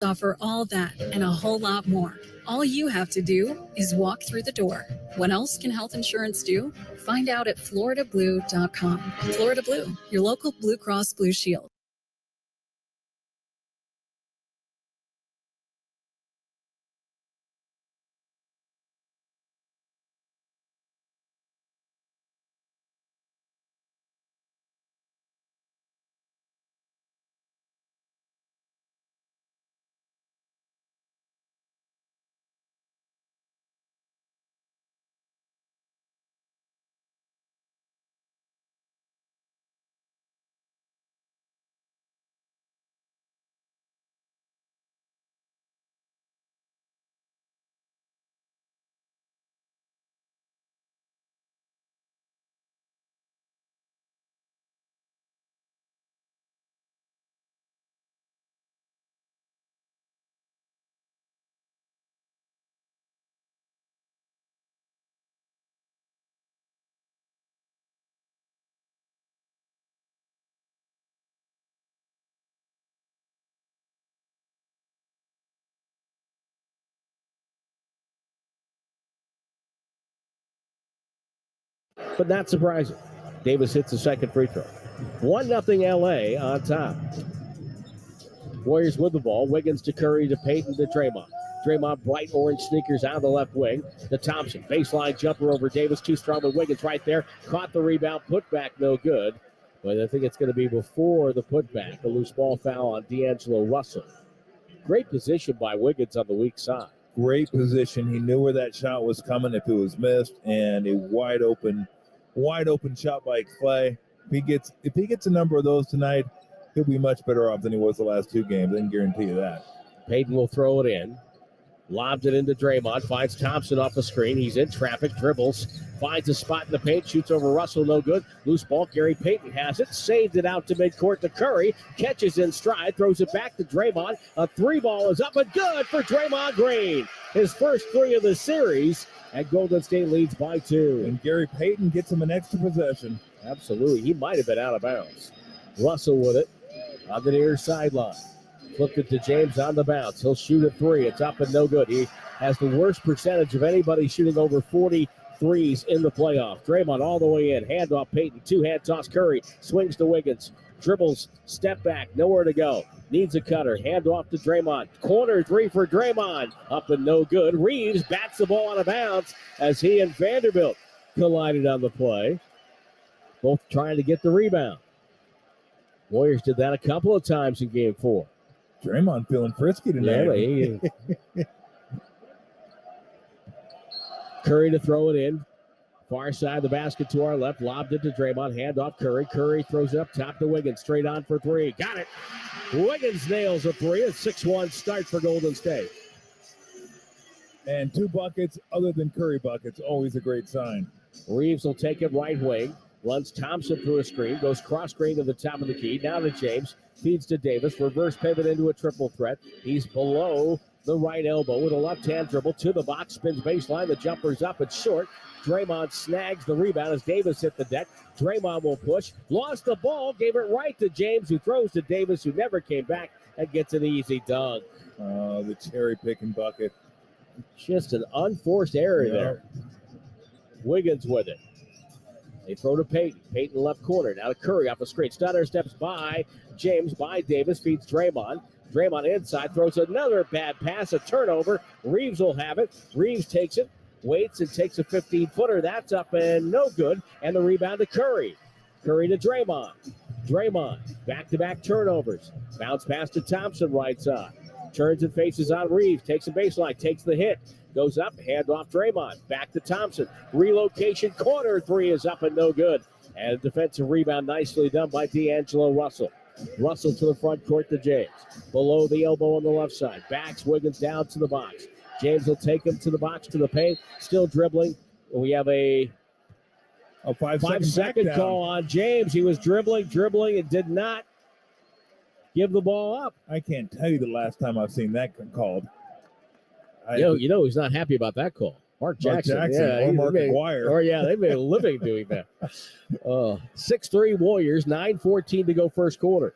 Offer all that and a whole lot more. All you have to do is walk through the door. What else can health insurance do? Find out at floridablue.com. Florida Blue, your local Blue Cross Blue Shield. But not surprising. Davis hits the second free throw. 1-0 LA on top. Warriors with the ball. Wiggins to Curry to Payton to Draymond. Draymond, bright orange sneakers on the left wing. To Thompson. Baseline jumper over Davis. Too strong with Wiggins right there. Caught the rebound. Put back no good. But I think it's going to be before the putback. A loose ball foul on D'Angelo Russell. Great position by Wiggins on the weak side. Great position. He knew where that shot was coming if it was missed, and a wide open shot by Clay. If he gets a number of those tonight, he'll be much better off than he was the last two games. I can guarantee you that. Payton will throw it in. Lobs it into Draymond. Finds Thompson off the screen. He's in traffic. Dribbles. Finds a spot in the paint. Shoots over Russell. No good. Loose ball. Gary Payton has it. Saved it out to midcourt to Curry. Catches in stride. Throws it back to Draymond. A three ball is up and good for Draymond Green. His first three of the series. And Golden State leads by 2. And Gary Payton gets him an extra possession. Absolutely. He might have been out of bounds. Russell with it on the near sideline. Flipped it to James on the bounce. He'll shoot a three. It's up and no good. He has the worst percentage of anybody shooting over 40 threes in the playoff. Draymond all the way in. Handoff Payton. Two-hand toss Curry. Swings to Wiggins. Dribbles. Step back. Nowhere to go. Needs a cutter. Handoff to Draymond. Corner three for Draymond. Up and no good. Reeves bats the ball out of bounds as he and Vanderbilt collided on the play. Both trying to get the rebound. Warriors did that a couple of times in Game 4. Draymond feeling frisky tonight. Yeah, Curry to throw it in. Far side of the basket to our left. Lobbed it to Draymond. Hand off Curry. Curry throws it up top to Wiggins. Straight on for three. Got it. Wiggins nails a three. A 6-1 start for Golden State. And 2 buckets other than Curry buckets. Always a great sign. Reeves will take it right wing. Runs Thompson through a screen. Goes cross screen to the top of the key. Now to James. Feeds to Davis. Reverse pivot into a triple threat. He's below the right elbow with a left-hand dribble to the box. Spins baseline. The jumper's up. It's short. Draymond snags the rebound as Davis hit the deck. Draymond will push. Lost the ball. Gave it right to James, who throws to Davis, who never came back and gets an easy dunk. The cherry-picking bucket. Just an unforced error there. Wiggins with it. They throw to Payton. Payton left corner. Now to Curry off the screen. Stutter steps by James, by Davis. Feeds Draymond. Draymond inside. Throws another bad pass. A turnover. Reeves will have it. Reeves takes it. Waits and takes a 15-footer. That's up and no good. And the rebound to Curry. Curry to Draymond. Draymond. Back-to-back turnovers. Bounce pass to Thompson right side. Turns and faces on Reeves. Takes a baseline. Takes the hit. Goes up, hand off Draymond. Back to Thompson. Relocation corner three is up and no good. And a defensive rebound nicely done by D'Angelo Russell. Russell to the front court to James. Below the elbow on the left side. Backs Wiggins down to the box. James will take him to the box to the paint. Still dribbling. We have a 5-second call on James. He was dribbling, and did not give the ball up. I can't tell you the last time I've seen that called. You know he's not happy about that call. Mark Jackson. Or Mark McGuire. They made a living doing that. 6-3 Warriors, 9:14 to go first quarter.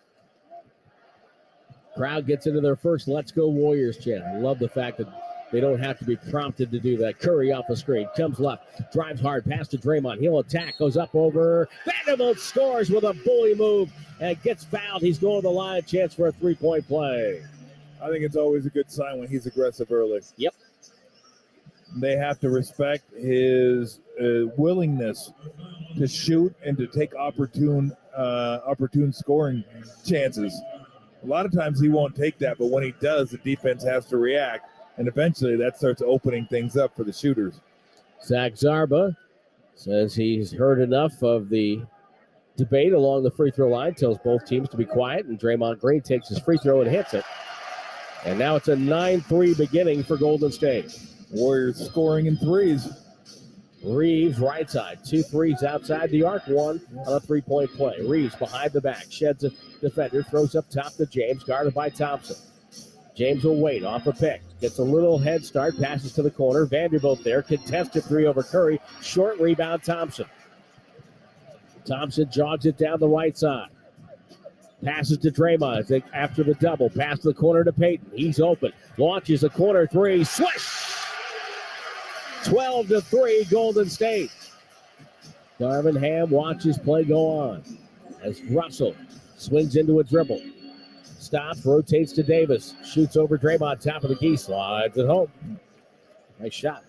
Crowd gets into their first Let's Go Warriors chant. I love the fact that they don't have to be prompted to do that. Curry off the screen, comes left, drives hard, pass to Draymond. He'll attack, goes up over. Vanderbilt scores with a bully move and gets fouled. He's going to the line, chance for a three-point play. I think it's always a good sign when he's aggressive early. Yep. They have to respect his willingness to shoot and to take opportune scoring chances. A lot of times he won't take that, but when he does, the defense has to react. And eventually that starts opening things up for the shooters. Zach Zarba says he's heard enough of the debate along the free throw line, tells both teams to be quiet, and Draymond Green takes his free throw and hits it. And now it's a 9-3 beginning for Golden State. Warriors scoring in threes. Reeves right side, 2 threes outside the arc, one on a three-point play. Reeves behind the back, sheds a defender, throws up top to James, guarded by Thompson. James will wait off a pick. Gets a little head start, passes to the corner. Vanderbilt there, contested three over Curry. Short rebound, Thompson. Thompson jogs it down the right side. Passes to Draymond after the double. Pass to the corner to Payton. He's open. Launches a corner three. Swish! 12-3, Golden State. Darvin Ham watches play go on as Russell swings into a dribble. Stops, rotates to Davis. Shoots over Draymond, top of the key, slides it home. Nice shot.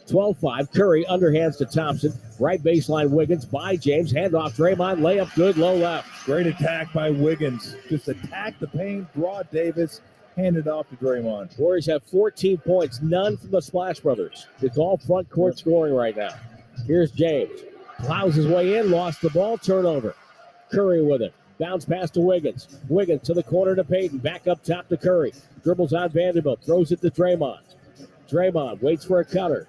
12-5, Curry underhands to Thompson. Right baseline, Wiggins by James. Handoff, Draymond, layup good, low left. Great attack by Wiggins. Just attack the paint, draw Davis, hand it off to Draymond. Warriors have 14 points, none from the Splash Brothers. It's all front court scoring right now. Here's James. Plows his way in, lost the ball, turnover. Curry with it. Bounce pass to Wiggins. Wiggins to the corner to Payton. Back up top to Curry. Dribbles on Vanderbilt. Throws it to Draymond. Draymond waits for a cutter.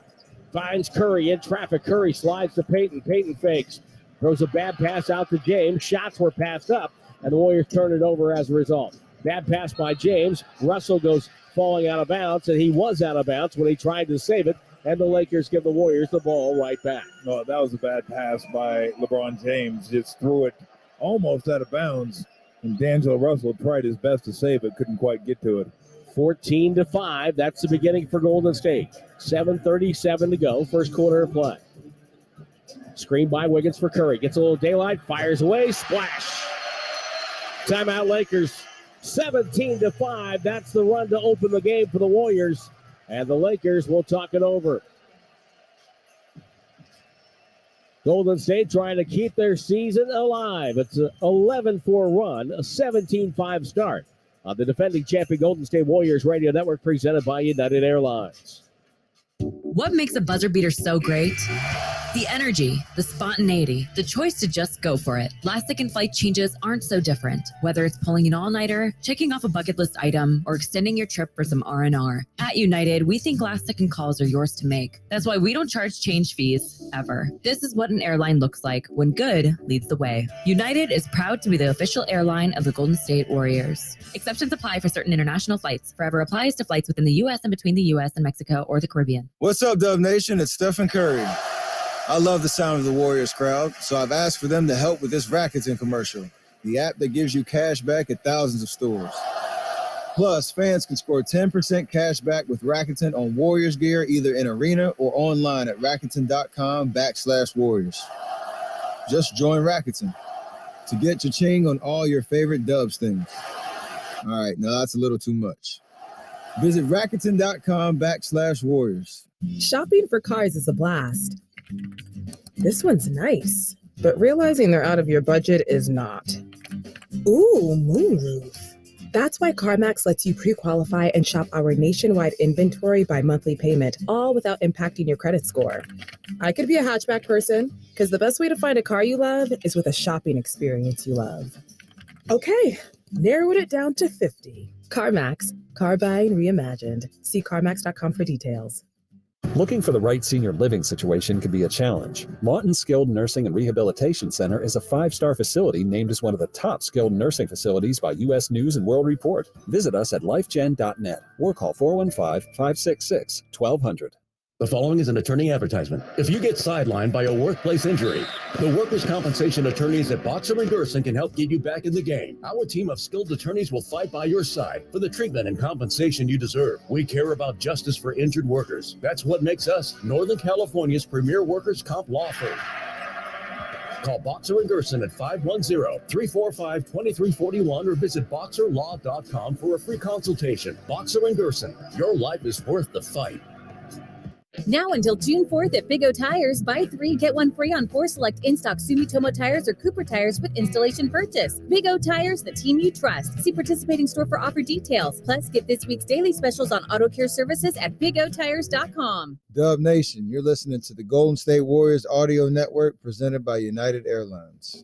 Finds Curry in traffic. Curry slides to Payton. Payton fakes. Throws a bad pass out to James. Shots were passed up, and the Warriors turn it over as a result. Bad pass by James. Russell goes falling out of bounds, and he was out of bounds when he tried to save it, and the Lakers give the Warriors the ball right back. No, that was a bad pass by LeBron James. Just threw it almost out of bounds, and D'Angelo Russell tried his best to save it, couldn't quite get to it. 14-5, that's the beginning for Golden State. 7:37 to go, first quarter of play. Screen by Wiggins for Curry. Gets a little daylight, fires away, splash. Timeout Lakers. 17-5, that's the run to open the game for the Warriors. And the Lakers will talk it over. Golden State trying to keep their season alive. It's an 11-4 run, a 17-5 start on the defending champion Golden State Warriors Radio Network, presented by United Airlines. What makes a buzzer beater so great? The energy, the spontaneity, the choice to just go for it. Last second flight changes aren't so different. Whether it's pulling an all-nighter, checking off a bucket list item, or extending your trip for some R&R. At United, we think last second calls are yours to make. That's why we don't charge change fees, ever. This is what an airline looks like when good leads the way. United is proud to be the official airline of the Golden State Warriors. Exceptions apply for certain international flights. Forever applies to flights within the U.S. and between the U.S. and Mexico or the Caribbean. What's up, Dub Nation? It's Stephen Curry. I love the sound of the Warriors crowd, so I've asked for them to help with this Rakuten commercial, the app that gives you cash back at thousands of stores. Plus, fans can score 10% cash back with Rakuten on Warriors gear, either in arena or online at Rakuten.com/Warriors. Just join Rakuten to get cha-ching on all your favorite Dubs things. All right, now that's a little too much. Visit Rakuten.com/Warriors. Shopping for cars is a blast. This one's nice, but realizing they're out of your budget is not. Ooh, moonroof. That's why CarMax lets you pre-qualify and shop our nationwide inventory by monthly payment, all without impacting your credit score. I could be a hatchback person, because the best way to find a car you love is with a shopping experience you love. Okay, narrowed it down to 50. CarMax, car buying reimagined. See CarMax.com for details. Looking for the right senior living situation can be a challenge. Lawton Skilled Nursing and Rehabilitation Center is a 5-star facility named as one of the top skilled nursing facilities by U.S. News and World Report. Visit us at lifegen.net or call 415-566-1200. The following is an attorney advertisement. If you get sidelined by a workplace injury, the workers' compensation attorneys at Boxer and Gerson can help get you back in the game. Our team of skilled attorneys will fight by your side for the treatment and compensation you deserve. We care about justice for injured workers. That's what makes us Northern California's premier workers' comp law firm. Call Boxer and Gerson at 510-345-2341 or visit boxerlaw.com for a free consultation. Boxer and Gerson, your life is worth the fight. Now until June 4th at Big O Tires, buy 3, get 1 free on 4 select in-stock Sumitomo tires or Cooper tires with installation purchase. Big O Tires, the team you trust. See participating store for offer details. Plus, get this week's daily specials on auto care services at bigotires.com. Dub Nation, you're listening to the Golden State Warriors audio network presented by United Airlines.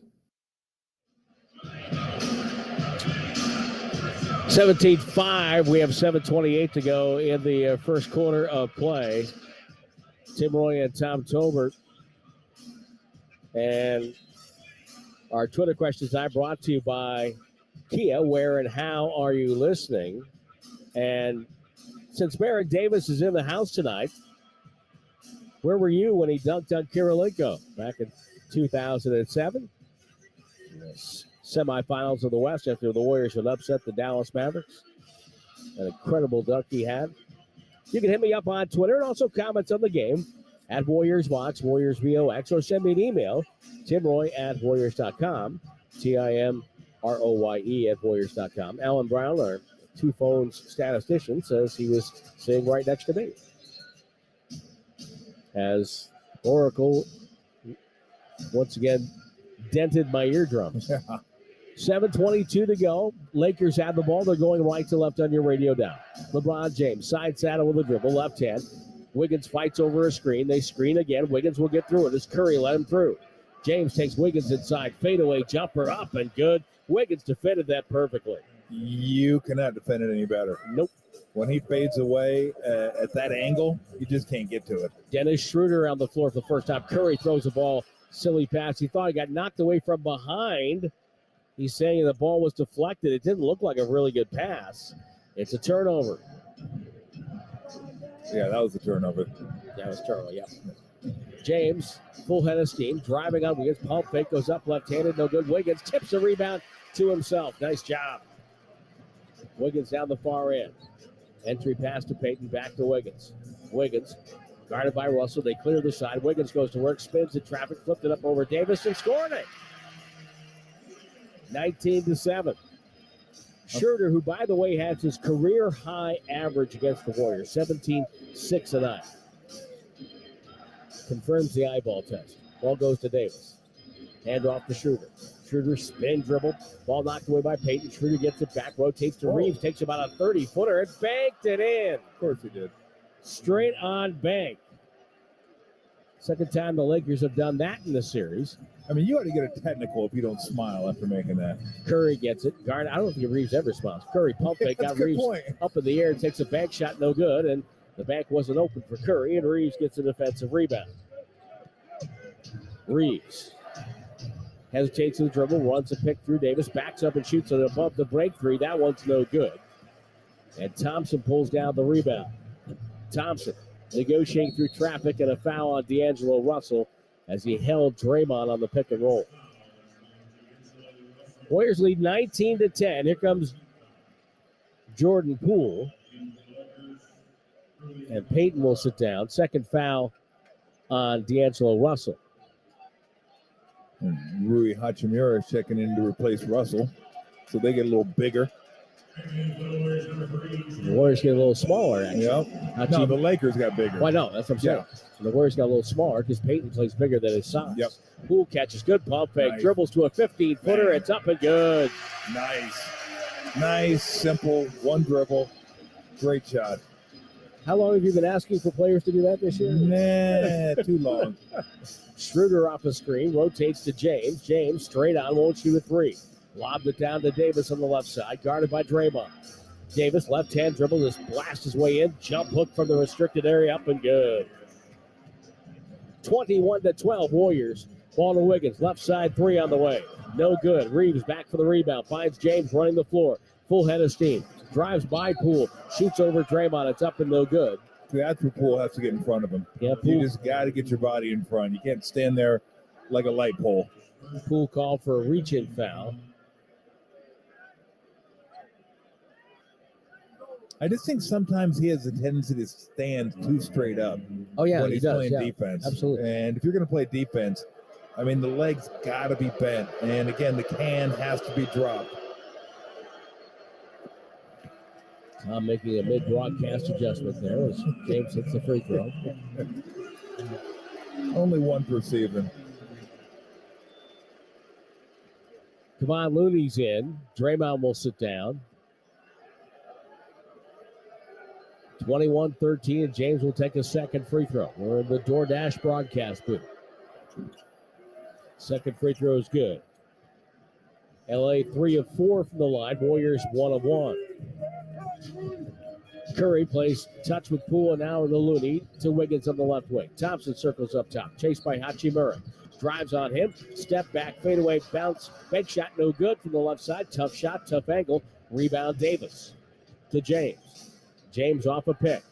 17-5. We have 7:28 to go in the first quarter of play. Tim Roy and Tom Tolbert. And our Twitter questions I brought to you by Kia. Where and how are you listening? And since Barrett Davis is in the house tonight, where were you when he dunked on Kirilenko back in 2007? Yes. Semifinals of the West after the Warriors would upset the Dallas Mavericks. An incredible dunk he had. You can hit me up on Twitter and also comments on the game at WarriorsVox, WarriorsVox, or send me an email, timroy@warriors.com, TIMROYE@warriors.com. Alan Brown, our two phones statistician, says he was sitting right next to me. As Oracle once again dented my eardrums. 7:22 to go. Lakers have the ball. They're going right to left on your radio down. LeBron James, side saddle with a dribble, left hand. Wiggins fights over a screen. They screen again. Wiggins will get through it as Curry let him through. James takes Wiggins inside. Fadeaway jumper up and good. Wiggins defended that perfectly. You cannot defend it any better. Nope. When he fades away at that angle, you just can't get to it. Dennis Schroeder on the floor for the first time. Curry throws the ball. Silly pass. He thought he got knocked away from behind. He's saying the ball was deflected. It didn't look like a really good pass. It's a turnover. Yeah, that was a turnover. That was turnover, yeah. James, full head of steam, driving on Wiggins. Pump fake goes up left-handed, no good. Wiggins tips the rebound to himself. Nice job. Wiggins down the far end. Entry pass to Payton, back to Wiggins. Wiggins, guarded by Russell. They clear the side. Wiggins goes to work, spins in traffic, flipped it up over Davis, and scored it. 19-7. Schroeder, who, by the way, has his career-high average against the Warriors, 17, 6 and 9. Confirms the eyeball test. Ball goes to Davis. Hand off to Schroeder. Schroeder spin dribble. Ball knocked away by Payton. Schroeder gets it back, rotates to Reeves, takes about a 30-footer, and banked it in. Of course he did. Straight on bank. Second time the Lakers have done that in the series. I mean, you ought to get a technical if you don't smile after making that. Curry gets it. Guard, I don't think Reeves ever smiles. Curry pump fake, got Reeves up in the air and takes a bank shot, no good, and the bank wasn't open for Curry, and Reeves gets a defensive rebound. Reeves hesitates in the dribble, runs a pick through Davis, backs up and shoots it above the break three. That one's no good. And Thompson pulls down the rebound. Thompson negotiating through traffic and a foul on D'Angelo Russell as he held Draymond on the pick and roll. Warriors lead 19-10. Here comes Jordan Poole. And Payton will sit down. Second foul on D'Angelo Russell. And Rui Hachimura is checking in to replace Russell, so they get a little bigger. The Warriors get a little smaller, actually. Yep. No, the Lakers got bigger. Well, no, that's what I'm saying. Yeah. So the Warriors got a little smaller because Payton plays bigger than his size. Yep. Poole catches good pump fake, Nice. dribbles to a 15-footer. It's up and good. Nice, simple, one dribble. Great shot. How long have you been asking for players to do that this year? Nah, too long. Schroeder off a screen, rotates to James. James straight on, won't shoot a three. Lobbed it down to Davis on the left side, guarded by Draymond. Davis, left-hand dribble, just blast his way in. Jump hook from the restricted area, up and good. 21-12 Warriors. Ball to Wiggins, left side three on the way. No good. Reeves back for the rebound. Finds James running the floor. Full head of steam. Drives by Poole. Shoots over Draymond. It's up and no good. That's where Poole has to get in front of him. Yeah, You Poole, just got to get your body in front. You can't stand there like a light pole. Poole called for a reach-in foul. I just think sometimes he has a tendency to stand too straight up. Oh, yeah, when he he's does, playing yeah, defense. absolutely. And if you're going to play defense, I mean, the legs got to be bent. And again, the can has to be dropped. Tom making a mid-broadcast adjustment there as James hits the free throw. Only one receiving. Kevon Looney's in. Draymond will sit down. 21-13, and James will take a second free throw. We're in the DoorDash broadcast booth. Second free throw is good. LA 3 of 4 from the line. Warriors 1 of 1. Curry plays touch with Poole and now with the Looney to Wiggins on the left wing. Thompson circles up top. Chased by Hachimura. Drives on him. Step back, fadeaway, bounce. Bank shot no good from the left side. Tough shot, tough angle. Rebound Davis to James. James off a pick.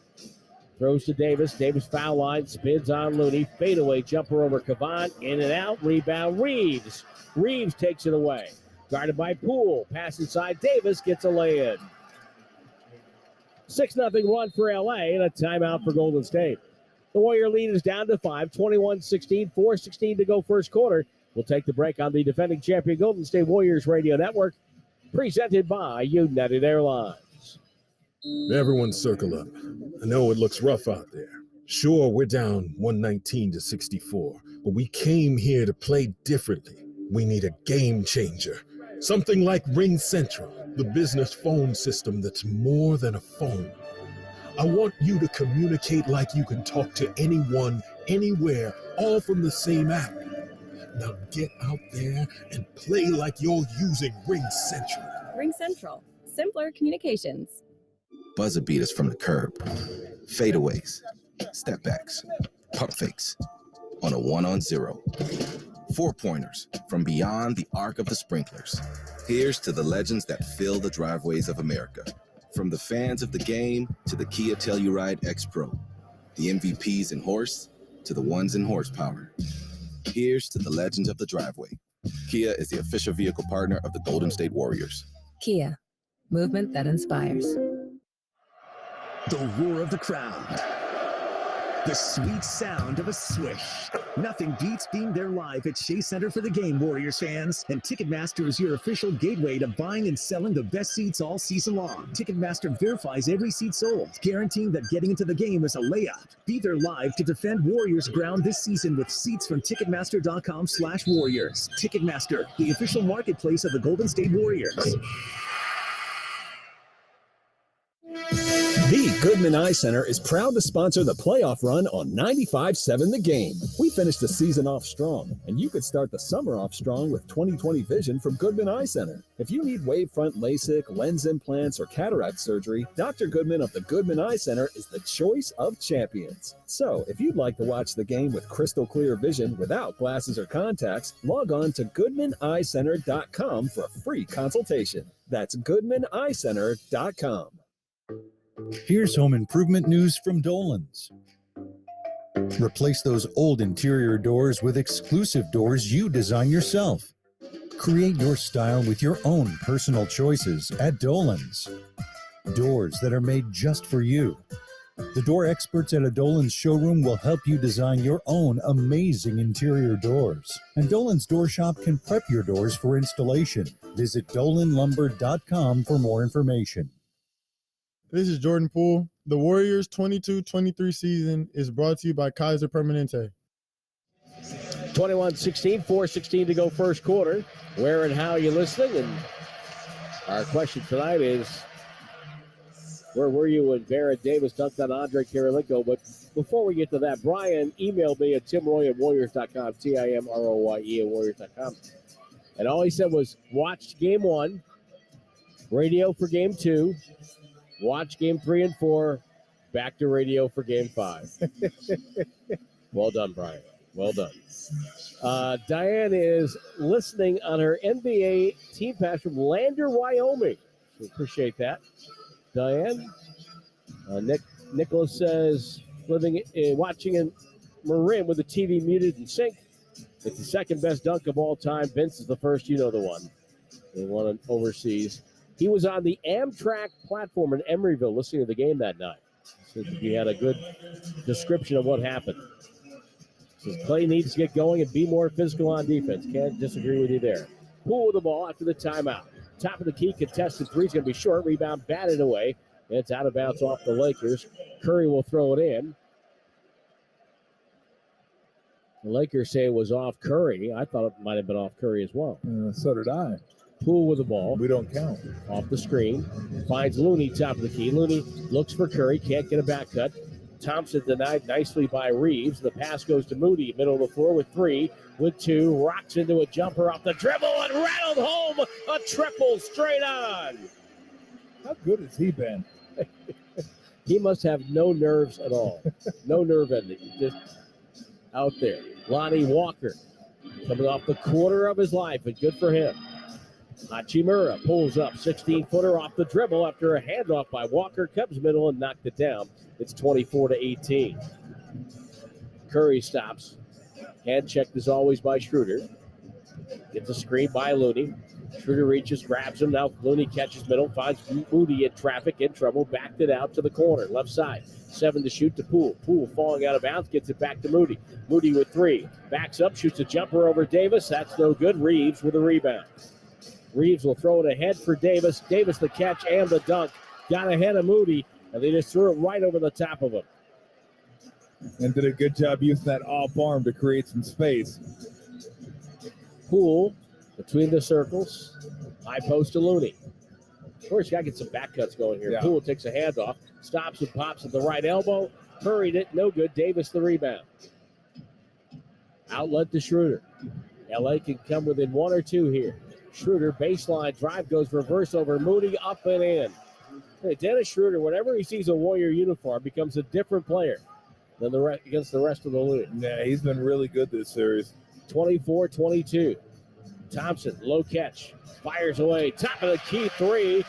Throws to Davis. Davis foul line. Spins on Looney. Fadeaway jumper over Kevon. In and out. Rebound Reeves. Reeves takes it away. Guarded by Poole. Pass inside. Davis gets a lay-in. 6-0 run for LA and a timeout for Golden State. The Warrior lead is down to 5. 21-16. 4:16 to go first quarter. We'll take the break on the defending champion Golden State Warriors Radio Network. Presented by United Airlines. Everyone circle up. I know it looks rough out there. Sure, we're down 119-64, but we came here to play differently. We need a game changer. Something like Ring Central, the business phone system that's more than a phone. I want you to communicate like you can talk to anyone, anywhere, all from the same app. Now get out there and play like you're using Ring Central. Ring Central. Simpler communications. Buzzer beaters from the curb, fadeaways, step backs, pump fakes, on a 1-on-0. 4-pointers from beyond the arc of the sprinklers. Here's to the legends that fill the driveways of America. From the fans of the game to the Kia Telluride X Pro, the MVPs in horse to the ones in horsepower. Here's to the legends of the driveway. Kia is the official vehicle partner of the Golden State Warriors. Kia, movement that inspires. The roar of the crowd. The sweet sound of a swish. Nothing beats being there live at Chase Center for the game, Warriors fans. And Ticketmaster is your official gateway to buying and selling the best seats all season long. Ticketmaster verifies every seat sold, guaranteeing that getting into the game is a layup. Be there live to defend Warriors ground this season with seats from Ticketmaster.com/Warriors. Ticketmaster, the official marketplace of the Golden State Warriors. The Goodman Eye Center is proud to sponsor the playoff run on 95.7 The Game. We finished the season off strong, and you could start the summer off strong with 20/20 vision from Goodman Eye Center. If you need wavefront LASIK, lens implants, or cataract surgery, Dr. Goodman of the Goodman Eye Center is the choice of champions. So, if you'd like to watch the game with crystal clear vision without glasses or contacts, log on to GoodmanEyeCenter.com for a free consultation. That's GoodmanEyeCenter.com. Here's home improvement news from Dolan's. Replace those old interior doors with exclusive doors you design yourself. Create your style with your own personal choices at Dolan's. Doors that are made just for you. The door experts at a Dolan's showroom will help you design your own amazing interior doors. And Dolan's Door Shop can prep your doors for installation. Visit DolanLumber.com for more information. This is Jordan Poole. The Warriors 22-23 season is brought to you by Kaiser Permanente. 21-16, 4:16 to go first quarter. Where and how are you listening? And our question tonight is, where were you when Barrett Davis dunked on Andre Kirilenko? But before we get to that, Brian emailed me at timroy@warriors.com, TIMROYE at warriors.com. And all he said was, watch game 1, radio for game 2, watch game 3 and 4, back to radio for game 5. Well done, Brian. Well done. Diane is listening on her NBA team pass from Lander, Wyoming. We appreciate that. Diane. Nick Nicholas says, watching in Marin with the TV muted and sync. It's the second best dunk of all time. Vince is the first. You know the one. They won it overseas. He was on the Amtrak platform in Emeryville listening to the game that night. So he had a good description of what happened. Says Clay needs to get going and be more physical on defense. Can't disagree with you there. Poole with the ball after the timeout. Top of the key, contested three is going to be short. Rebound batted away. It's out of bounds off the Lakers. Curry will throw it in. The Lakers say it was off Curry. I thought it might have been off Curry as well. So did I. Poole with the ball. We don't count. Off the screen. Finds Looney top of the key. Looney looks for Curry. Can't get a back cut. Thompson denied nicely by Reeves. The pass goes to Moody. Middle of the floor with 3. With 2. Rocks into a jumper off the dribble and rattled home. A triple straight on. How good has he been? He must have no nerves at all. No nerve ending. Just out there. Lonnie Walker coming off the quarter of his life, and good for him. Hachimura pulls up, 16-footer off the dribble after a handoff by Walker. Comes middle and knocked it down. It's 24-18. Curry stops. Hand checked as always by Schroeder. Gets a screen by Looney. Schroeder reaches, grabs him. Now Looney catches middle, finds Moody in traffic, in trouble, backed it out to the corner, left side. 7 to shoot to Poole. Poole falling out of bounds, gets it back to Moody. Moody with 3. Backs up, shoots a jumper over Davis. That's no good. Reeves with a rebound. Reeves will throw it ahead for Davis. Davis the catch and the dunk. Got ahead of Moody, and they just threw it right over the top of him. And did a good job using that off arm to create some space. Poole between the circles. High post to Looney. Of course, you got to get some back cuts going here. Yeah. Poole takes a handoff, stops and pops at the right elbow. Hurried it, no good. Davis the rebound. Outlet to Schroeder. LA can come within 1 or 2 here. Schroeder, baseline drive, goes reverse over Moody, up and in. Hey, Dennis Schroeder, whenever he sees a Warrior uniform, becomes a different player than against the rest of the league. Yeah, he's been really good this series. 24-22. Thompson, low catch, fires away, top of the key 3.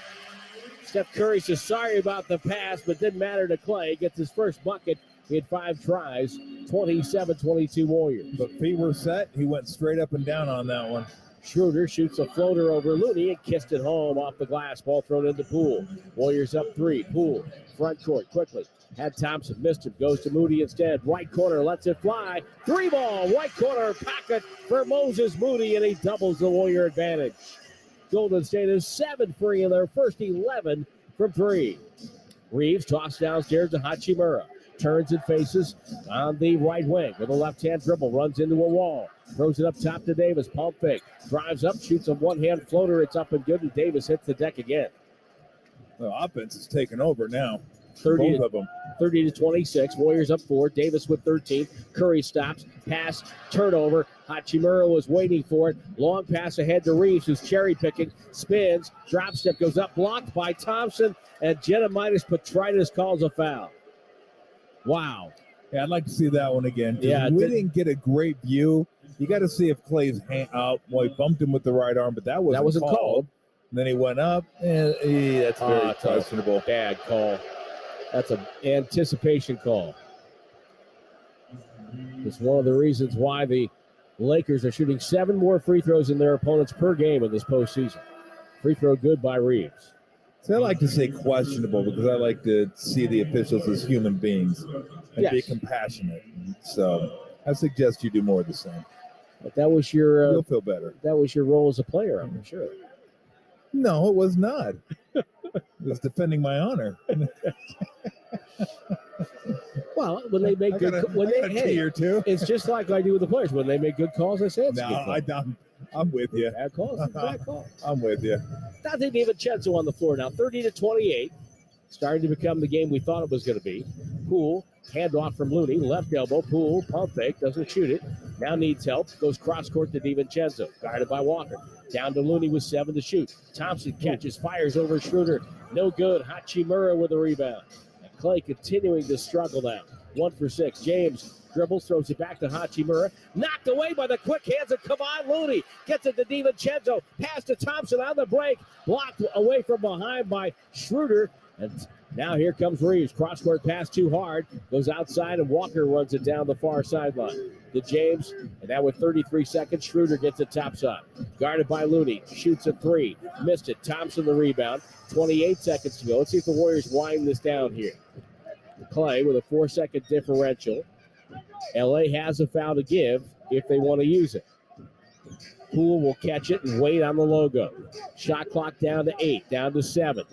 Steph Curry says sorry about the pass, but didn't matter to Clay. Gets his first bucket. He had 5 tries, 27-22 Warriors. But feet were set. He went straight up and down on that one. Schroeder shoots a floater over Looney and kissed it home off the glass. Ball thrown into Poole. Warriors up 3. Poole, front court, quickly. Had Thompson, missed him, goes to Moody instead. Right corner, lets it fly. 3 ball, right corner, pocket for Moses Moody, and he doubles the Warrior advantage. Golden State is 7-free in their first 11 from 3. Reeves tossed downstairs to Hachimura. Turns and faces on the right wing with a left-hand dribble. Runs into a wall. Throws it up top to Davis. Pump fake. Drives up, shoots a one-hand floater. It's up and good, and Davis hits the deck again. The offense is taking over now. 30 Both of them. 30-26. Warriors up 4. Davis with 13. Curry stops. Pass. Turnover. Hachimura was waiting for it. Long pass ahead to Reeves, who's cherry-picking. Spins. Drop step goes up. Blocked by Thompson. And Genomitis Petritis calls a foul. Wow. Yeah, I'd like to see that one again. Yeah, we didn't get a great view. You got to see if Clay's hand out. Well, he bumped him with the right arm, but that wasn't called. And then he went up, and that's very questionable. Bad call. That's an anticipation call. It's one of the reasons why the Lakers are shooting 7 more free throws in their opponents per game in this postseason. Free throw good by Reeves. So I like to say questionable because I like to see the officials as human beings and be compassionate. So I suggest you do more of the same. But that was your you'll feel better. That was your role as a player, I'm sure. No, it was not. It was defending my honor. Well, when they make it's just like I do with the players. When they make good calls, I say it's a good call. I'm with you. Bad calls, bad call. I'm with you. Dante DiVincenzo on the floor now, 30-28. Starting to become the game we thought it was going to be. Poole, handoff from Looney, left elbow. Poole, pump fake, doesn't shoot it. Now needs help. Goes cross court to DiVincenzo. Guarded by Walker. Down to Looney with 7 to shoot. Thompson catches, fires over Schroeder. No good. Hachimura with a rebound. And Clay continuing to struggle now. 1 for 6. James dribbles, throws it back to Hachimura. Knocked away by the quick hands of Kevon Looney. Gets it to DiVincenzo. Pass to Thompson on the break. Blocked away from behind by Schroeder. And Now here comes Reeves. Cross-court pass too hard. Goes outside, and Walker runs it down the far sideline. To James, and now with 33 seconds, Schroeder gets it topside. Guarded by Looney. Shoots a three. Missed it. Thompson the rebound. 28 seconds to go. Let's see if the Warriors wind this down here. Clay with a 4-second differential. LA has a foul to give if they want to use it. Poole will catch it and wait on the logo. Shot clock down to 8, down to 7.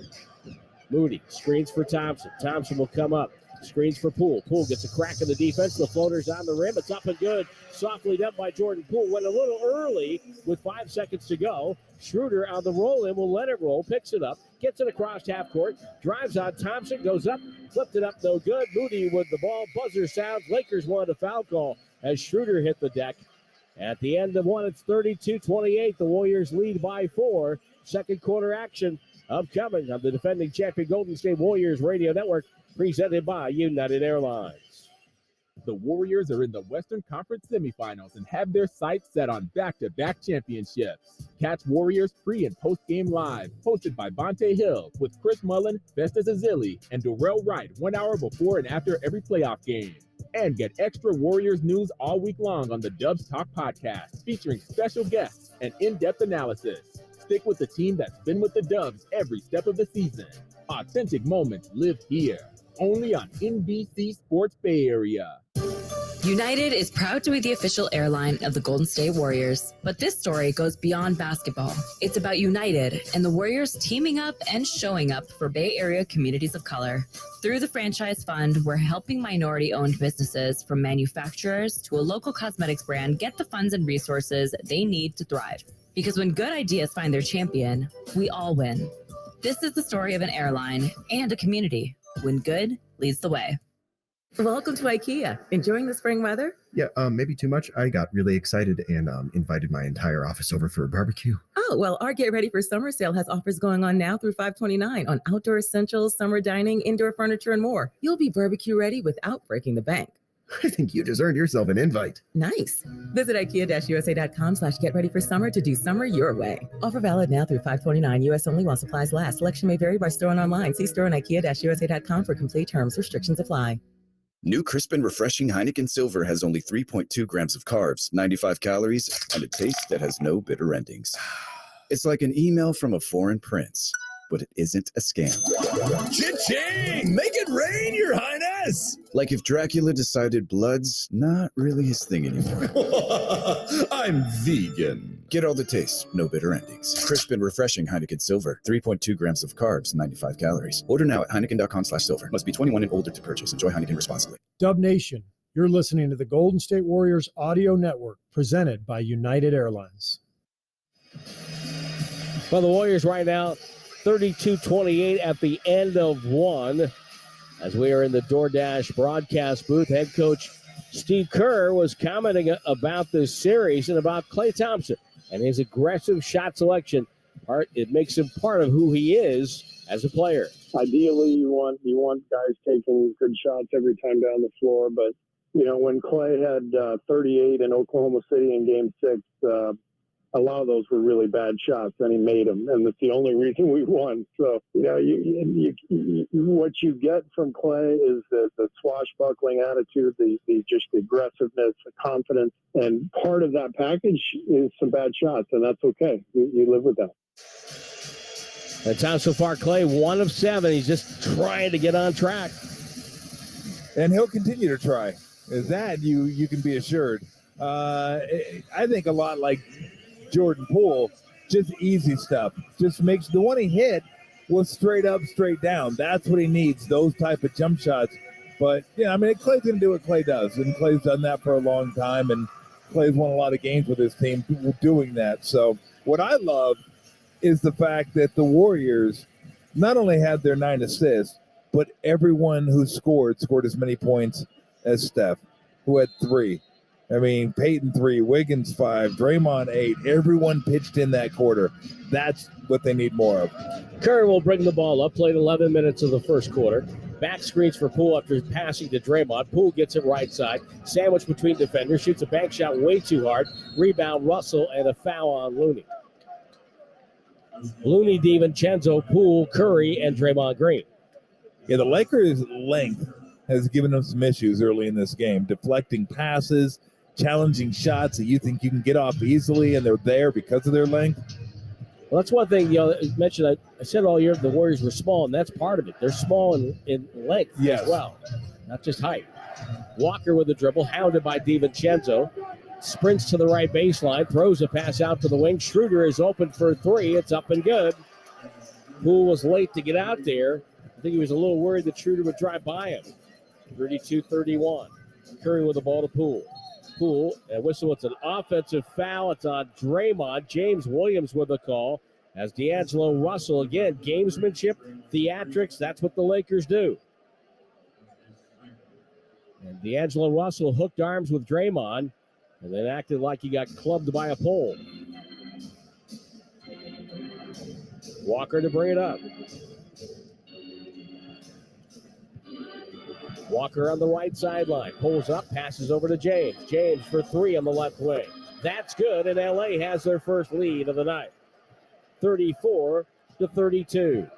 Moody screens for Thompson. Thompson will come up. Screens for Poole. Poole gets a crack in the defense. The floater's on the rim. It's up and good. Softly done by Jordan Poole. Went a little early with 5 seconds to go. Schroeder on the roll-in will let it roll. Picks it up. Gets it across half court. Drives on Thompson. Goes up. Flipped it up. No good. Moody with the ball. Buzzer sounds. Lakers wanted a foul call as Schroeder hit the deck. At the end of one, it's 32-28. The Warriors lead by 4. Second quarter action upcoming on the defending champion Golden State Warriors Radio Network, presented by United Airlines. The Warriors are in the Western Conference semifinals and have their sights set on back-to-back championships. Catch Warriors pre- and post-game live, hosted by Bonte Hill, with Chris Mullen, Festus Ezeli, and Darrell Wright 1 hour before and after every playoff game. And get extra Warriors news all week long on the Dubs Talk podcast, featuring special guests and in-depth analysis. Stick with the team that's been with the Dubs every step of the season. Authentic moments live here, only on NBC Sports Bay Area. United is proud to be the official airline of the Golden State Warriors, but this story goes beyond basketball. It's about United and the Warriors teaming up and showing up for Bay Area communities of color. Through the franchise fund, we're helping minority-owned businesses, from manufacturers to a local cosmetics brand, get the funds and resources they need to thrive. Because when good ideas find their champion, we all win. This is the story of an airline and a community. When good leads the way. Welcome to IKEA. Enjoying the spring weather? Yeah, maybe too much. I got really excited and invited my entire office over for a barbecue. Oh, well, our Get Ready for Summer sale has offers going on now through 5/29 on outdoor essentials, summer dining, indoor furniture, and more. You'll be barbecue ready without breaking the bank. I think you just earned yourself an invite. Nice. Visit IKEA-USA.com/getreadyforsummer to do summer your way. Offer valid now through 5/29, U.S. only while supplies last. Selection may vary by store and online. See store on IKEA-USA.com for complete terms. Restrictions apply. New crisp and refreshing Heineken Silver has only 3.2 grams of carbs, 95 calories, and a taste that has no bitter endings. It's like an email from a foreign prince, but it isn't a scam. Cha-ching! Make it rain, Your Highness! Like if Dracula decided blood's not really his thing anymore. I'm vegan. Get all the taste, no bitter endings. Crisp and refreshing Heineken Silver. 3.2 grams of carbs, 95 calories. Order now at Heineken.com/silver. Must be 21 and older to purchase. Enjoy Heineken responsibly. Dub Nation, you're listening to the Golden State Warriors Audio Network, presented by United Airlines. Well, the Warriors right now, 32-28 at the end of one. As we are in the DoorDash broadcast booth, head coach Steve Kerr was commenting about this series and about Klay Thompson and his aggressive shot selection. It makes him part of who he is as a player. Ideally, you want guys taking good shots every time down the floor, but when Klay had 38 in Oklahoma City in Game 6, a lot of those were really bad shots, and he made them, and that's the only reason we won. So, what you get from Klay is the swashbuckling attitude, the aggressiveness, the confidence, and part of that package is some bad shots, and that's okay. You live with that. That's how so far Klay, 1 of 7. He's just trying to get on track. And he'll continue to try. That you can be assured. I think a lot like Jordan Poole, just easy stuff. Just makes the one he hit was straight up, straight down. That's what he needs, those type of jump shots. But, Klay's going to do what Klay does, and Klay's done that for a long time, and Klay's won a lot of games with his team doing that. So what I love is the fact that the Warriors not only had their 9 assists, but everyone who scored as many points as Steph, who had 3. Peyton 3, Wiggins 5, Draymond 8. Everyone pitched in that quarter. That's what they need more of. Curry will bring the ball up. Played 11 minutes of the first quarter. Back screens for Poole after passing to Draymond. Poole gets it right side. Sandwich between defenders. Shoots a bank shot way too hard. Rebound Russell and a foul on Looney. Looney, DiVincenzo, Poole, Curry, and Draymond Green. Yeah, the Lakers' length has given them some issues early in this game, deflecting passes, challenging shots that you think you can get off easily, and they're there because of their length. Well, that's one thing, you mentioned, I said all year the Warriors were small, and that's part of it. They're small in length as well, not just height. Walker with the dribble, hounded by DiVincenzo. Sprints to the right baseline, throws a pass out to the wing. Schroeder is open for three. It's up and good. Poole was late to get out there. I think he was a little worried that Schroeder would drive by him. 32-31. Curry with the ball to Poole. Poole, and whistle, it's an offensive foul. It's on Draymond. James Williams with the call. As D'Angelo Russell, again, gamesmanship, theatrics, that's what the Lakers do. And D'Angelo Russell hooked arms with Draymond and then acted like he got clubbed by a pole. Walker to bring it up. Walker on the right sideline. Pulls up, passes over to James. James for three on the left wing. That's good, and LA has their first lead of the night. 34-32.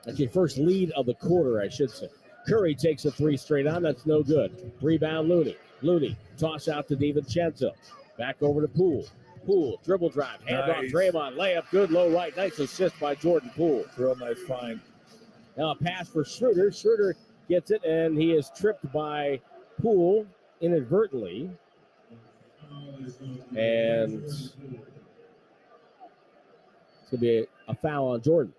Actually, first lead of the quarter, I should say. Curry takes a three straight on. That's no good. Rebound, Looney. Looney, toss out to DiVincenzo. Back over to Poole. Poole, dribble drive. Hand off Draymond. Layup, good, low right. Nice assist by Jordan Poole. Real nice find. Now a pass for Schroeder. Schroeder gets it, and he is tripped by Poole inadvertently. And it's going to be a foul on Jordan.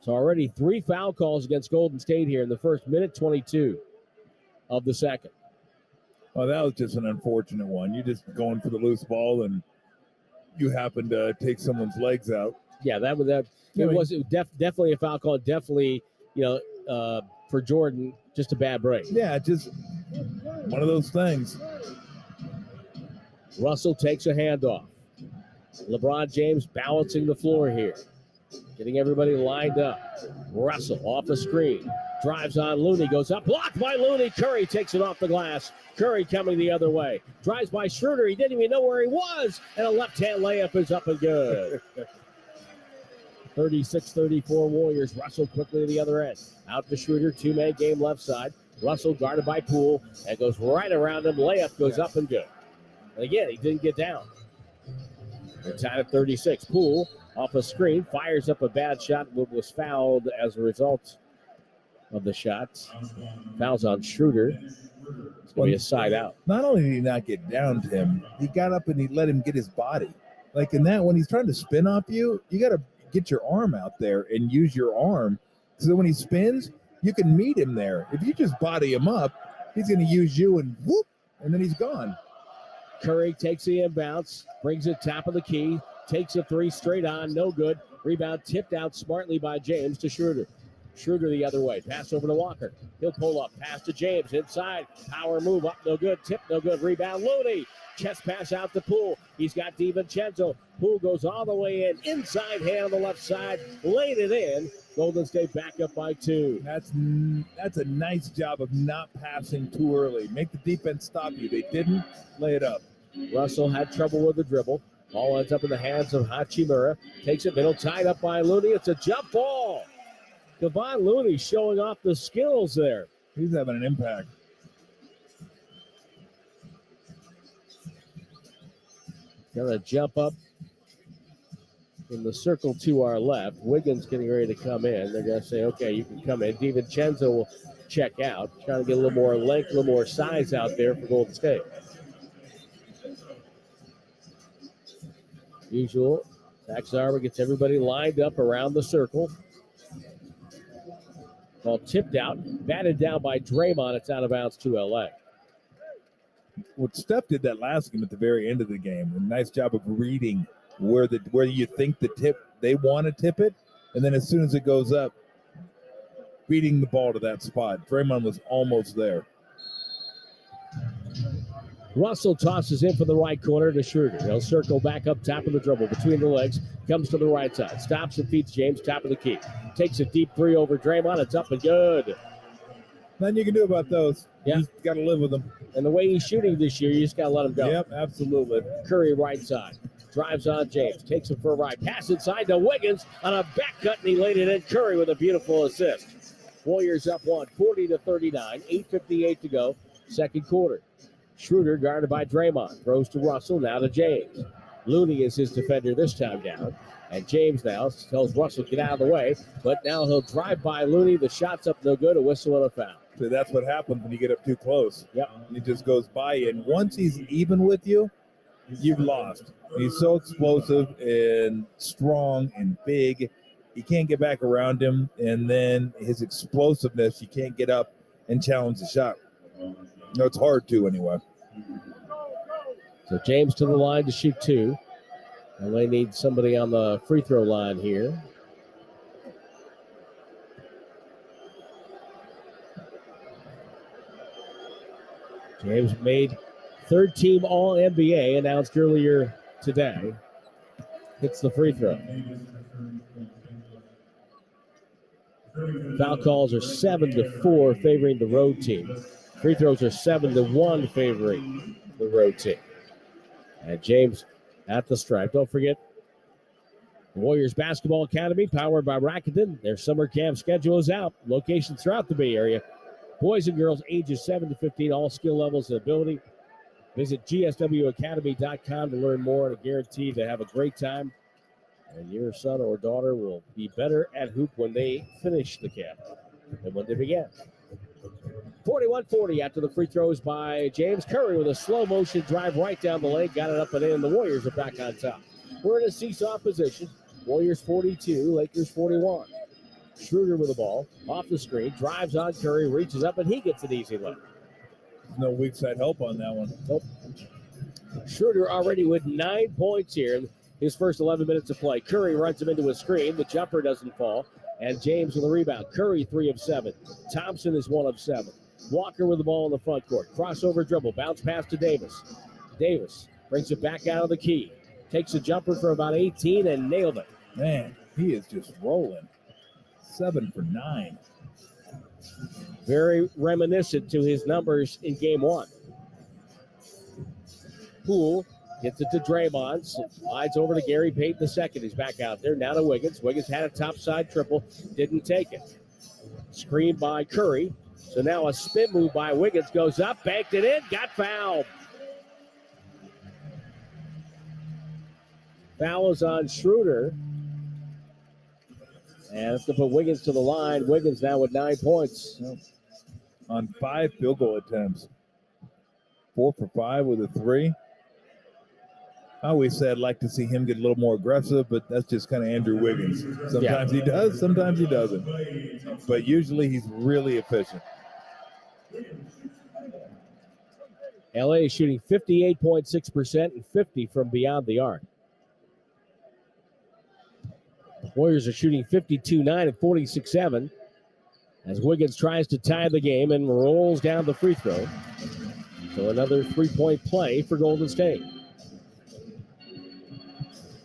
So already 3 foul calls against Golden State here in the first minute 22 of the second. Well, that was just an unfortunate one. You're just going for the loose ball, and you happen to take someone's legs out. Yeah, that was definitely a foul call. Definitely, for Jordan, just a bad break. Yeah, just one of those things. Russell takes a handoff. LeBron James balancing the floor here. Getting everybody lined up. Russell off a screen. Drives on Looney. Goes up. Blocked by Looney. Curry takes it off the glass. Curry coming the other way. Drives by Schroeder. He didn't even know where he was. And a left-hand layup is up and good. 36-34 Warriors. Russell quickly to the other end. Out to Schroeder. 2-man game left side. Russell guarded by Poole. And goes right around him. Layup goes up and good. And again, he didn't get down. They're tied at 36. Poole off a screen, fires up a bad shot, but was fouled as a result of the shots. Fouls on Schroeder. It's going to be a side out. Not only did he not get down to him, he got up and he let him get his body. Like in that, when he's trying to spin off you, you got to get your arm out there and use your arm. So when he spins, you can meet him there. If you just body him up, he's going to use you and whoop, and then he's gone. Curry takes the inbounds, brings it top of the key, takes a three straight on, no good. Rebound tipped out smartly by James to Schroeder. Schroeder the other way, pass over to Walker. He'll pull up, pass to James, inside, power move up, no good, tip, no good, rebound, Looney. Chest pass out to Poole. He's got DiVincenzo. Poole goes all the way in, inside hand on the left side, laid it in. Golden State back up by 2. That's a nice job of not passing too early. Make the defense stop you. They didn't. Lay it up. Russell had trouble with the dribble. Ball ends up in the hands of Hachimura. Takes it middle, tied up by Looney. It's a jump ball. Kevon Looney showing off the skills there. He's having an impact. Gonna jump up in the circle to our left. Wiggins getting ready to come in. They're gonna say, okay, you can come in. DiVincenzo will check out. Trying to get a little more length, a little more size out there for Golden State. Usual. Zach Zarba gets everybody lined up around the circle. Ball tipped out, batted down by Draymond. It's out of bounds to LA. Well, Steph did that last game at the very end of the game. A nice job of reading where you think they want to tip it, and then as soon as it goes up, beating the ball to that spot. Draymond was almost there. Russell tosses in for the right corner to Schroeder. He'll circle back up top of the dribble between the legs. Comes to the right side. Stops and feeds James, top of the key. Takes a deep three over Draymond. It's up and good. Nothing you can do about those. Yeah. You just got to live with them. And the way he's shooting this year, you just got to let him go. Yep, absolutely. Curry right side. Drives on James. Takes him for a ride. Pass inside to Wiggins on a back cut, and he laid it in. Curry with a beautiful assist. Warriors up one, 40-39. 8:58 to go. Second quarter. Schroeder guarded by Draymond. Throws to Russell. Now to James. Looney is his defender this time down. And James now tells Russell get out of the way. But now he'll drive by Looney. The shot's up no good. A whistle and a foul. So that's what happens when you get up too close. Yep. He just goes by you. And once he's even with you, you've lost. He's so explosive and strong and big. You can't get back around him. And then his explosiveness, you can't get up and challenge the shot. No, it's hard to anyway. So James to the line to shoot two. And they need somebody on the free throw line here. James made third team All-NBA announced earlier today. Hits the free throw. Foul calls are 7-4 favoring the road team. Free throws are 7-1 favoring the road team. And James at the stripe. Don't forget, the Warriors Basketball Academy, powered by Rakuten. Their summer camp schedule is out. Locations throughout the Bay Area. Boys and girls ages 7 to 15, all skill levels and ability. Visit gswacademy.com to learn more and guarantee to have a great time. And your son or daughter will be better at hoop when they finish the camp than when they began. 41-40 after the free throws by James. Curry with a slow motion drive right down the lane. Got it up and in. The Warriors are back on top. We're in a seesaw position. Warriors 42, Lakers 41. Schroeder with the ball. Off the screen. Drives on Curry. Reaches up and he gets an easy look. No weak side help on that one. Nope. Schroeder already with 9 points here in his first 11 minutes of play. Curry runs him into a screen. The jumper doesn't fall. And James with a rebound. Curry 3 of 7. Thompson is 1 of 7. Walker with the ball in the front court. Crossover dribble. Bounce pass to Davis. Davis brings it back out of the key. Takes a jumper for about 18 and nailed it. Man, he is just rolling. 7 for 9. Very reminiscent to his numbers in game 1. Poole gets it to Draymond. Slides over to Gary Payton II. He's back out there. Now to Wiggins. Wiggins had a topside triple. Didn't take it. Screen by Curry. So now a spin move by Wiggins. Goes up. Banked it in. Got fouled. Foul is on Schroeder. And it's going to put Wiggins to the line. Wiggins now with 9 points. On 5 field goal attempts. 4 for 5 with a 3. I always said I'd like to see him get a little more aggressive, but that's just kind of Andrew Wiggins. Sometimes he does, sometimes he doesn't. But usually he's really efficient. LA is shooting 58.6% and 50 from beyond the arc. Warriors are shooting 52-9 and 46-7 as Wiggins tries to tie the game and rolls down the free throw. So another three-point play for Golden State.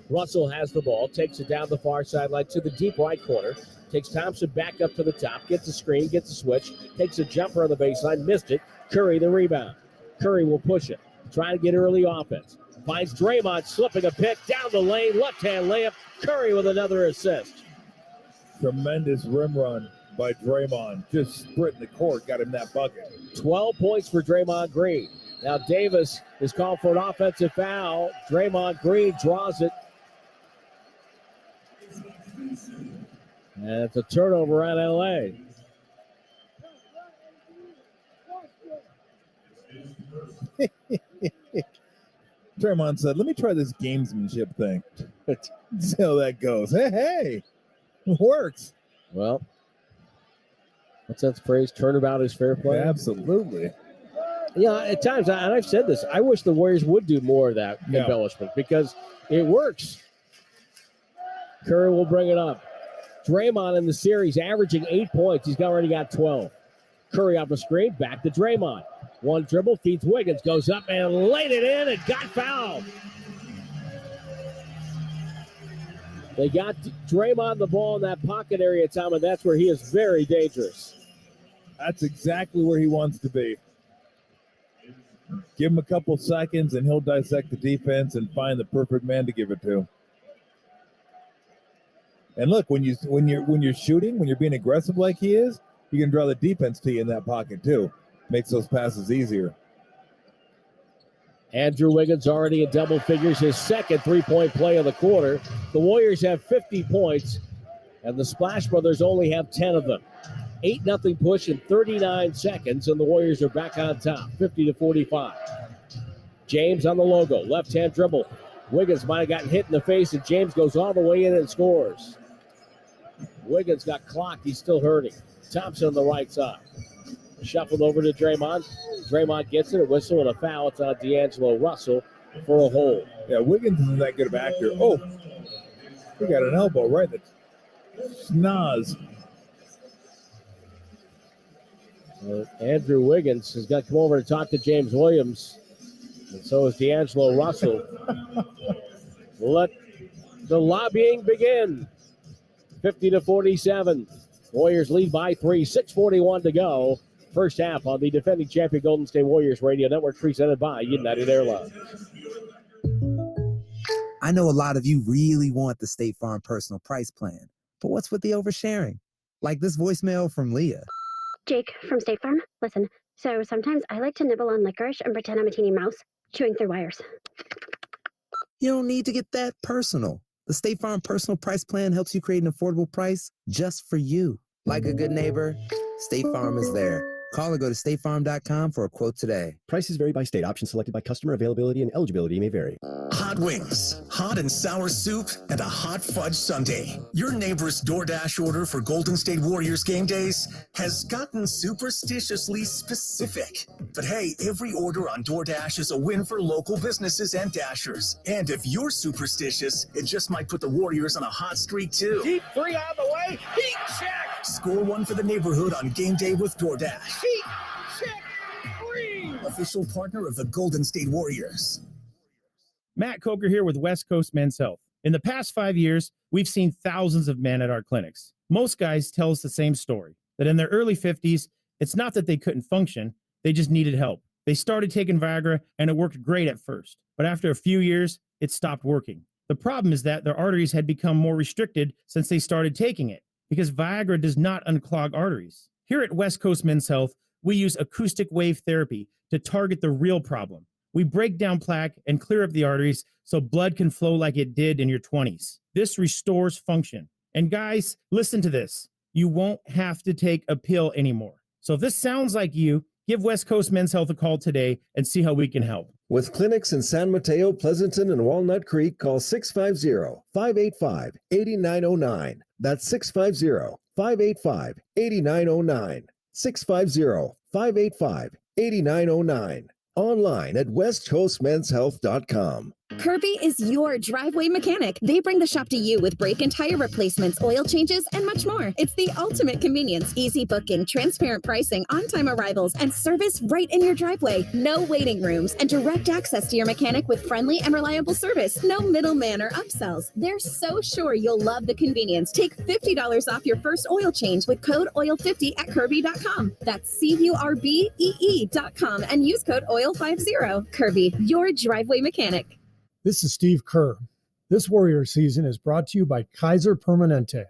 Russell has the ball, takes it down the far sideline to the deep right corner, takes Thompson back up to the top, gets a screen, gets a switch, takes a jumper on the baseline, missed it. Curry the rebound. Curry will push it, try to get early offense. Finds Draymond slipping a pick down the lane, left-hand layup. Curry with another assist. Tremendous rim run by Draymond. Just sprinting the court, got him that bucket. 12 points for Draymond Green. Now Davis is called for an offensive foul. Draymond Green draws it. And it's a turnover on LA. Draymond said, let me try this gamesmanship thing. See how that goes. Hey, it works. Well, what's that phrase? Turnabout is fair play? Yeah, absolutely. Yeah, at times, and I've said this, I wish the Warriors would do more of that embellishment because it works. Curry will bring it up. Draymond in the series averaging 8 points. He's already got 12. Curry off the screen, back to Draymond. One dribble, feeds Wiggins, goes up and laid it in and got fouled. They got Draymond the ball in that pocket area, Tom, and that's where he is very dangerous. That's exactly where he wants to be. Give him a couple seconds, and he'll dissect the defense and find the perfect man to give it to. And look, when you're shooting, when you're being aggressive like he is, you can draw the defense to you in that pocket too. Makes those passes easier. Andrew Wiggins already in double figures, his second three-point play of the quarter. The Warriors have 50 points, and the Splash Brothers only have 10 of them. 8-0 push in 39 seconds, and the Warriors are back on top, 50-45. James on the logo, left-hand dribble. Wiggins might have gotten hit in the face, and James goes all the way in and scores. Wiggins got clocked. He's still hurting. Thompson on the right side. Shuffled over to Draymond. Draymond gets it, a whistle and a foul. It's on D'Angelo Russell for a hold. Yeah, Wiggins isn't that good of an actor. Oh, he got an elbow right in the schnoz. Andrew Wiggins has got to come over to talk to James Williams, and so is D'Angelo Russell. Let the lobbying begin. 50-47. Warriors lead by 3. 6:41 to go. First half on the defending champion Golden State Warriors Radio Network, presented by United Airlines. I know a lot of you really want the State Farm personal price plan, but what's with the oversharing? Like this voicemail from Leah. Jake from State Farm. Listen, so sometimes I like to nibble on licorice and pretend I'm a teeny mouse chewing through wires. You don't need to get that personal. The State Farm personal price plan helps you create an affordable price just for you. Like a good neighbor, State Farm is there. Call or go to statefarm.com for a quote today. Prices vary by state. Options selected by customer. Availability and eligibility may vary. Hot wings, hot and sour soup, and a hot fudge sundae. Your neighbor's DoorDash order for Golden State Warriors game days has gotten superstitiously specific. But hey, every order on DoorDash is a win for local businesses and Dashers. And if you're superstitious, it just might put the Warriors on a hot streak too. Deep three on the way. Heat check. Score one for the neighborhood on game day with DoorDash. Heat check. Three. Official partner of the Golden State Warriors. Matt Coker here with West Coast Men's Health. In the past 5 years, we've seen thousands of men at our clinics. Most guys tell us the same story, that in their early 50s, it's not that they couldn't function, they just needed help. They started taking Viagra, and it worked great at first. But after a few years, it stopped working. The problem is that their arteries had become more restricted since they started taking it, because Viagra does not unclog arteries. Here at West Coast Men's Health, we use acoustic wave therapy to target the real problem. We break down plaque and clear up the arteries so blood can flow like it did in your 20s. This restores function. And guys, listen to this. You won't have to take a pill anymore. So if this sounds like you, give West Coast Men's Health a call today and see how we can help. With clinics in San Mateo, Pleasanton, and Walnut Creek, call 650-585-8909. That's 650-585-8909. 650-585-8909. Online at westcoastmenshealth.com. Kirby is your driveway mechanic. They bring the shop to you with brake and tire replacements, oil changes, and much more. It's the ultimate convenience, easy booking, transparent pricing, on-time arrivals, and service right in your driveway. No waiting rooms and direct access to your mechanic with friendly and reliable service. No middleman or upsells. They're so sure you'll love the convenience. Take $50 off your first oil change with code OIL50 at Kirby.com. That's CURBEE.com and use code OIL50. Kirby, your driveway mechanic. This is Steve Kerr. This Warrior season is brought to you by Kaiser Permanente.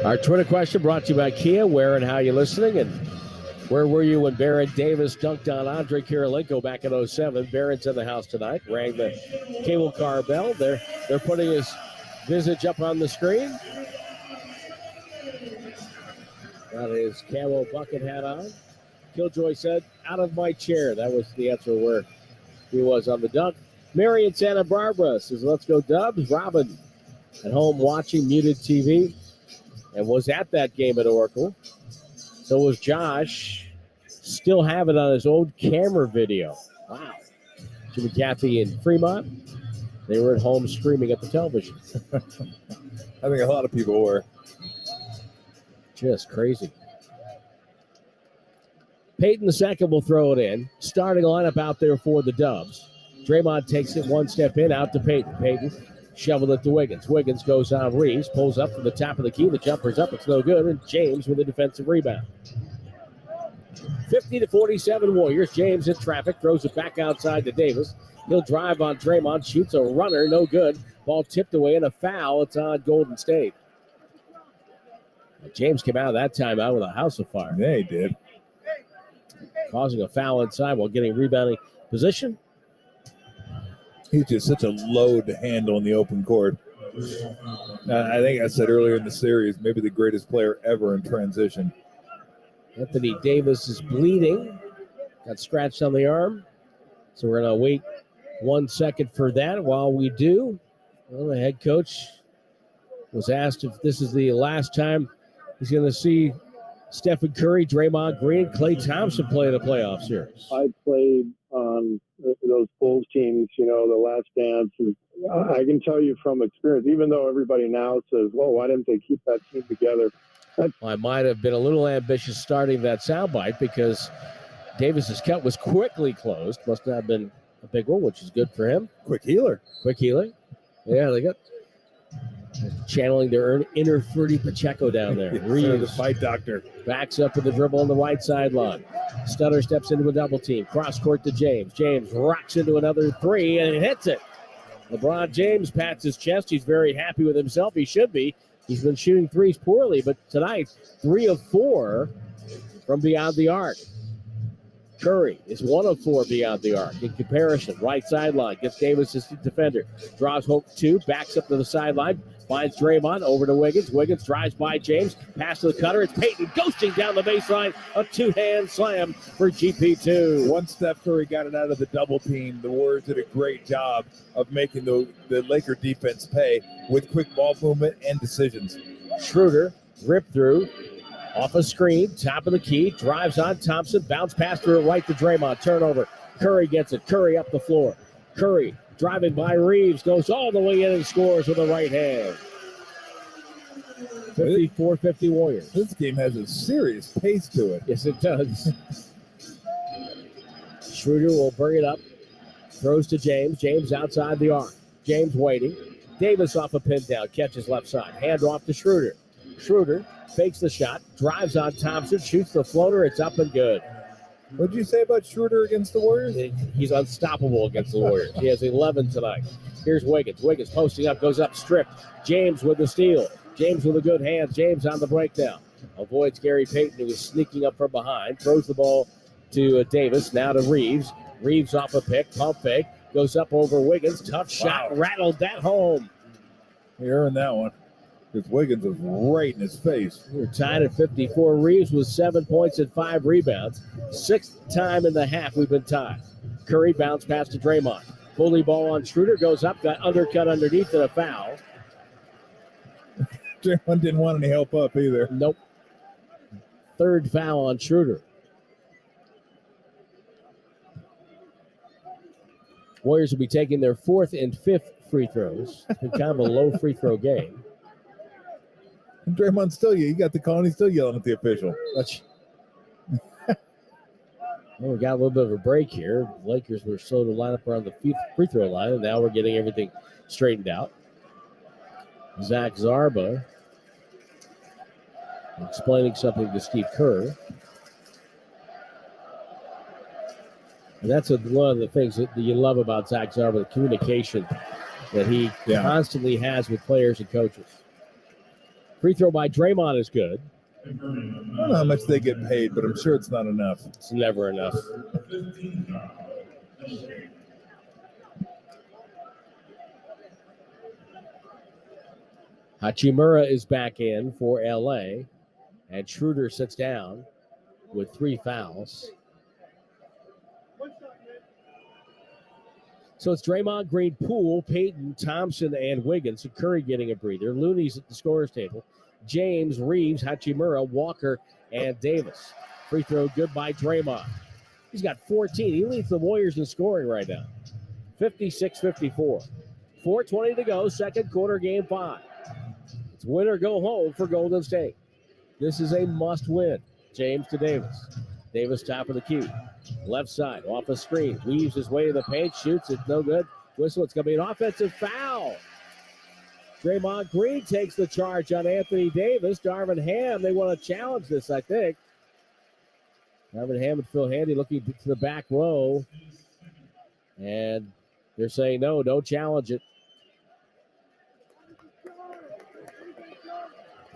Our Twitter question brought to you by Kia. Where and how you listening? And where were you when Baron Davis dunked on Andre Kirilenko back in 07? Baron's in the house tonight. Rang the cable car bell. They're putting his visage up on the screen. Got his camo bucket hat on. Killjoy said, "Out of my chair." That was the answer where he was on the dunk. Mary in Santa Barbara says, "Let's go Dubs." Robin at home watching muted TV and was at that game at Oracle. So was Josh. Still have it on his old camera video. Wow. Jimmy, Kathy, and Fremont, they were at home screaming at the television. I think a lot of people were. Just crazy. Peyton II will throw it in. Starting lineup out there for the Dubs. Draymond takes it one step in, out to Peyton. Peyton shoveled it to Wiggins. Wiggins goes on Reeves, pulls up from the top of the key. The jumper's up. It's no good. And James with a defensive rebound. 50-47 Warriors. James in traffic, throws it back outside to Davis. He'll drive on Draymond, shoots a runner, no good. Ball tipped away and a foul. It's on Golden State. James came out of that timeout with a house of fire. Yeah, he did. Causing a foul inside while getting rebounding position. He's just such a load to handle in the open court. I think I said earlier in the series, maybe the greatest player ever in transition. Anthony Davis is bleeding. Got scratched on the arm. So we're going to wait 1 second for that. While we do, well, the head coach was asked if this is the last time he's going to see Stephen Curry, Draymond Green, Klay Thompson play in the playoff series. I played on those Bulls teams, the Last Dance. And I can tell you from experience, even though everybody now says, well, why didn't they keep that team together? I might have been a little ambitious starting that soundbite because Davis's cut was quickly closed. Must not have been a big one, which is good for him. Quick healer. Yeah, they got channeling their inner Ferdy Pacheco down there. The fight doctor. Backs up with the dribble on the right sideline. Stutter steps into a double team. Cross court to James. James rocks into another three and hits it. LeBron James pats his chest. He's very happy with himself. He should be. He's been shooting threes poorly, but tonight, 3 of 4 from beyond the arc. Curry is 1 of 4 beyond the arc. In comparison, right sideline, gets Davis as defender. Draws hook 2, backs up to the sideline, finds Draymond, over to Wiggins. Wiggins drives by James, pass to the cutter. It's Payton ghosting down the baseline. A 2-hand slam for GP2. Once Steph Curry got it out of the double team, the Warriors did a great job of making the Laker defense pay with quick ball movement and decisions. Schroeder, rip through. Off a screen, top of the key, drives on Thompson, bounce pass to her right to Draymond, turnover. Curry gets it, Curry up the floor. Curry driving by Reeves, goes all the way in and scores with the right hand. 54-50 Warriors. This game has a serious pace to it. Yes, it does. Schroeder will bring it up, throws to James. James outside the arc. James waiting. Davis off a pin down, catches left side. Hand off to Schroeder. Schroeder fakes the shot, drives on Thompson, shoots the floater. It's up and good. What did you say about Schroeder against the Warriors? He's unstoppable against the Warriors. He has 11 tonight. Here's Wiggins. Wiggins posting up, goes up, stripped. James with the steal. James with a good hand. James on the breakdown. Avoids Gary Payton, who is sneaking up from behind. Throws the ball to Davis. Now to Reeves. Reeves off a pick, pump fake. Goes up over Wiggins. Tough shot. Rattled that home. He earned that one. Because Wiggins was right in his face. We're tied at 54. Reeves with 7 points and 5 rebounds. 6th time in the half we've been tied. Curry bounce pass to Draymond. Bully ball on Schroeder. Goes up, got undercut underneath and a foul. Draymond didn't want any help up either. Nope. 3rd foul on Schroeder. Warriors will be taking their 4th and 5th free throws. It's been kind of a low free throw game. And Draymond still, he got the call and he's still yelling at the official. Well, we got a little bit of a break here. The Lakers were slow to line up around the free throw line, and now we're getting everything straightened out. Zach Zarba explaining something to Steve Kerr. And that's one of the things that you love about Zach Zarba, the communication that he constantly has with players and coaches. Free throw by Draymond is good. I don't know how much they get paid, but I'm sure it's not enough. It's never enough. Hachimura is back in for LA, and Schroeder sits down with 3 fouls. So it's Draymond, Green, Poole, Payton, Thompson, and Wiggins. And Curry getting a breather. Looney's at the scorer's table. James, Reeves, Hachimura, Walker, and Davis. Free throw good by Draymond. He's got 14. He leads the Warriors in scoring right now. 56-54. 4:20 to go, second quarter, game 5. It's win or go home for Golden State. This is a must win. James to Davis. Davis top of the key. Left side, off a screen. Weaves his way to the paint, shoots it, no good. Whistle, it's going to be an offensive foul. Draymond Green takes the charge on Anthony Davis. Darvin Ham, they want to challenge this, I think. Marvin Hammond, Phil Handy looking to the back row. And they're saying, no, don't challenge it.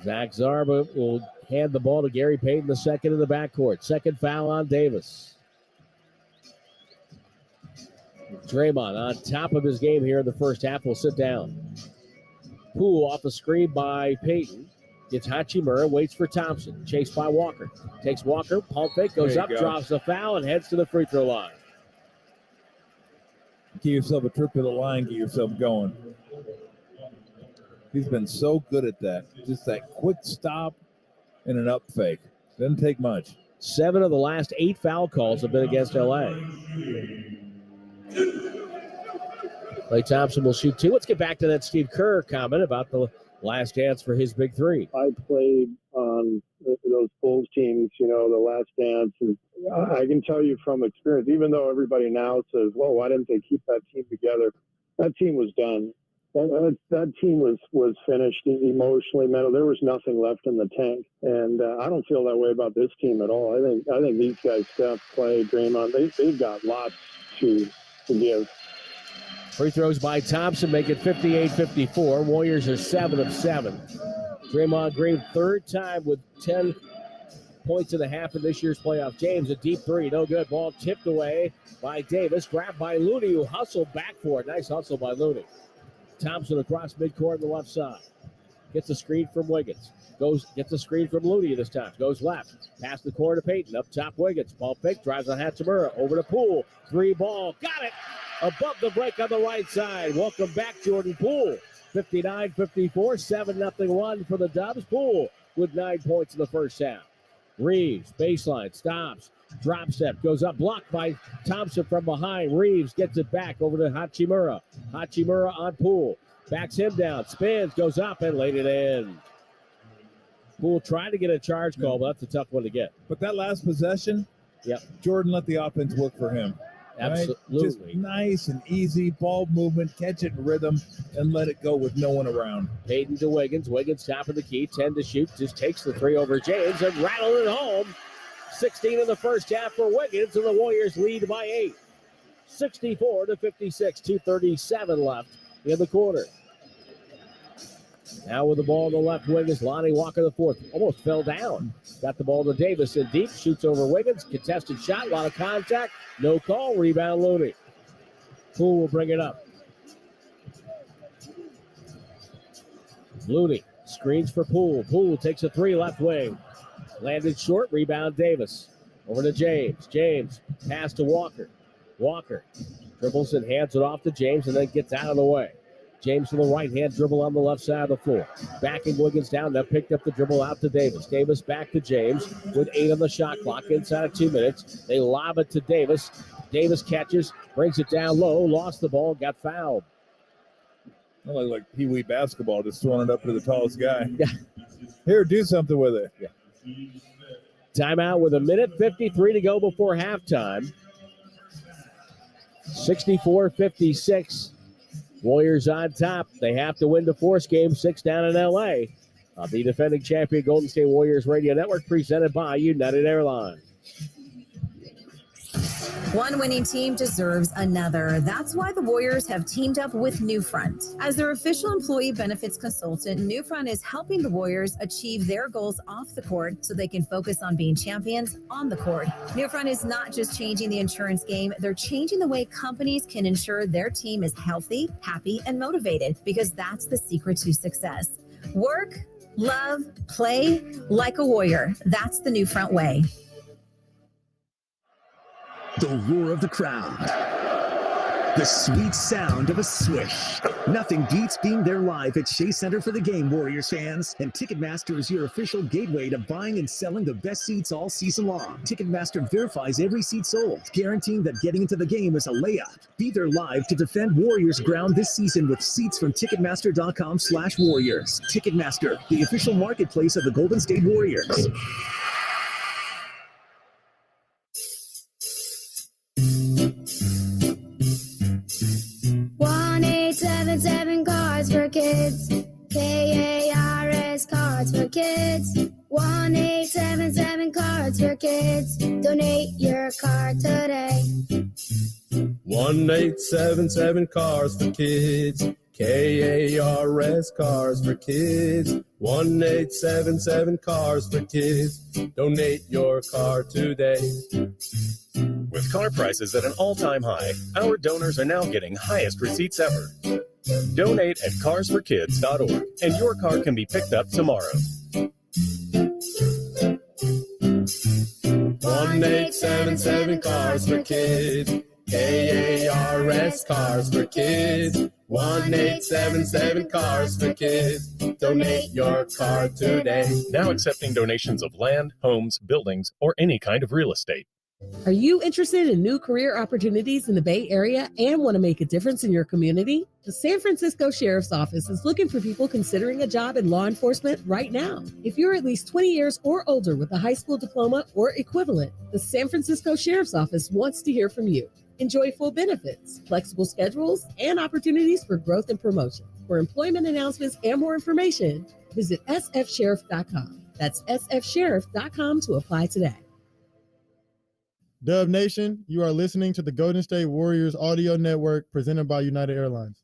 Zach Zarba will hand the ball to Gary Payton, the second in the backcourt. Second foul on Davis. Draymond on top of his game here in the first half will sit down. Poole off the screen by Payton. Gets Hachimura, waits for Thompson. Chased by Walker. Takes Walker, pump fake, goes up, drops the foul, and heads to the free throw line. Get yourself a trip to the line, get yourself going. He's been so good at that. Just that quick stop and an up fake. Doesn't take much. 7 of the last 8 foul calls have been against LA. Klay Thompson will shoot 2. Let's get back to that Steve Kerr comment about the last dance for his big 3. I played on those Bulls teams, the last dance. And I can tell you from experience, even though everybody now says, well, why didn't they keep that team together? That team was done. That team was finished emotionally, mentally. There was nothing left in the tank. And I don't feel that way about this team at all. I think these guys, Steph, Klay, Draymond, they've got lots to give. Free throws by Thompson make it 58-54. Warriors are 7 of 7. Draymond Green, third time with 10 points in the half in this year's playoff. James, a deep 3, no good. Ball tipped away by Davis. Grabbed by Looney, who hustled back for it. Nice hustle by Looney. Thompson across midcourt on the left side. Gets a screen from Wiggins. Gets a screen from Looney this time. Goes left. Past the corner to Payton. Up top, Wiggins. Ball fake. Drives on Hachimura. Over to Poole. 3 ball. Got it. Above the break on the right side. Welcome back, Jordan Poole. 59-54. 7-0 run for the Dubs. Poole with 9 points in the first half. Reeves, baseline, stops. Drop step, goes up, blocked by Thompson from behind. Reeves gets it back over to Hachimura. Hachimura on Poole. Backs him down, spins, goes up, and laid it in. Poole tried to get a charge call, but that's a tough one to get. But that last possession, Jordan let the offense work for him. Absolutely. Right? Just nice and easy, ball movement, catch it in rhythm, and let it go with no one around. Payton to Wiggins. Wiggins top of the key, 10 to shoot. Just takes the 3 over James and rattled it home. 16 in the first half for Wiggins, and the Warriors lead by 8. 64-56, 2:37 left in the quarter. Now with the ball on the left wing is Lonnie Walker the fourth. Almost fell down. Got the ball to Davis in deep. Shoots over Wiggins. Contested shot. A lot of contact. No call. Rebound Looney. Poole will bring it up. Looney screens for Poole. Poole takes a 3 left wing. Landed short. Rebound Davis. Over to James. James pass to Walker. Walker dribbles and hands it off to James and then gets out of the way. James with a right-hand dribble on the left side of the floor. Backing Wiggins down. Now picked up the dribble out to Davis. Davis back to James with 8 on the shot clock inside of 2 minutes. They lob it to Davis. Davis catches, brings it down low, lost the ball, got fouled. Like Pee Wee basketball, just throwing it up to the tallest guy. Yeah. Here, do something with it. Yeah. Timeout with 1:53 to go before halftime. 64-56. Warriors on top. They have to win to force game 6 down in LA. The defending champion Golden State Warriors Radio Network presented by United Airlines. One winning team deserves another. That's why the Warriors have teamed up with Newfront. As their official employee benefits consultant, Newfront is helping the Warriors achieve their goals off the court so they can focus on being champions on the court. Newfront is not just changing the insurance game, they're changing the way companies can ensure their team is healthy, happy, and motivated, because that's the secret to success. Work, love, play like a Warrior. That's the Newfront way. The roar of the crowd. The sweet sound of a swish. Nothing beats being there live at Shea Center for the game, Warriors fans. And Ticketmaster is your official gateway to buying and selling the best seats all season long. Ticketmaster verifies every seat sold, guaranteeing that getting into the game is a layup. Be there live to defend Warriors ground this season with seats from Ticketmaster.com/Warriors. Ticketmaster, the official marketplace of the Golden State Warriors. 1-877 Cards for Kids. KARS Cards for Kids. 1877 Cards for Kids. Donate your card today. 1877 Cars for Kids. KARS Cars for Kids. 1877 Cars for Kids. Donate your car today. With car prices at an all-time high, our donors are now getting highest receipts ever. Donate at carsforkids.org, and your car can be picked up tomorrow. 1877 Cars for Kids. KARS Cars for Kids. 1877 Cars for Kids. Donate your car today. Now accepting donations of land, homes, buildings, or any kind of real estate. Are you interested in new career opportunities in the Bay Area and want to make a difference in your community? The San Francisco Sheriff's Office is looking for people considering a job in law enforcement right now. If you're at least 20 years or older with a high school diploma or equivalent, the San Francisco Sheriff's Office wants to hear from you. Enjoy full benefits, flexible schedules, and opportunities for growth and promotion. For employment announcements and more information, visit sfsheriff.com. That's sfsheriff.com to apply today. Dub Nation, you are listening to the Golden State Warriors audio network presented by United Airlines.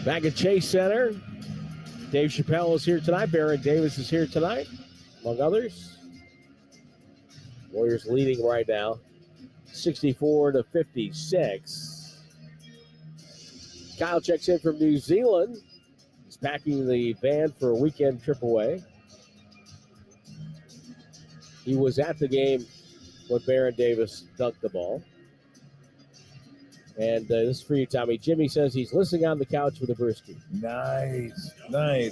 Back at Chase Center, Dave Chappelle is here tonight. Baron Davis is here tonight, among others. Warriors leading right now, 64-56. Kyle checks in from New Zealand. He's packing the van for a weekend trip away. He was at the game when Baron Davis dunked the ball. And this is for you, Tommy. Jimmy says he's listening on the couch with a brewski. Nice. I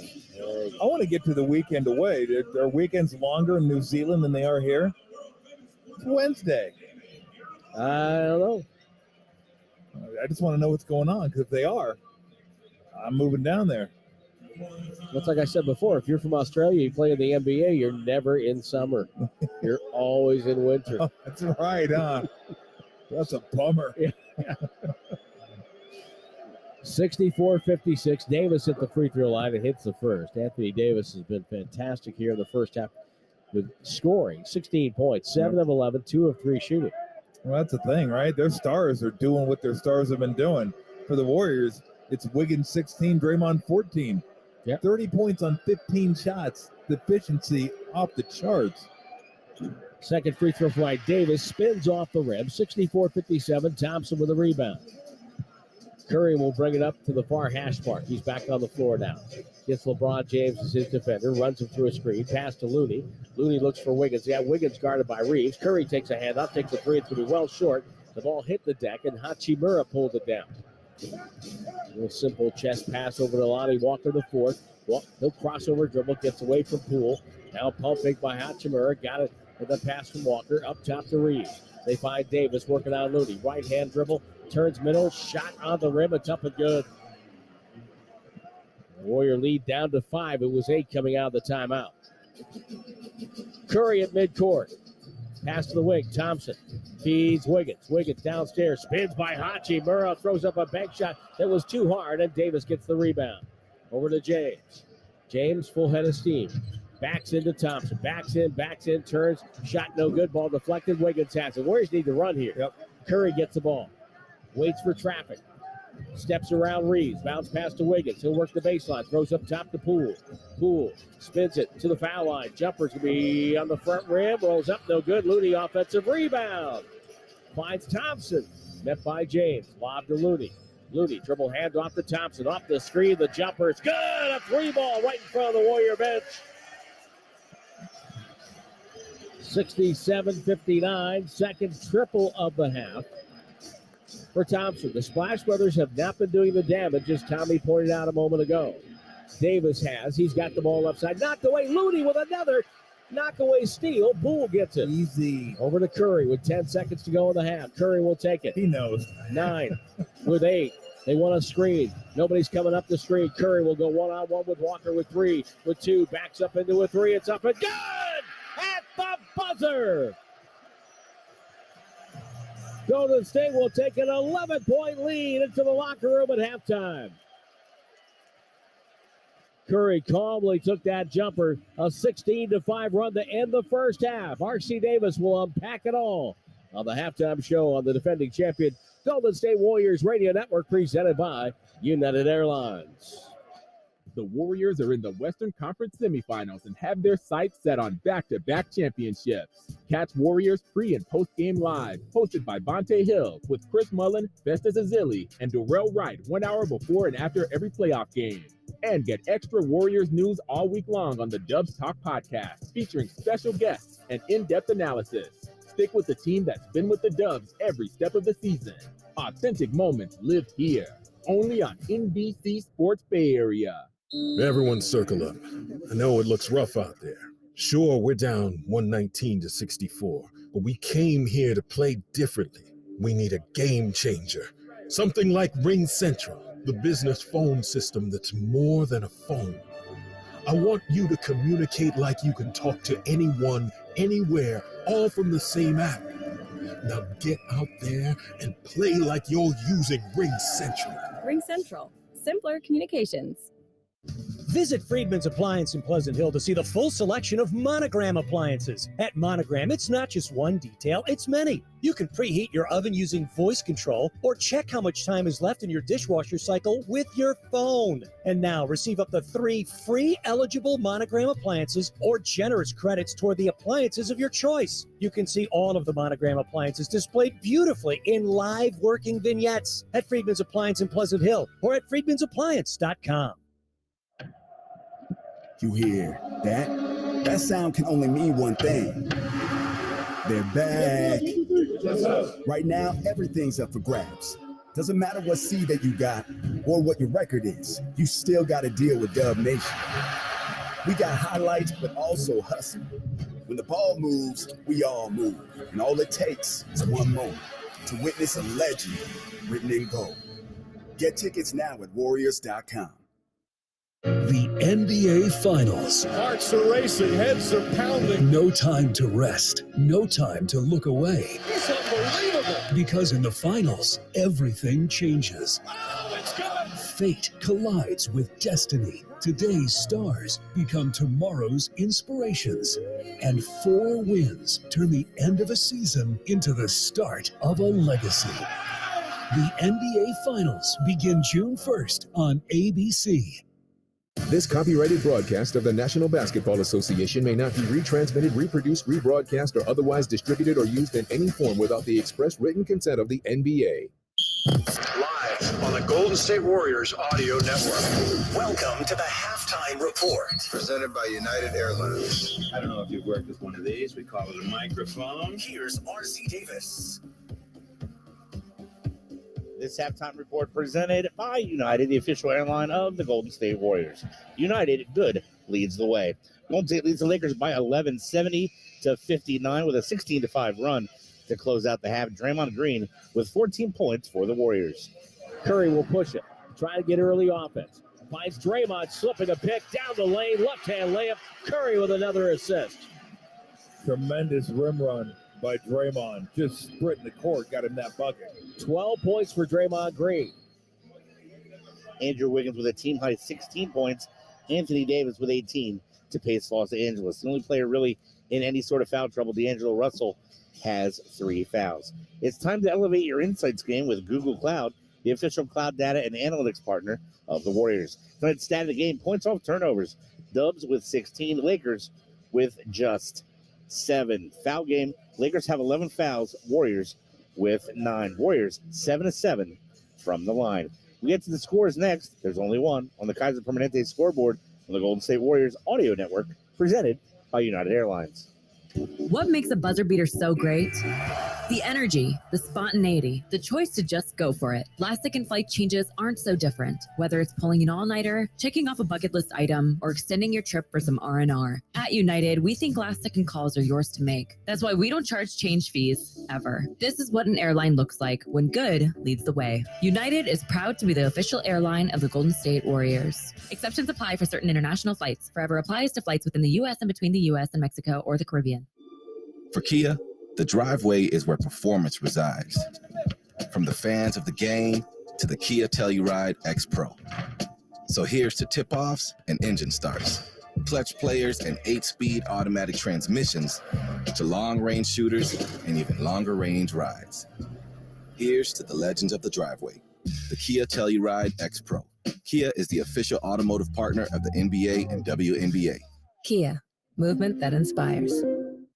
want to get to the weekend away. Are weekends longer in New Zealand than they are here? It's Wednesday. I don't know. I just want to know what's going on, because if they are, I'm moving down there. That's like I said before, if you're from Australia, you play in the NBA, you're never in summer. You're always in winter. Oh, that's right, huh? That's a bummer. Yeah. 64-56. Davis hit the free throw line and hits the first. Anthony Davis has been fantastic here in the first half with scoring 16 points, 7 of 11, 2 of 3 shooting. Well, that's the thing, right? Their stars are doing what their stars have been doing. For the Warriors, it's Wiggins 16, Draymond 14. Yep. 30 points on 15 shots. The efficiency off the charts. Second free throw by Davis spins off the rim. 64-57. Thompson with a rebound. Curry will bring it up to the far hash mark. He's back on the floor now. Gets LeBron James as his defender. Runs him through a screen. Pass to Looney. Looney looks for Wiggins. Yeah, Wiggins guarded by Reeves. Curry takes a handoff. Takes a three. It's going to be well short. The ball hit the deck, and Hachimura pulled it down. A little simple chest pass over to Lonnie Walker, the fourth. Well, he'll crossover dribble, gets away from Poole. Now pump fake by Hachimura. Got it with a pass from Walker. Up top to Reeves. They find Davis working on Looney. Right hand dribble. Turns middle. Shot on the rim. It's up and good. The Warrior lead down to 5. It was 8 coming out of the timeout. Curry at midcourt. Pass to the wing. Thompson feeds Wiggins. Wiggins downstairs. Spins by Hachimura. Throws up a bank shot that was too hard, and Davis gets the rebound. Over to James. James, full head of steam. Backs into Thompson. Backs in, turns. Shot no good. Ball deflected. Wiggins has it. Warriors need to run here. Yep. Curry gets the ball. Waits for traffic. Steps around Reeves. Bounce pass to Wiggins. He'll work the baseline. Throws up top to Poole. Poole spins it to the foul line. Jumper's going to be on the front rim. Rolls up. No good. Looney offensive rebound. Finds Thompson. Met by James. Lob to Looney. Looney dribble hand off to Thompson. Off the screen. The jumper is good. A 3-ball right in front of the Warrior bench. 67-59. Second triple of the half for Thompson. The Splash Brothers have not been doing the damage, as Tommy pointed out a moment ago. Davis has. He's got the ball upside. Knocked away. Looney with another knockaway steal. Poole gets it. Easy. Over to Curry with 10 seconds to go in the half. Curry will take it. He knows. 9 with 8. They want a screen. Nobody's coming up the screen. Curry will go one-on-one with Walker with 3. With 2. Backs up into a 3. It's up and good! At the buzzer! Golden State will take an 11-point lead into the locker room at halftime. Curry calmly took that jumper. A 16-5 run to end the first half. R.C. Davis will unpack it all on the halftime show on the defending champion Golden State Warriors Radio Network, presented by United Airlines. The Warriors are in the Western Conference semifinals and have their sights set on back-to-back championships. Catch Warriors pre- and post-game live, hosted by Bonte Hill, with Chris Mullen, Festus Ezeli, and Darrell Wright 1 hour before and after every playoff game. And get extra Warriors news all week long on the Dubs Talk podcast, featuring special guests and in-depth analysis. Stick with the team that's been with the Dubs every step of the season. Authentic moments live here, only on NBC Sports Bay Area. Everyone circle up. I know it looks rough out there. Sure, we're down 119-64, but we came here to play differently. We need a game changer. Something like Ring Central, the business phone system that's more than a phone. I want you to communicate like you can talk to anyone, anywhere, all from the same app. Now get out there and play like you're using Ring Central. Ring Central. Simpler communications. Visit Friedman's Appliance in Pleasant Hill to see the full selection of Monogram appliances. At Monogram, it's not just one detail, it's many. You can preheat your oven using voice control or check how much time is left in your dishwasher cycle with your phone. And now receive up to 3 free eligible Monogram appliances or generous credits toward the appliances of your choice. You can see all of the Monogram appliances displayed beautifully in live working vignettes at Friedman's Appliance in Pleasant Hill or at friedmansappliance.com. You hear that? That sound can only mean one thing. They're back. Right now, everything's up for grabs. Doesn't matter what seed that you got or what your record is, you still got to deal with Dub Nation. We got highlights, but also hustle. When the ball moves, we all move. And all it takes is one moment to witness a legend written in gold. Get tickets now at Warriors.com. The NBA Finals. Hearts are racing, heads are pounding. No time to rest, no time to look away. It's unbelievable. Because in the finals, everything changes. Oh, it's good. Fate collides with destiny. Today's stars become tomorrow's inspirations. And 4 wins turn the end of a season into the start of a legacy. The NBA Finals begin June 1st on ABC. This copyrighted broadcast of the National Basketball Association may not be retransmitted, reproduced, rebroadcast, or otherwise distributed or used in any form without the express written consent of the NBA. Live on the Golden State Warriors Audio Network. Welcome to the Halftime Report. Presented by United Airlines. I don't know if you've worked with one of these. We call it a microphone. Here's R.C. Davis. This halftime report presented by United, the official airline of the Golden State Warriors. United, good, leads the way. Golden State leads the Lakers by 11, 70-59, with a 16-5 run to close out the half. Draymond Green with 14 points for the Warriors. Curry will push it, try to get early offense. Finds Draymond slipping a pick down the lane, left-hand layup. Curry with another assist. Tremendous rim run by Draymond, just sprinting the court, got him that bucket. 12 points for Draymond Green. Andrew Wiggins with a team-high 16 points. Anthony Davis with 18 to pace Los Angeles. The only player really in any sort of foul trouble, D'Angelo Russell, has 3 fouls. It's time to elevate your insights game with Google Cloud, the official cloud data and analytics partner of the Warriors. Tonight's stat of the game, points off turnovers. Dubs with 16, Lakers with just 7. Foul game, Lakers have 11 fouls, Warriors with 9. Warriors 7-7 from the line. We get to the scores next. There's only one on the Kaiser Permanente scoreboard on the Golden State Warriors Audio Network, presented by United Airlines. What makes a buzzer beater so great? The energy, the spontaneity, the choice to just go for it. Last second flight changes aren't so different. Whether it's pulling an all-nighter, checking off a bucket list item, or extending your trip for some R&R. At United, we think last second calls are yours to make. That's why we don't charge change fees, ever. This is what an airline looks like when good leads the way. United is proud to be the official airline of the Golden State Warriors. Exceptions apply for certain international flights. Forever applies to flights within the U.S. and between the U.S. and Mexico or the Caribbean. For Kia, the driveway is where performance resides. From the fans of the game to the Kia Telluride X Pro. So here's to tip-offs and engine starts, clutch players and 8-speed automatic transmissions, to long-range shooters and even longer-range rides. Here's to the legends of the driveway, the Kia Telluride X Pro. Kia is the official automotive partner of the NBA and WNBA. Kia, movement that inspires.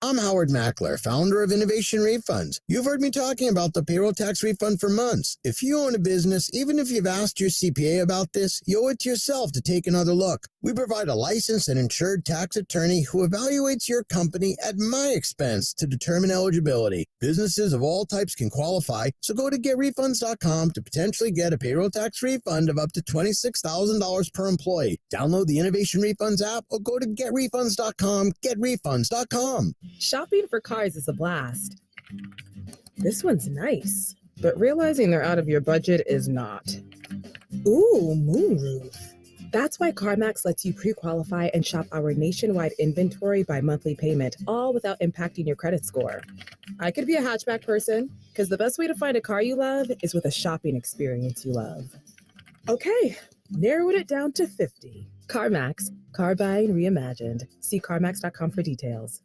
I'm Howard Mackler, founder of Innovation Refunds. You've heard me talking about the payroll tax refund for months. If you own a business, even if you've asked your CPA about this, you owe it to yourself to take another look. We provide a licensed and insured tax attorney who evaluates your company at my expense to determine eligibility. Businesses of all types can qualify, so go to getrefunds.com to potentially get a payroll tax refund of up to $26,000 per employee. Download the Innovation Refunds app or go to getrefunds.com, getrefunds.com. Shopping for cars is a blast. This one's nice, but realizing they're out of your budget is not. Ooh, moonroof. That's why CarMax lets you pre-qualify and shop our nationwide inventory by monthly payment, all without impacting your credit score. I could be a hatchback person, because the best way to find a car you love is with a shopping experience you love. Okay, narrowed it down to 50. CarMax, car buying reimagined. See CarMax.com for details.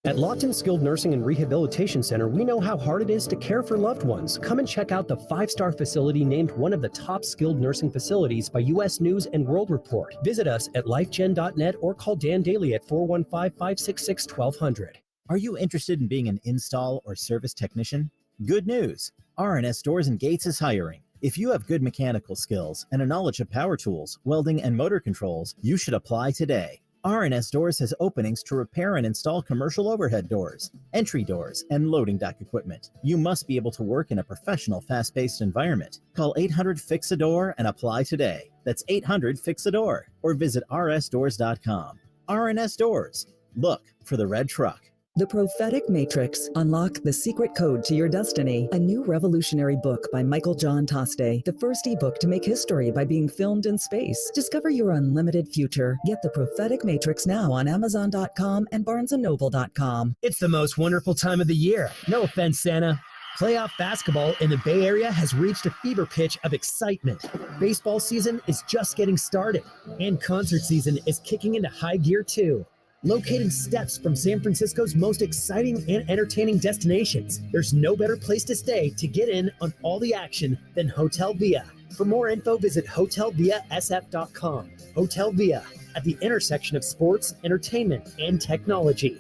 At Lawton Skilled Nursing and Rehabilitation Center, we know how hard it is to care for loved ones. Come and check out the 5-star facility named one of the top skilled nursing facilities by U.S. News and World Report. Visit us at lifegen.net or call Dan Daly at 415-566-1200. Are you interested in being an install or service technician? Good news! R&S Doors and Gates is hiring. If you have good mechanical skills and a knowledge of power tools, welding, and motor controls, you should apply today. R&S Doors has openings to repair and install commercial overhead doors, entry doors, and loading dock equipment. You must be able to work in a professional, fast-paced environment. Call 800-FIX-A-DOOR and apply today. That's 800-FIX-A-DOOR or visit rsdoors.com. R&S Doors. Look for the red truck. The Prophetic Matrix. Unlock the secret code to your destiny. A new revolutionary book by Michael John Toste. The first ebook to make history by being filmed in space. Discover your unlimited future. Get The Prophetic Matrix now on Amazon.com and BarnesandNoble.com. It's the most wonderful time of the year. No offense, Santa. Playoff basketball in the Bay Area has reached a fever pitch of excitement. Baseball season is just getting started, and concert season is kicking into high gear too. Located steps from San Francisco's most exciting and entertaining destinations, there's no better place to stay to get in on all the action than Hotel Via. For more info, visit hotelviasf.com. Hotel Via, at the intersection of sports, entertainment, and technology.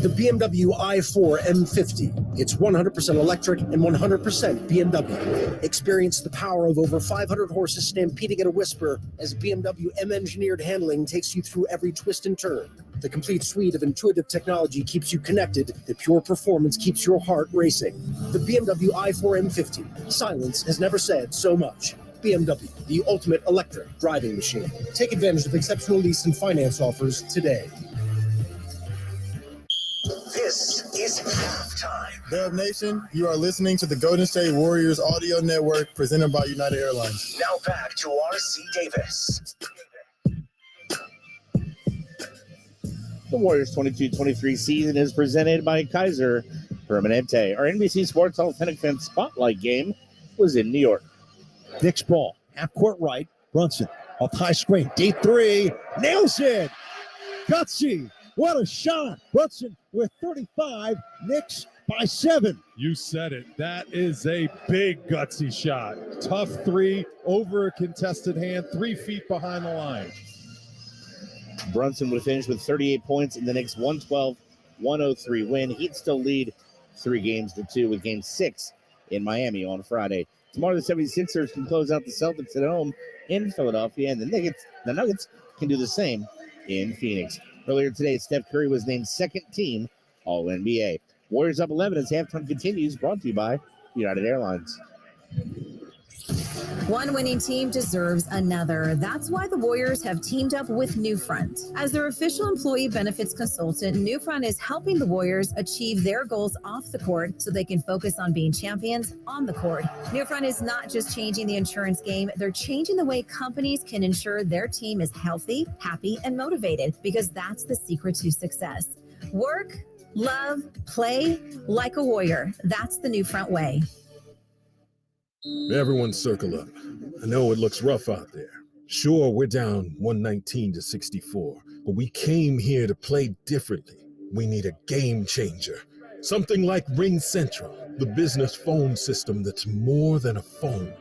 The BMW i4 M50. It's 100% electric and 100% BMW. Experience the power of over 500 horses stampeding at a whisper as BMW M-engineered handling takes you through every twist and turn. The complete suite of intuitive technology keeps you connected. The pure performance keeps your heart racing. The BMW i4 M50. Silence has never said so much. BMW, the ultimate electric driving machine. Take advantage of exceptional lease and finance offers today. This is halftime. Dub Nation, you are listening to the Golden State Warriors Audio Network presented by United Airlines. Now back to R.C. Davis. The Warriors 22-23 season is presented by Kaiser Permanente. Our NBC Sports Authentic Fan Spotlight game was in New York. Dick's ball, half court right. Brunson off high screen. Deep three. Nails it. Gutsy. What a shot. Brunson with 35. Knicks by 7. You said it. That is a big gutsy shot. Tough three over a contested hand, 3 feet behind the line. Brunson would finish with 38 points in the Knicks' 112-103 win. He'd still lead 3-2 with Game 6 in Miami on Friday. Tomorrow, the 76ers can close out the Celtics at home in Philadelphia, and the Nuggets can do the same in Phoenix. Earlier today, Steph Curry was named second team All-NBA. Warriors up 11 as halftime continues, brought to you by United Airlines. One winning team deserves another. That's why the Warriors have teamed up with Newfront. As their official employee benefits consultant, Newfront is helping the Warriors achieve their goals off the court so they can focus on being champions on the court. Newfront is not just changing the insurance game, they're changing the way companies can ensure their team is healthy, happy, and motivated, because that's the secret to success. Work, love, play like a warrior. That's the Newfront way. Everyone circle up. I know it looks rough out there. Sure, we're down 119-64, but we came here to play differently. We need a game changer. Something like Ring Central, the business phone system that's more than a phone.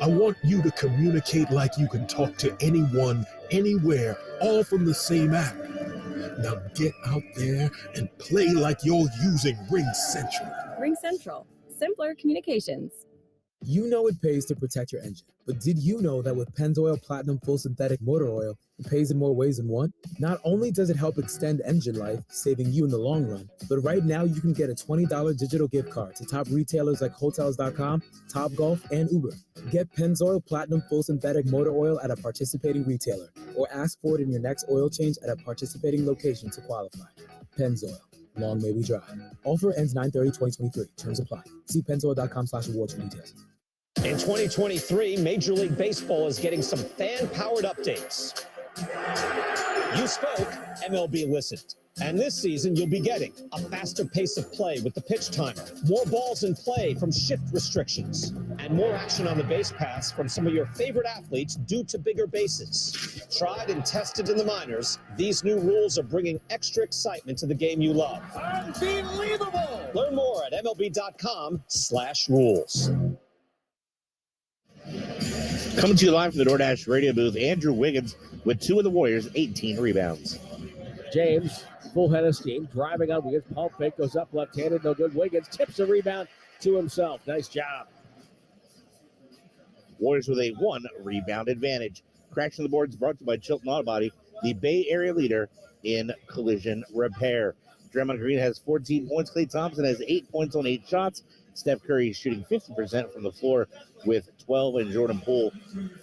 I want you to communicate like you can talk to anyone, anywhere, all from the same app. Now get out there and play like you're using Ring Central. Ring Central. Simpler communications. You know it pays to protect your engine, but did you know that with Pennzoil Platinum Full Synthetic Motor Oil, it pays in more ways than one? Not only does it help extend engine life, saving you in the long run, but right now you can get a $20 digital gift card to top retailers like Hotels.com, Topgolf, and Uber. Get Pennzoil Platinum Full Synthetic Motor Oil at a participating retailer, or ask for it in your next oil change at a participating location to qualify. Pennzoil. Long may we drive. Offer ends 9/30/2023. Terms apply. See pennzoil.com/awards for details. In 2023, Major League Baseball is getting some fan-powered updates. You spoke, MLB listened. And this season, you'll be getting a faster pace of play with the pitch timer, more balls in play from shift restrictions, and more action on the base paths from some of your favorite athletes due to bigger bases. Tried and tested in the minors, these new rules are bringing extra excitement to the game you love. Unbelievable! Learn more at MLB.com/rules. Coming to you live from the DoorDash radio booth, Andrew Wiggins with 2 of the Warriors' 18 rebounds. James, full head of steam, driving on Wiggins. Pump fake goes up left-handed, no good. Wiggins tips a rebound to himself. Nice job. Warriors with a 1-rebound advantage. Cracks on the boards brought to you by Chilton Auto Body, the Bay Area leader in collision repair. Draymond Green has 14 points. Klay Thompson has 8 points on 8 shots. Steph Curry is shooting 50% from the floor with 12, and Jordan Poole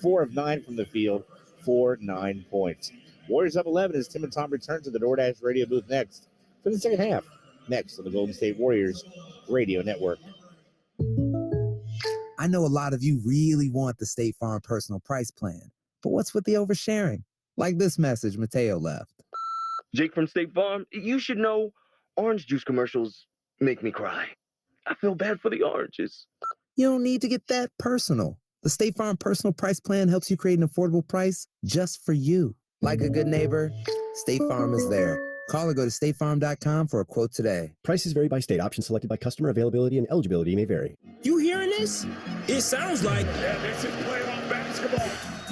4 of 9 from the field for 9 points. Warriors up 11 as Tim and Tom return to the DoorDash radio booth next for the second half. Next on the Golden State Warriors radio network. I know a lot of you really want the State Farm personal price plan, but what's with the oversharing? Like this message Mateo left. Jake from State Farm, you should know orange juice commercials make me cry. I feel bad for the oranges. You don't need to get that personal. The State Farm personal price plan helps you create an affordable price just for you. Like a good neighbor, State Farm is there. Call or go to statefarm.com for a quote today. Prices vary by state. Options selected by customer. Availability and eligibility may vary. You hearing this? It sounds like this is playoff basketball.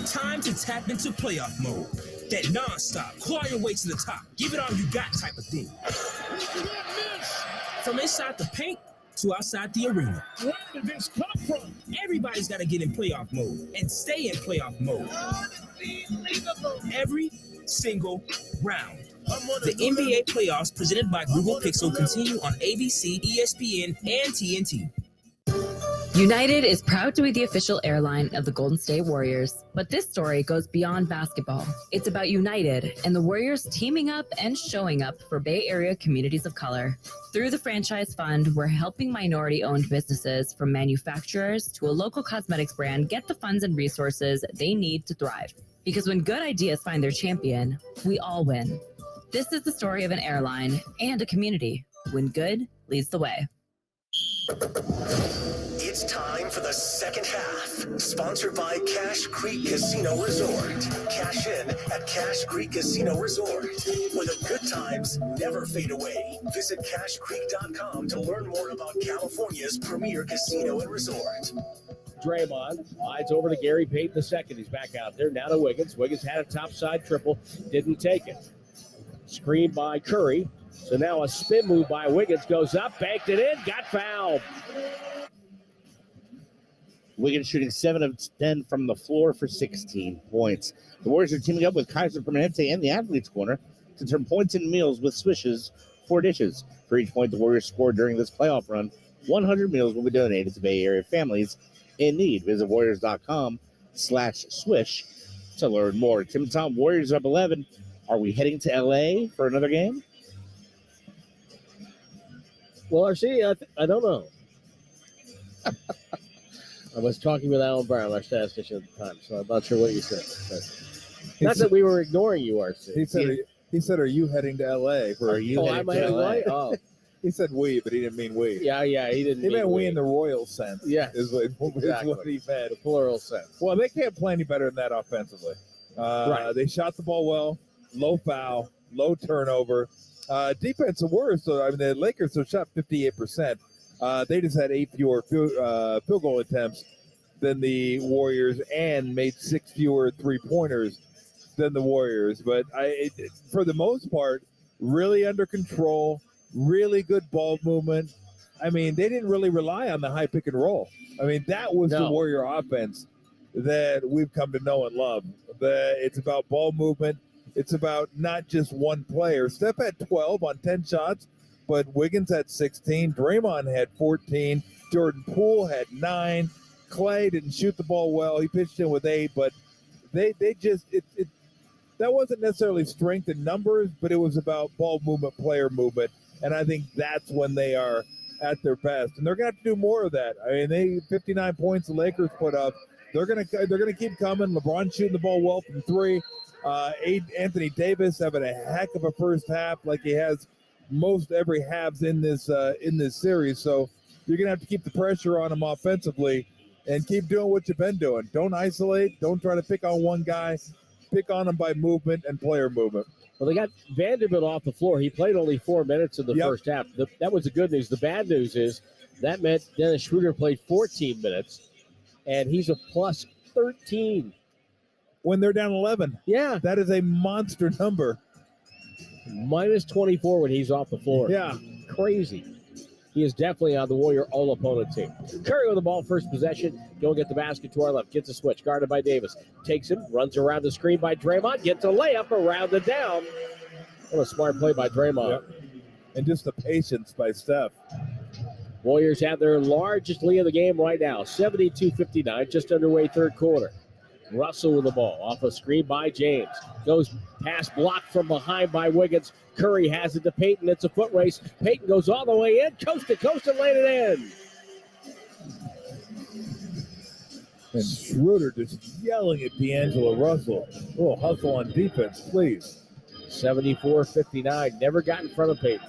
Time to tap into playoff mode. That non-stop, claw your way to the top, give it all you got type of thing. From inside the paint to outside the arena. Where did this come from? Everybody's got to get in playoff mode and stay in playoff mode. Every single round. The NBA playoffs presented by Google Pixel continue on ABC, ESPN, and TNT. United is proud to be the official airline of the Golden State Warriors. But this story goes beyond basketball. It's about United and the Warriors teaming up and showing up for Bay Area communities of color. Through the franchise fund, we're helping minority-owned businesses, from manufacturers to a local cosmetics brand, get the funds and resources they need to thrive. Because when good ideas find their champion, we all win. This is the story of an airline and a community. When good leads the way. It's time for the second half. Sponsored by Cache Creek Casino Resort. Cash in at Cache Creek Casino Resort, where the good times never fade away. Visit CacheCreek.com to learn more about California's premier casino and resort. Draymond slides over to Gary Payton II. He's back out there. Now to Wiggins. Wiggins had a topside triple. Didn't take it. Screen by Curry. So now a spin move by Wiggins goes up, banked it in, got fouled. Wiggins shooting 7 of 10 from the floor for 16 points. The Warriors are teaming up with Kaiser Permanente and the Athletes Corner to turn points into meals with swishes for dishes. For each point the Warriors scored during this playoff run, 100 meals will be donated to Bay Area families in need. Visit Warriors.com/swish to learn more. Tim and Tom, Warriors up 11. Are we heading to LA for another game? Well, RC, I don't know. I was talking with Alan Brown, our statistician at the time, so I'm not sure what you said. But not that we were ignoring you, RC. He said, "Are you heading to LA for?" Am I heading LA? Oh, He said we, but he didn't mean we. Yeah, he didn't. He mean meant we in the royal sense. Yeah, is what exactly. he meant. The plural sense. Well, they can't play any better than that offensively. Right. They shot the ball well, low foul, low turnover. Defense the worst. So I mean, the Lakers have shot 58%. They just had 8 fewer field goal attempts than the Warriors and made 6 fewer three-pointers than the Warriors. But for the most part, really under control, really good ball movement. I mean, they didn't really rely on the high pick and roll. I mean, that was the Warrior offense that we've come to know and love. It's about ball movement. It's about not just one player. Steph had 12 on 10 shots, but Wiggins had 16. Draymond had 14. Jordan Poole had 9. Clay didn't shoot the ball well. He pitched in with 8, but they just that wasn't necessarily strength in numbers, but it was about ball movement, player movement, and I think that's when they are at their best. And they're going to have to do more of that. I mean, 59 points the Lakers put up. They're going to keep coming. LeBron shooting the ball well from 3. Anthony Davis having a heck of a first half, like he has most every halves in this series. So you're going to have to keep the pressure on him offensively and keep doing what you've been doing. Don't isolate. Don't try to pick on one guy. Pick on him by movement and player movement. Well, they got Vanderbilt off the floor. He played only 4 minutes in the first half. That was the good news. The bad news is that meant Dennis Schroeder played 14 minutes, and he's a plus 13. When they're down 11. Yeah. That is a monster number. Minus 24 when he's off the floor. Yeah. Crazy. He is definitely on the Warrior all-opponent team. Curry with the ball, first possession. Go get the basket to our left. Gets a switch. Guarded by Davis. Takes him. Runs around the screen by Draymond. Gets a layup around the down. What a smart play by Draymond. Yep. And just the patience by Steph. Warriors have their largest lead of the game right now. 72-59. Just underway third quarter. Russell with the ball. Off a screen by James. Goes past blocked from behind by Wiggins. Curry has it to Payton. It's a foot race. Payton goes all the way in, coast to coast, and laid it in. And Schroeder just yelling at D'Angelo Russell. A little hustle on defense, please. 74-59. Never got in front of Payton.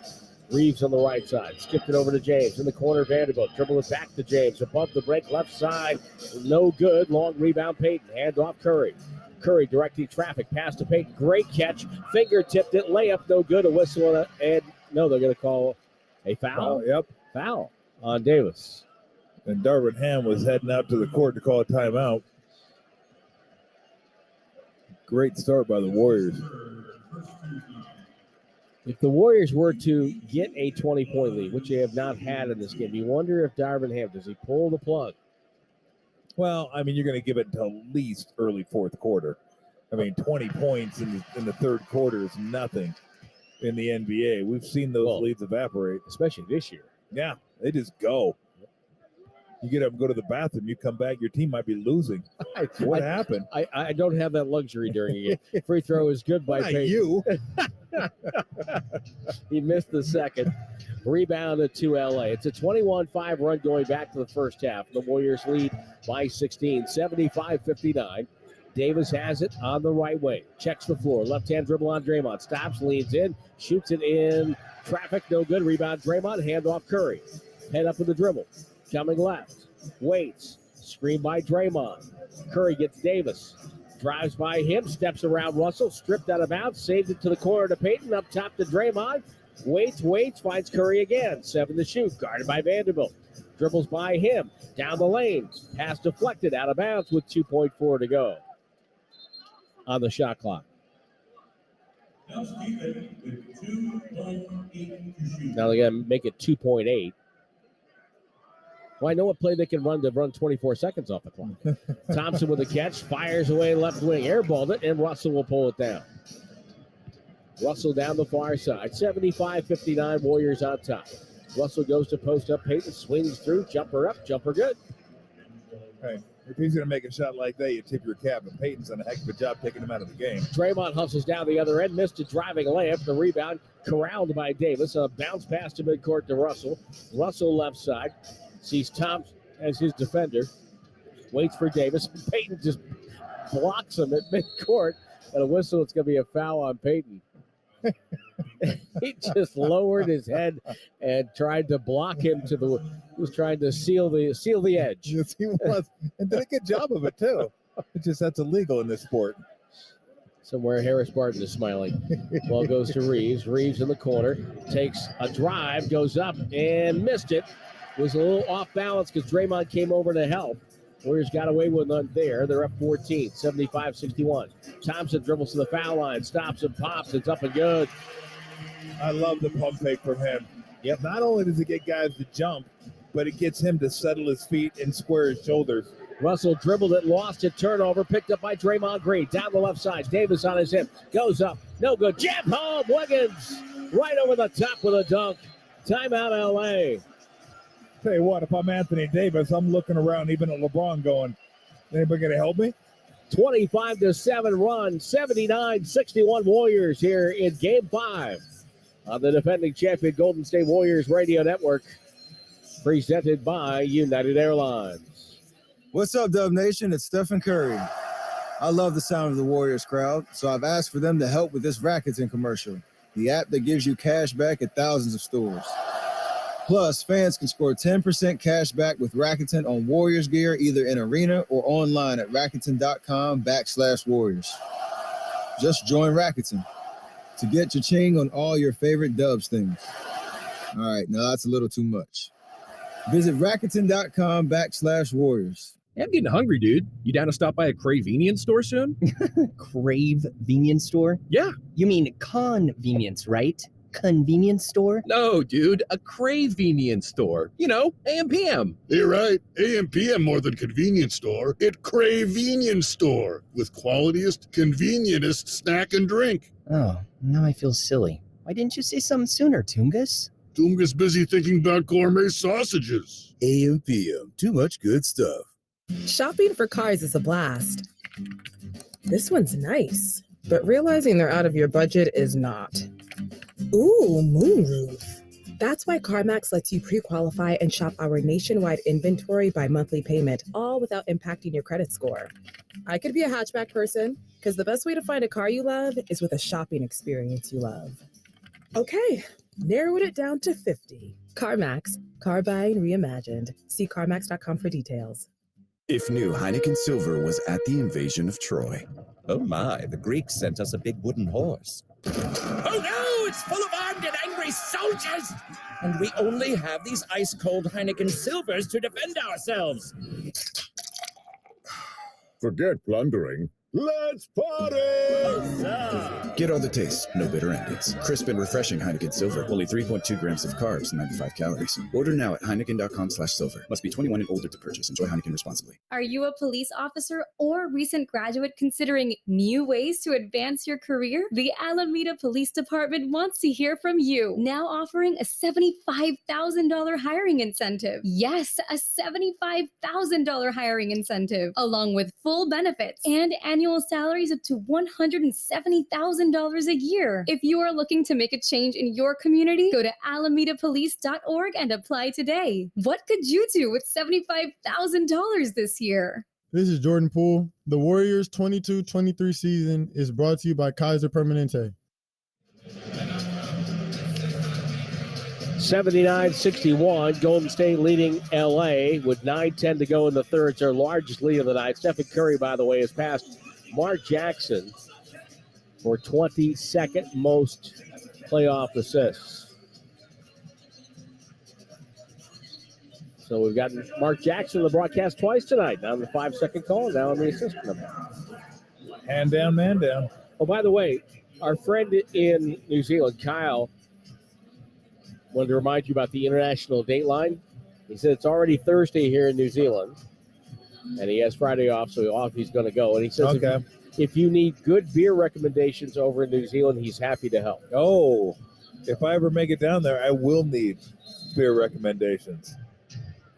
Reeves on the right side. Skipped it over to James. In the corner, Vanderbilt. Dribble it back to James. Above the break, left side. No good. Long rebound, Payton. Hand off Curry. Curry directing traffic. Pass to Payton. Great catch. Finger-tipped it. Layup, no good. A whistle, and no, they're going to call a foul. Yep. Foul on Davis. And Darvin Ham was heading out to the court to call a timeout. Great start by the Warriors. If the Warriors were to get a 20-point lead, which they have not had in this game, you wonder if Darvin Ham, does he pull the plug? Well, I mean, you're going to give it until at least early fourth quarter. I mean, 20 points in the third quarter is nothing in the NBA. We've seen those leads evaporate. Especially this year. Yeah, they just go. You get up and go to the bathroom, you come back, your team might be losing. What happened? I don't have that luxury during a game. Free throw is good by Not Payton. you. He missed the second. Rebounded to LA. It's a 21-5 run going back to the first half. The Warriors lead by 16, 75-59. Davis has it on the right way. Checks the floor. Left-hand dribble on Draymond. Stops, leans in, shoots it in traffic. No good. Rebound Draymond. Hand off Curry. Head up with the dribble. Coming left. Waits. Screen by Draymond. Curry gets Davis. Drives by him. Steps around Russell. Stripped out of bounds. Saves it to the corner to Payton. Up top to Draymond. Waits. Finds Curry again. 7 to shoot. Guarded by Vanderbilt. Dribbles by him. Down the lane. Pass deflected. Out of bounds with 2.4 to go on the shot clock. Now they got to make it 2.8. Well, I know what play they can run to run 24 seconds off the clock. Thompson with a catch, fires away left wing, airballed it, and Russell will pull it down. Russell down the far side, 75-59, Warriors on top. Russell goes to post up, Payton swings through, jumper up, jumper good. Hey, if he's going to make a shot like that, you tip your cap, and Payton's done a heck of a job taking him out of the game. Draymond hustles down the other end, missed a driving layup. The rebound corralled by Davis. A bounce pass to midcourt to Russell. Russell left side. Sees Thompson as his defender. Waits for Davis. Payton just blocks him at midcourt. And a whistle, it's going to be a foul on Payton. He just lowered his head and tried to block him he was trying to seal the edge. Yes, he was. And did a good job of it, too. It's just that's illegal in this sport. Somewhere Harris Barton is smiling. Ball goes to Reeves. Reeves in the corner. Takes a drive, goes up and missed it. Was a little off balance because Draymond came over to help. Warriors got away with none there. They're up 14, 75-61. Thompson dribbles to the foul line, stops and pops. It's up and good. I love the pump fake from him. Yep. Not only does it get guys to jump, but it gets him to settle his feet and square his shoulders. Russell dribbled it, lost it, turnover, picked up by Draymond Green. Down the left side, Davis on his hip, goes up, no good. Jam home, Wiggins right over the top with a dunk. Timeout, LA. Tell you what, if I'm Anthony Davis, I'm looking around even at LeBron going, anybody going to help me? 25-7 run, 79-61 Warriors here in Game 5 on the defending champion Golden State Warriors Radio Network, presented by United Airlines. What's up, Dub Nation? It's Stephen Curry. I love the sound of the Warriors crowd, so I've asked for them to help with this Rakuten commercial, the app that gives you cash back at thousands of stores. Plus, fans can score 10% cash back with Rakuten on Warriors gear, either in arena or online at Rakuten.com/Warriors. Just join Rakuten to get your ching on all your favorite Dubs things. All right, now that's a little too much. Visit Rakuten.com/Warriors. Hey, I'm getting hungry, dude. You down to stop by a Cravenience store soon? Cravenience store? Yeah. You mean convenience, right? Convenience store? No, dude, a Cravenience store. You know, AM PM. You're right. AM PM more than convenience store. It Cravenience store with qualityest, convenientest snack and drink. Oh, now I feel silly. Why didn't you say something sooner, Tungus? Tungus busy thinking about gourmet sausages. AM PM, too much good stuff. Shopping for cars is a blast. This one's nice, but realizing they're out of your budget is not. Ooh, moonroof. That's why CarMax lets you pre-qualify and shop our nationwide inventory by monthly payment, all without impacting your credit score. I could be a hatchback person, because the best way to find a car you love is with a shopping experience you love. Okay, narrowed it down to 50. CarMax, car buying reimagined. See CarMax.com for details. If new Heineken Silver was at the invasion of Troy. Oh my, the Greeks sent us a big wooden horse. Oh no, it's full of armed and angry soldiers! And we only have these ice-cold Heineken Silvers to defend ourselves. Forget plundering. Let's party! Get all the taste, no bitter endings. Crisp and refreshing Heineken Silver. Only 3.2 grams of carbs, 95 calories. Order now at Heineken.com/silver. Must be 21 and older to purchase. Enjoy Heineken responsibly. Are you a police officer or recent graduate considering new ways to advance your career? The Alameda Police Department wants to hear from you. Now offering a $75,000 hiring incentive. Yes, a $75,000 hiring incentive, along with full benefits and annual salaries up to $170,000 a year. If you are looking to make a change in your community, go to alamedapolice.org and apply today. What could you do with $75,000 this year? This is Jordan Poole. The Warriors 22-23 season is brought to you by Kaiser Permanente. 79-61, Golden State leading LA with 9:10 to go in the third. It's their largest lead of the night. Stephen Curry, by the way, has passed Mark Jackson for 22nd most playoff assists. So we've got Mark Jackson in the broadcast twice tonight. Now on the 5-second call, now on the assist number. Hand down, man down. Oh, by the way, our friend in New Zealand, Kyle, wanted to remind you about the international date line. He said it's already Thursday here in New Zealand, and he has Friday off, so he's going to go. And he says if you need good beer recommendations over in New Zealand, he's happy to help. Oh, if I ever make it down there, I will need beer recommendations.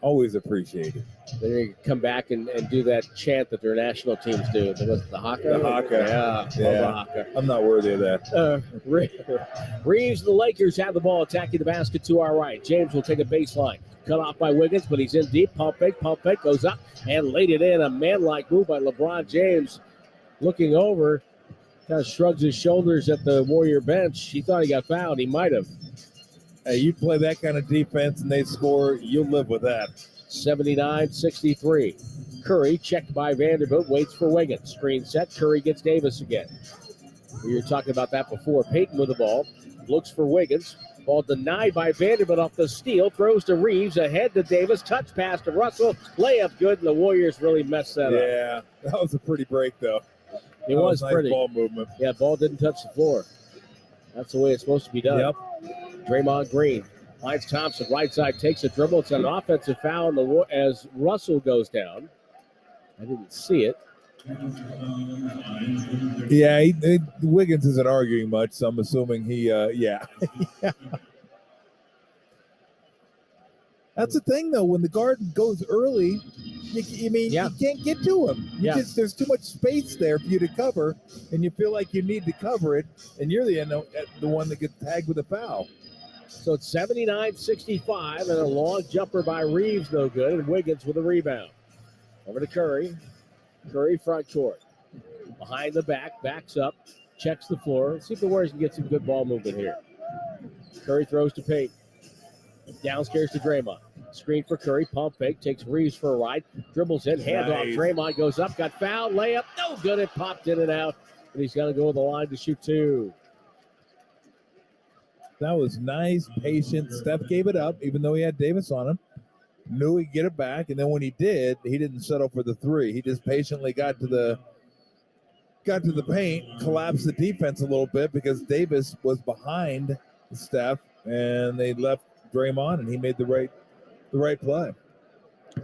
Always appreciate it. Then you come back and do that chant that their national teams do. The haka? The haka. Yeah. Yeah. Haka. I'm not worthy of that. Reeves and the Lakers have the ball attacking the basket to our right. James will take a baseline. Cut off by Wiggins, but he's in deep. Pump fake, goes up and laid it in. A man-like move by LeBron James. Looking over, Kind of shrugs his shoulders at the Warrior bench. He thought he got fouled. He might have. Hey, you play that kind of defense and they score, you'll live with that. 79-63. Curry checked by Vanderbilt, waits for Wiggins. Screen set. Curry gets Davis again. We were talking about that before. Payton with the ball. Looks for Wiggins. Ball denied by Vanderbilt off the steal. Throws to Reeves. Ahead to Davis. Touch pass to Russell. Layup good. And the Warriors really messed that up. Yeah, that was a pretty break, though. It was nice pretty. Ball movement. Yeah, ball didn't touch the floor. That's the way it's supposed to be done. Yep. Draymond Green finds Thompson. Right side takes a dribble. It's an offensive foul as Russell goes down. I didn't see it. Yeah, Wiggins isn't arguing much, so I'm assuming he, yeah. That's the thing, though. When the guard goes early, you can't get to him. There's too much space there for you to cover, and you feel like you need to cover it, and you're the one that gets tagged with a foul. So it's 79-65, and a long jumper by Reeves, no good, and Wiggins with a rebound. Over to Curry. Curry front court. Behind the back, backs up, checks the floor. Let's see if the Warriors can get some good ball movement here. Curry throws to Payton. Downstairs to Draymond. Screen for Curry, pump fake, takes Reeves for a ride, dribbles in, handoff. Draymond goes up, got fouled, layup, no good. It popped in and out, and he's going to go to the line to shoot two. That was nice, patient. Steph gave it up, even though he had Davis on him. Knew he'd get it back, and then when he did, he didn't settle for the three. He just patiently got to the paint, collapsed the defense a little bit because Davis was behind Steph, and they left Draymond, and he made the right play.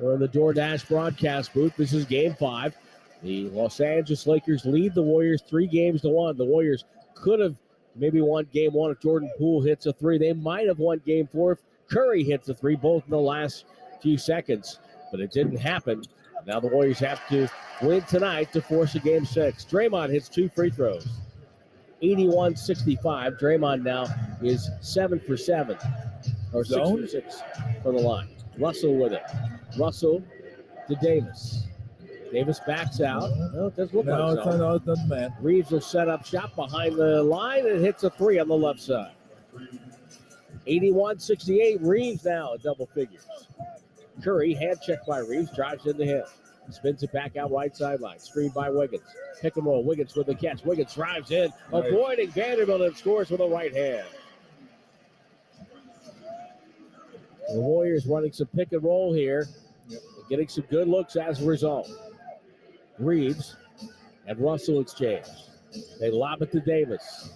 We're in the DoorDash broadcast booth. This is Game 5. The Los Angeles Lakers lead the Warriors 3-1. The Warriors could have maybe won Game 1 if Jordan Poole hits a three. They might have won Game 4 if Curry hits a three, both in the last few seconds, but it didn't happen. Now the Warriors have to win tonight to force a Game 6. Draymond hits 2 free throws. 81-65. Draymond now is 7 for 7, or 6 for 6 from the line. Russell with it. Russell to Davis. Davis backs out. No, it doesn't look like so. No, it doesn't, man. Reeves will set up shop behind the line and hits a three on the left side. 81-68. Reeves now at double figures. Curry, hand checked by Reeves, drives in the hit. Spins it back out right sideline. Screened by Wiggins. Pick and roll. Wiggins with the catch. Wiggins drives in, avoiding Vanderbilt and scores with a right hand. The Warriors running some pick and roll here. Getting some good looks as a result. Reeves and Russell exchange. They lob it to Davis.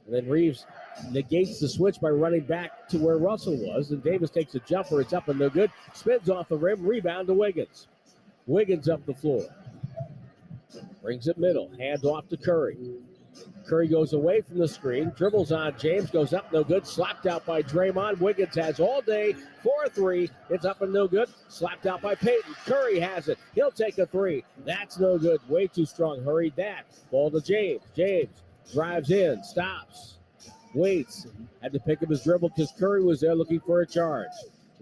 And then Reeves negates the switch by running back to where Russell was. And Davis takes a jumper. It's up and no good. Spins off the rim. Rebound to Wiggins. Wiggins up the floor. Brings it middle. Hand off to Curry. Curry goes away from the screen. Dribbles on James. Goes up. No good. Slapped out by Draymond. Wiggins has all day for a three. It's up and no good. Slapped out by Payton. Curry has it. He'll take a three. That's no good. Way too strong. Hurried that. Ball to James. James drives in. Stops. Waits. Had to pick up his dribble because Curry was there looking for a charge.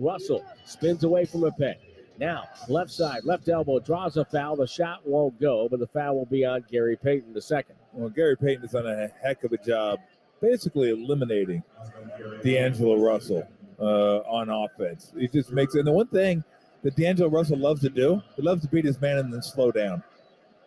Russell spins away from a pick. Now, left side, left elbow, draws a foul. The shot won't go, but the foul will be on Gary Payton II. Well, Gary Payton has done a heck of a job basically eliminating D'Angelo Russell on offense. He just makes it. And the one thing that D'Angelo Russell loves to do, he loves to beat his man and then slow down.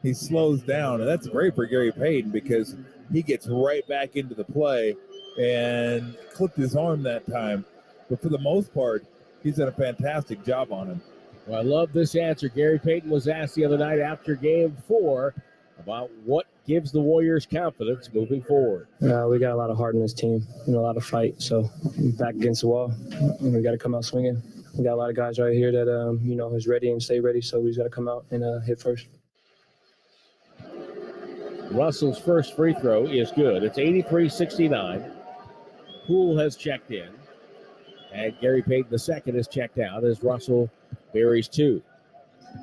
He slows down, and that's great for Gary Payton because he gets right back into the play and clipped his arm that time. But for the most part, he's done a fantastic job on him. Well, I love this answer. Gary Payton was asked the other night after Game 4 about what gives the Warriors confidence moving forward. We got a lot of heart in this team and a lot of fight. So we're back against the wall, and we got to come out swinging. We got a lot of guys right here that is ready and stay ready. So we just got to come out and hit first. Russell's first free throw is good. It's 83-69. Poole has checked in, and Gary Payton II has checked out as Russell buries 2.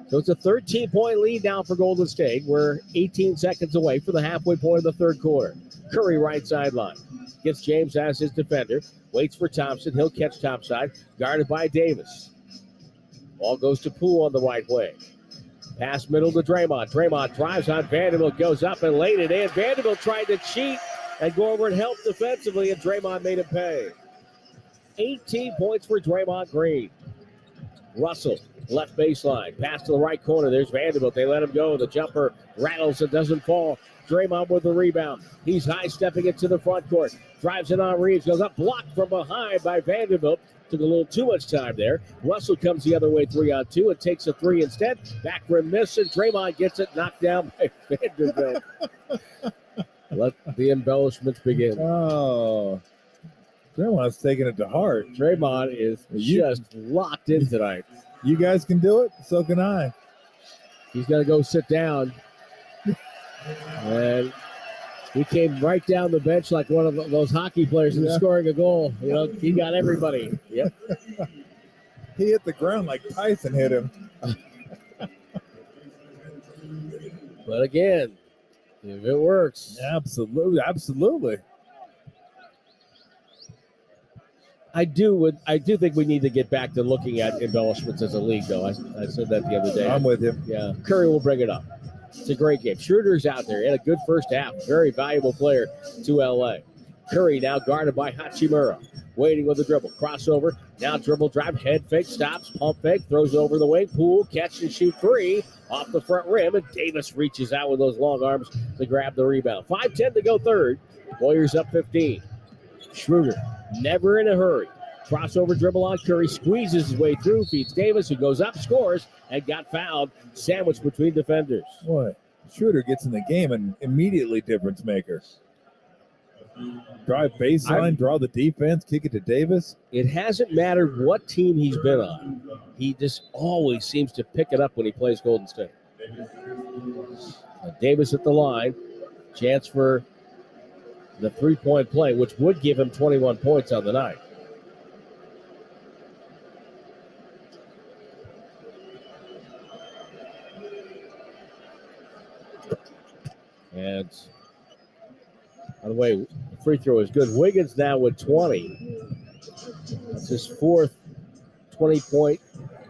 So it's a 13-point lead now for Golden State. We're 18 seconds away from the halfway point of the third quarter. Curry right sideline. Gets James as his defender. Waits for Thompson. He'll catch topside. Guarded by Davis. Ball goes to Poole on the right wing. Pass middle to Draymond. Draymond drives on Vanderbilt, goes up and laid it in. Vanderbilt tried to cheat and go over and help defensively, and Draymond made him pay. 18 points for Draymond Green. Russell, left baseline. Pass to the right corner. There's Vanderbilt. They let him go. The jumper rattles and doesn't fall. Draymond with the rebound. He's high-stepping it to the front court. Drives it on Reeves. Goes up, blocked from behind by Vanderbilt. Took a little too much time there. Russell comes the other way 3-on-2 and takes a three instead. Back rim miss, and Draymond gets it knocked down by Vanderbilt. Let the embellishments begin. Oh, Draymond's taking it to heart. Draymond is just locked in tonight. You guys can do it, so can I. He's going to go sit down. And he came right down the bench like one of those hockey players who's scoring a goal. You know, he got everybody. Yep. He hit the ground like Tyson hit him. But again, if it works. Absolutely. I do think we need to get back to looking at embellishments as a league, though. I said that the other day. I'm with you. Yeah, Curry will bring it up. It's a great game. Schroeder's out there. He had a good first half. Very valuable player to L.A. Curry now guarded by Hachimura. Waiting with the dribble. Crossover. Now dribble drive. Head fake. Stops. Pump fake. Throws over the wing. Poole. Catch and shoot three. Off the front rim. And Davis reaches out with those long arms to grab the rebound. 5:10 to go third. Warriors up 15. Schroeder never in a hurry. Crossover dribble on Curry. Squeezes his way through. Feeds Davis, who goes up, scores, and got fouled. Sandwiched between defenders. Boy, Schroeder gets in the game and immediately difference maker. Drive baseline, draw the defense, kick it to Davis. It hasn't mattered what team he's been on. He just always seems to pick it up when he plays Golden State. Davis at the line. Chance for the three-point play, which would give him 21 points on the night. And by the way, the free throw is good. Wiggins now with 20. That's his fourth 20-point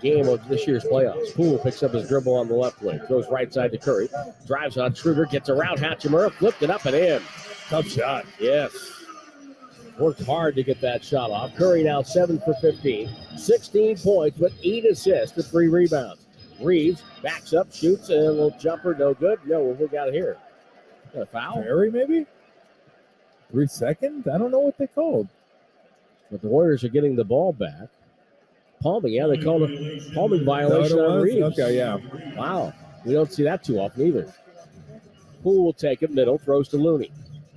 game of this year's playoffs. Poole picks up his dribble on the left wing. Throws right side to Curry. Drives on Schroeder. Gets around Hachimura. Flipped it up and in. Tough shot. Yes. Worked hard to get that shot off. Curry now 7 for 15. 16 points, but 8 assists to 3 rebounds. Reeves backs up, shoots, and a little jumper. No good. No, what we got here? Got a foul? Curry, maybe? 3 seconds? I don't know what they called. But the Warriors are getting the ball back. Palming, yeah, they called a palming violation on Reeves. Okay, yeah. Wow. We don't see that too often either. Poole will take it middle, throws to Looney.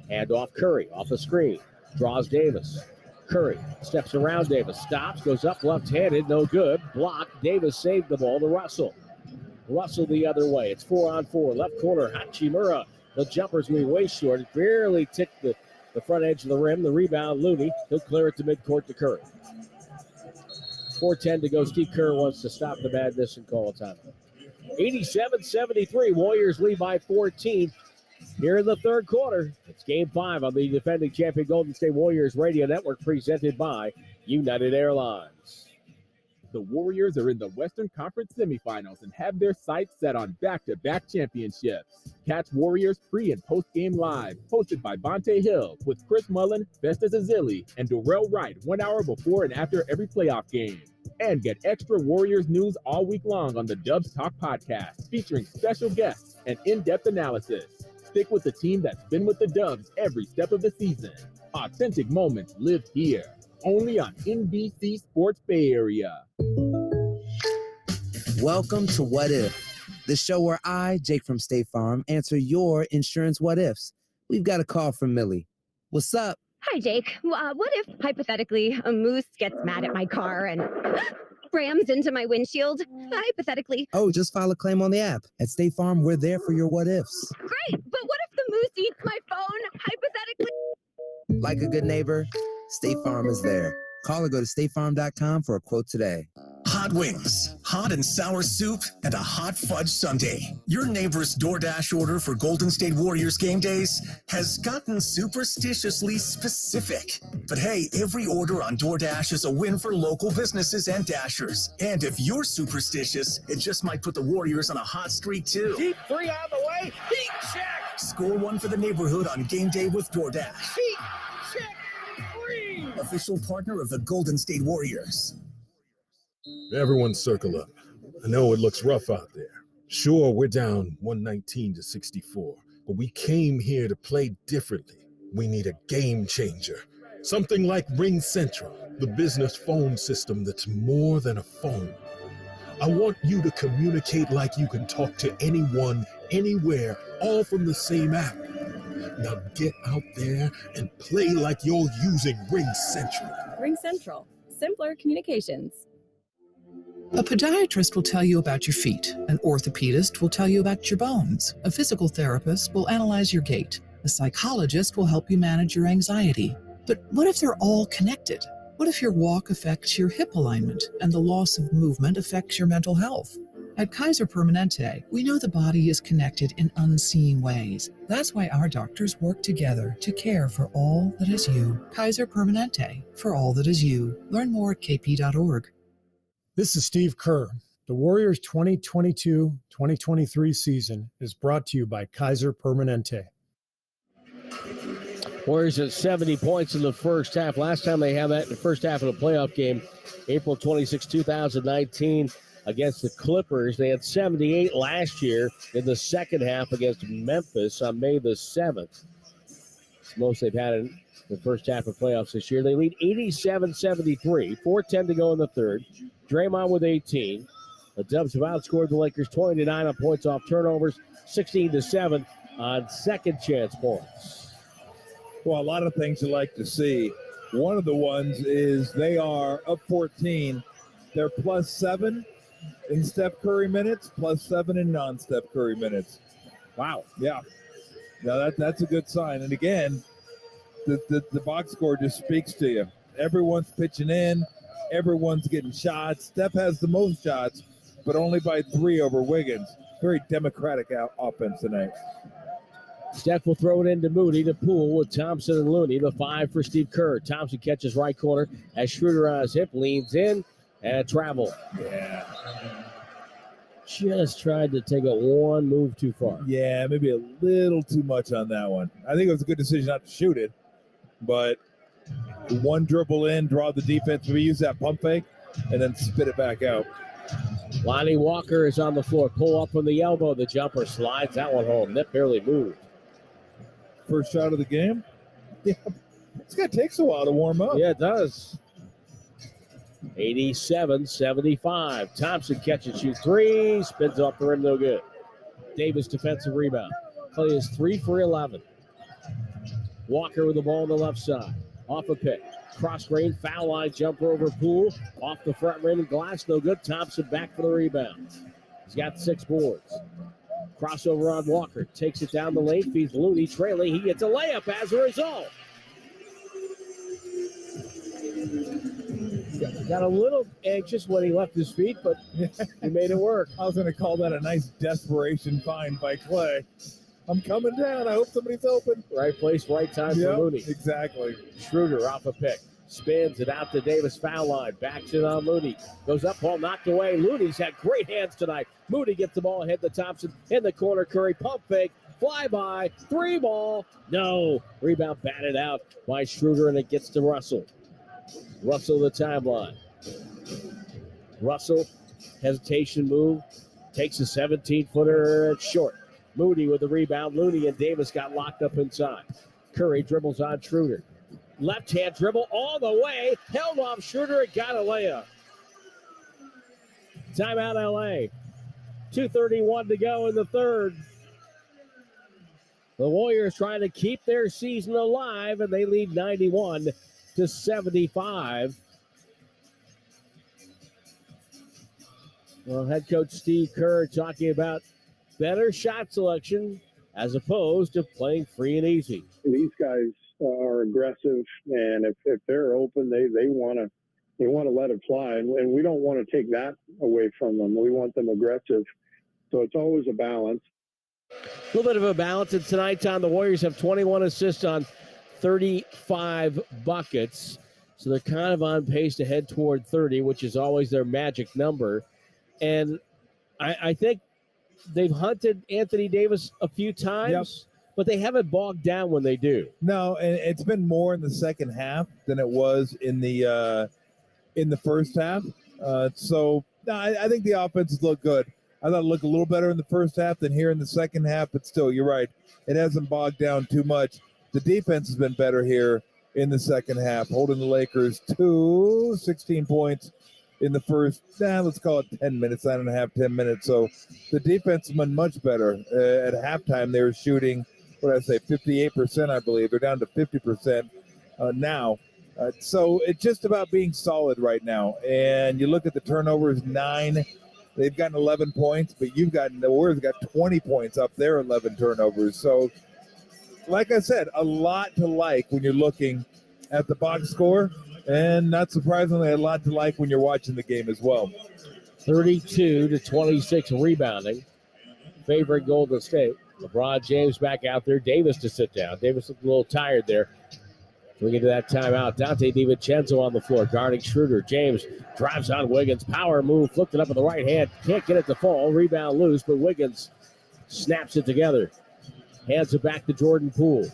Hand off Curry, off the screen. Draws Davis. Curry steps around Davis, stops, goes up left-handed, no good. Blocked. Davis saved the ball to Russell. Russell the other way. It's 4-on-4. Left corner, Hachimura. The jumper's going to be way short. It barely ticked the front edge of the rim. The rebound, Looney. He'll clear it to midcourt to Curry. 4:10 to go. Steve Kerr wants to stop the madness and call a timeout. 87-73. Warriors lead by 14 here in the third quarter. It's Game 5 on the defending champion Golden State Warriors Radio Network, presented by United Airlines. The Warriors are in the Western Conference semifinals and have their sights set on back-to-back championships. Catch Warriors pre- and post-game live, hosted by Bonte Hill, with Chris Mullen, Festus Ezeli, and Darrell Wright 1 hour before and after every playoff game. And get extra Warriors news all week long on the Dubs Talk podcast, featuring special guests and in-depth analysis. Stick with the team that's been with the Dubs every step of the season. Authentic moments live here. Only on NBC Sports Bay Area. Welcome to What If, the show where I, Jake from State Farm, answer your insurance what ifs. We've got a call from Millie. What's up? Hi, Jake. What if, hypothetically, a moose gets mad at my car and rams into my windshield? Hypothetically. Oh, just file a claim on the app. At State Farm, we're there for your what ifs. Great, but what if the moose eats my phone? Hypothetically. Like a good neighbor, State Farm is there. Call or go to statefarm.com for a quote today. Hot wings, hot hot and sour soup, and a hot fudge sundae. Your neighbor's DoorDash order for Golden State Warriors game days has gotten superstitiously specific. But hey, every order on DoorDash is a win for local businesses and Dashers. And if you're superstitious, it just might put the Warriors on a hot streak too. Deep three on the way. Heat check. Score one for the neighborhood on game day with DoorDash. Heat check. Three. Official partner of the Golden State Warriors. Everyone circle up. I know it looks rough out there. Sure, we're down 119-64, but we came here to play differently. We need a game changer. Something like Ring Central, the business phone system that's more than a phone. I want you to communicate like you can talk to anyone, anywhere, all from the same app. Now get out there and play like you're using Ring Central. Ring Central. Simpler communications. A podiatrist will tell you about your feet. An orthopedist will tell you about your bones. A physical therapist will analyze your gait. A psychologist will help you manage your anxiety. But what if they're all connected? What if your walk affects your hip alignment and the loss of movement affects your mental health? At Kaiser Permanente, we know the body is connected in unseen ways. That's why our doctors work together to care for all that is you. Kaiser Permanente, for all that is you. Learn more at kp.org. This is Steve Kerr. The Warriors 2022-2023 season is brought to you by Kaiser Permanente. Warriors at 70 points in the first half. Last time they had that in the first half of the playoff game, April 26, 2019, against the Clippers. They had 78 last year in the second half against Memphis on May the 7th. It's the most they've had in the first half of playoffs this year. They lead 87-73, 4:10 to go in the third. Draymond with 18. The Dubs have outscored the Lakers 20-9 on points off turnovers, 16-7 on second chance points. Well, a lot of things you like to see. One of the ones is they are up 14. They're +7 in Steph Curry minutes, +7 in non-Steph Curry minutes. Wow. Yeah. Now that's a good sign. And again, the box score just speaks to you. Everyone's pitching in. Everyone's getting shots. Steph has the most shots, but only by 3 over Wiggins. Very democratic offense tonight. Steph will throw it into Moody to Poole with Thompson and Looney. The 5 for Steve Kerr. Thompson catches right corner as Schroeder on his hip, leans in, and a travel. Yeah. Just tried to take it one move too far. Yeah, maybe a little too much on that one. I think it was a good decision not to shoot it, but one dribble in, draw the defense, maybe use that pump fake, and then spit it back out. Lonnie Walker is on the floor. Pull up from the elbow. The jumper slides that one home. That barely moved. First shot of the game? Yeah. This guy takes a while to warm up. Yeah, it does. 87-75. Thompson catches, shoots 3. Spins off the rim, no good. Davis defensive rebound. Clay is 3 for 11. Walker with the ball on the left side. Off a pick. Cross grain, foul line, jumper over Poole. Off the front rim and glass, no good. Thompson back for the rebound. He's got 6 boards. Crossover on Walker. Takes it down the lane, feeds Looney trailing. He gets a layup as a result. Got a little anxious when he left his feet, but he made it work. I was going to call that a nice desperation find by Clay. I'm coming down. I hope somebody's open. Right place, right time for Looney. Exactly. Schroeder off a pick. Spins it out to Davis, foul line. Backs it on Looney. Goes up, ball knocked away. Looney's had great hands tonight. Moody gets the ball ahead to Thompson. In the corner, Curry pump fake. Fly by. 3 ball. No. Rebound batted out by Schroeder, and it gets to Russell. Russell the timeline. Russell, hesitation move. Takes a 17-footer. It's short. Moody with the rebound. Looney and Davis got locked up inside. Curry dribbles on Schroeder. Left-hand dribble all the way. Held off Schroeder and got a layup. Timeout, LA. 2:31 to go in the third. The Warriors trying to keep their season alive, and they lead 91-75. Well, head coach Steve Kerr talking about better shot selection as opposed to playing free and easy. These guys are aggressive, and if they're open, they want to They want to let it fly, and we don't want to take that away from them. We want them aggressive. So it's always a balance. A little bit of a balance. And tonight, Tom, the Warriors have 21 assists on 35 buckets. So they're kind of on pace to head toward 30, which is always their magic number. And I think they've hunted Anthony Davis a few times, but they haven't bogged down when they do. No, and it's been more in the second half than it was in the first half. I think the offenses look good. I thought it looked a little better in the first half than here in the second half, but still, you're right. It hasn't bogged down too much. The defense has been better here in the second half, holding the Lakers to 16 points in the first, let's call it 10 minutes, 10 minutes. So the defense has been much better. At halftime, they were shooting, 58%, I believe. They're down to 50% now. So it's just about being solid right now. And you look at the turnovers, 9. They've gotten 11 points, but the Warriors got 20 points up there, 11 turnovers. So, like I said, a lot to like when you're looking at the box score, and not surprisingly, a lot to like when you're watching the game as well. 32-26 rebounding, favoring Golden State. LeBron James back out there. Davis to sit down. Davis looked a little tired there. We get to that timeout. Dante DiVincenzo on the floor, guarding Schroeder. James drives on Wiggins. Power move, flipped it up with the right hand. Can't get it to fall. Rebound loose, but Wiggins snaps it together. Hands it back to Jordan Poole.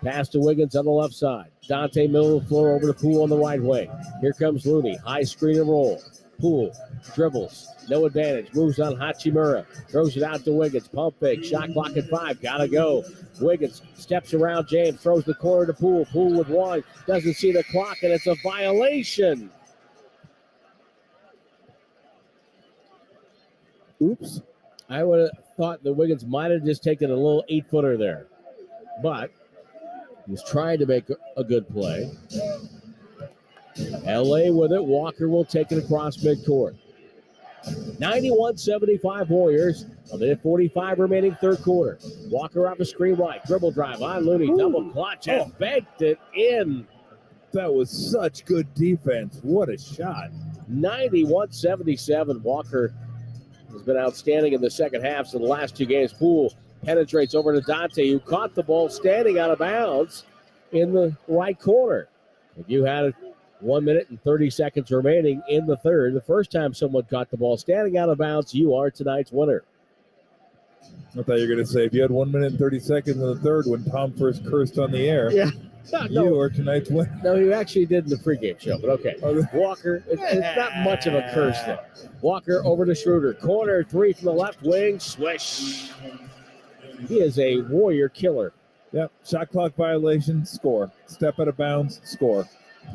Pass to Wiggins on the left side. Dante middle of the floor over to Poole on the right wing. Here comes Looney. High screen and roll. Poole dribbles. No advantage. Moves on Hachimura. Throws it out to Wiggins. Pump fake. Shot clock at 5. Gotta go. Wiggins steps around James. Throws the corner to Poole. Poole with one. Doesn't see the clock, and it's a violation. Oops. I would have thought that Wiggins might have just taken a little 8-footer there. But he was trying to make a good play. LA with it. Walker will take it across midcourt. 91-75 Warriors. A minute 45 remaining third quarter. Walker off a screen right. Dribble drive on Looney. Double clutch and banked it in. That was such good defense. What a shot. 91-77. Walker has been outstanding in the second half. So the last two games, Poole penetrates over to Dante, who caught the ball standing out of bounds in the right corner. If you had 1 minute and 30 seconds remaining in the third, the first time someone caught the ball standing out of bounds, you are tonight's winner. I thought you were going to say, if you had 1 minute and 30 seconds in the third when Tom first cursed on the air, you are tonight's winner. No, you actually did in the pregame show, but okay. Walker, it's not much of a curse there. Walker over to Schroeder. Corner three from the left wing. Swish. He is a Warrior killer. Yep. Shot clock violation, score. Step out of bounds, score.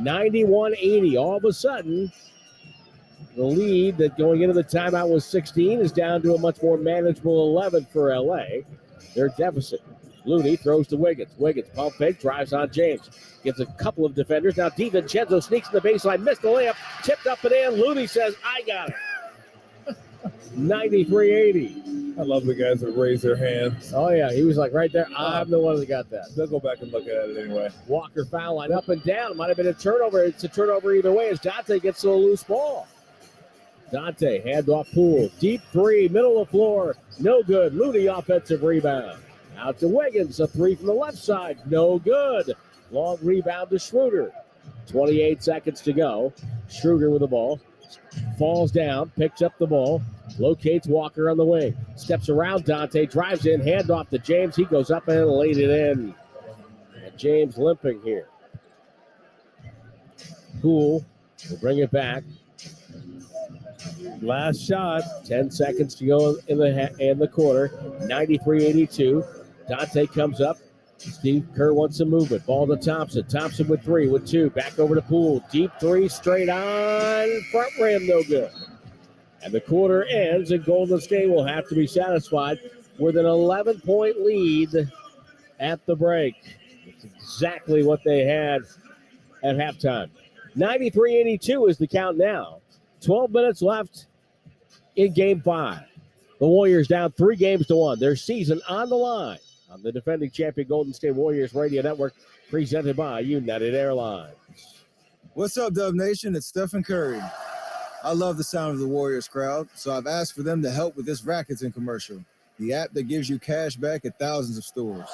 91-80. All of a sudden, the lead that going into the timeout was 16 is down to a much more manageable 11 for LA. Their deficit. Looney throws to Wiggins. Wiggins pump fake, drives on James. Gets a couple of defenders. Now DiVincenzo sneaks in the baseline, missed the layup, tipped up and in. Looney says, I got it. 93-80. I love the guys that raise their hands. Oh, yeah. He was like right there. I'm the one that got that. They'll go back and look at it anyway. Walker foul line up and down. Might have been a turnover. It's a turnover either way as Dante gets to a loose ball. Dante, hand off Poole. Deep three, middle of the floor. No good. Looney offensive rebound. Out to Wiggins. A three from the left side. No good. Long rebound to Schroeder. 28 seconds to go. Schroeder with the ball. Falls down. Picks up the ball. Locates Walker on the wing. Steps around Dante. Drives in. Hand off to James. He goes up and laid it in. And James limping here. Poole will bring it back. Last shot. 10 seconds to go in the quarter. 93-82. Dante comes up. Steve Kerr wants some movement. Ball to Thompson. Thompson with three, with two. Back over to Poole. Deep three, straight on. Front rim, no good. And the quarter ends, and Golden State will have to be satisfied with an 11-point lead at the break. It's exactly what they had at halftime. 93-82 is the count now. 12 minutes left in Game 5. The Warriors down 3-1. Their season on the line on the defending champion Golden State Warriors Radio Network, presented by United Airlines. What's up, Dub Nation? It's Stephen Curry. I love the sound of the Warriors crowd, so I've asked for them to help with this Rakuten commercial, the app that gives you cash back at thousands of stores.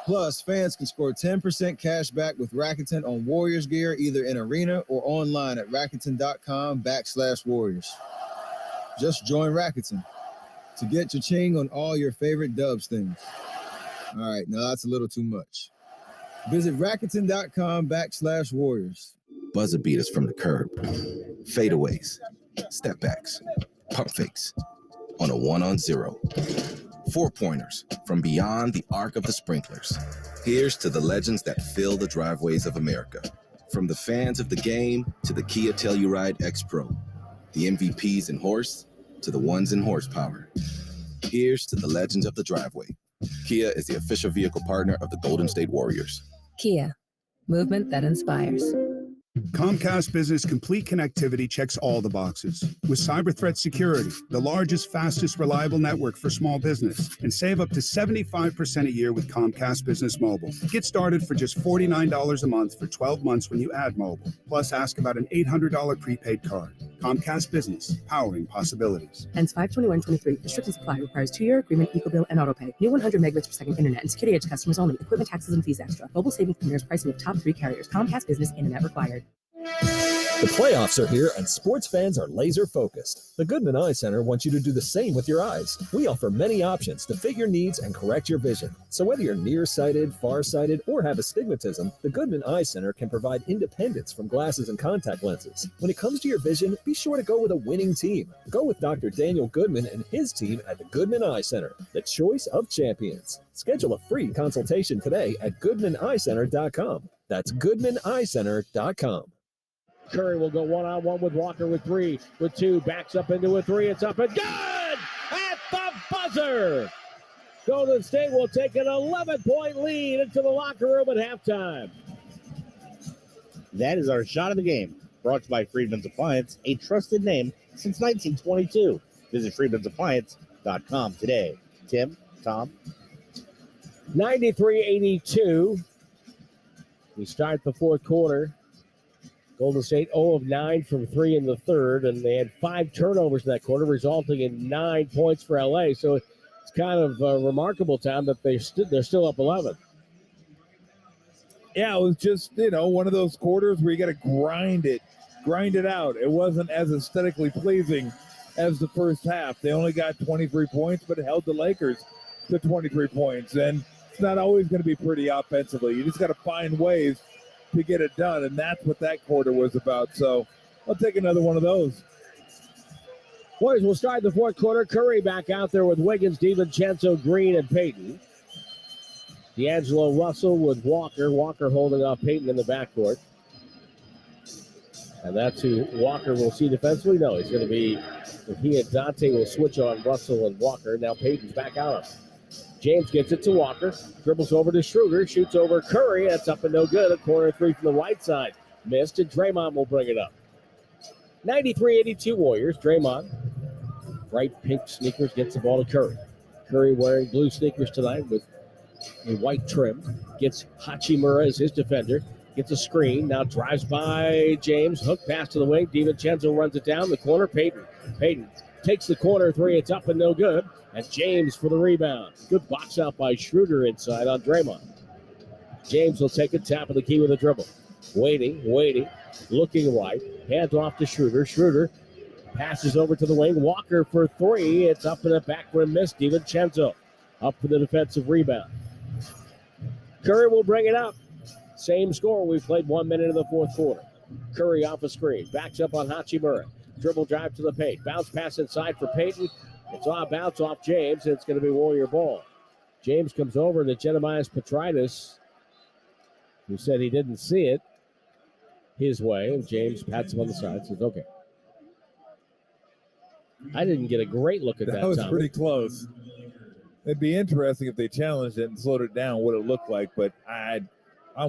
Plus, fans can score 10% cash back with Rakuten on Warriors gear, either in arena or online at Rakuten.com/Warriors. Just join Rakuten to get cha-ching on all your favorite Dubs things. All right, now that's a little too much. Visit Rakuten.com/Warriors. Buzzer beaters from the curb, fadeaways, step backs, pump fakes, on a 1-on-0. 4-pointers from beyond the arc of the sprinklers. Here's to the legends that fill the driveways of America. From the fans of the game to the Kia Telluride X Pro, the MVPs in horse to the ones in horsepower. Here's to the legends of the driveway. Kia is the official vehicle partner of the Golden State Warriors. Kia, movement that inspires. Comcast Business Complete Connectivity checks all the boxes. With cyber threat security, the largest, fastest, reliable network for small business, and save up to 75% a year with Comcast Business Mobile. Get started for just $49 a month for 12 months when you add mobile. Plus, ask about an $800 prepaid card. Comcast Business, powering possibilities. Ends 5/21/23. Restrictions apply. Requires 2-year agreement, equal bill, and auto pay. New 100 megabits per second internet and security edge customers only. Equipment taxes and fees extra. Mobile savings premieres pricing of top 3 carriers. Comcast Business internet required. The playoffs are here and sports fans are laser focused. The Goodman Eye Center wants you to do the same with your eyes. We offer many options to fit your needs and correct your vision. So whether you're nearsighted, farsighted, or have astigmatism, the Goodman Eye Center can provide independence from glasses and contact lenses. When it comes to your vision, be sure to go with a winning team. Go with Dr. Daniel Goodman and his team at the Goodman Eye Center, the choice of champions. Schedule a free consultation today at GoodmanEyeCenter.com. That's GoodmanEyeCenter.com. Curry will go one-on-one with Walker with 3, with 2, backs up into a 3. It's up and good at the buzzer. Golden State will take an 11-point lead into the locker room at halftime. That is our shot of the game, brought to you by Friedman's Appliance, a trusted name since 1922. Visit Friedman'sAppliance.com today. Tim, Tom? 93-82. We start the fourth quarter. Golden State 0 of 9 from 3 in the third, and they had 5 turnovers in that quarter, resulting in 9 points for LA. So it's kind of a remarkable time that they're still up 11. Yeah, it was just, one of those quarters where you got to grind it out. It wasn't as aesthetically pleasing as the first half. They only got 23 points, but it held the Lakers to 23 points. And it's not always going to be pretty offensively. You just got to find ways to get it done, and that's what that quarter was about. So I'll take another one of those. Boys, we'll start the fourth quarter. Curry back out there with Wiggins, DiVincenzo, Green, and Payton. D'Angelo Russell with Walker. Walker holding off Payton in the backcourt. And that's who Walker will see defensively. No, he's going to be, he and Dante will switch on Russell and Walker. Now Payton's back out. James gets it to Walker, dribbles over to Schroeder, shoots over Curry. That's up and no good. A corner 3 from the right side. Missed, and Draymond will bring it up. 93-82 Warriors. Draymond, bright pink sneakers, gets the ball to Curry. Curry wearing blue sneakers tonight with a white trim. Gets Hachimura as his defender. Gets a screen. Now drives by James. Hook pass to the wing. DiVincenzo runs it down the corner. Payton takes the corner 3. It's up and no good. And James for the rebound. Good box out by Schroeder inside on Draymond. James will take a tap of the key with a dribble. Waiting, looking right. Hands off to Schroeder. Schroeder passes over to the wing. Walker for 3. It's up in the back rim miss. DiVincenzo up for the defensive rebound. Curry will bring it up. Same score. We've played 1 minute of the fourth quarter. Curry off a screen. Backs up on Hachimura. Dribble drive to the paint. Bounce pass inside for Payton. It's on bounce off James, and it's going to be Warrior ball. James comes over to Jeremias Petritis, who said he didn't see it his way. And James pats him on the side, says, okay. I didn't get a great look at that. That was Tommy. pretty close. It'd be interesting if they challenged it and slowed it down, what it looked like. But I'm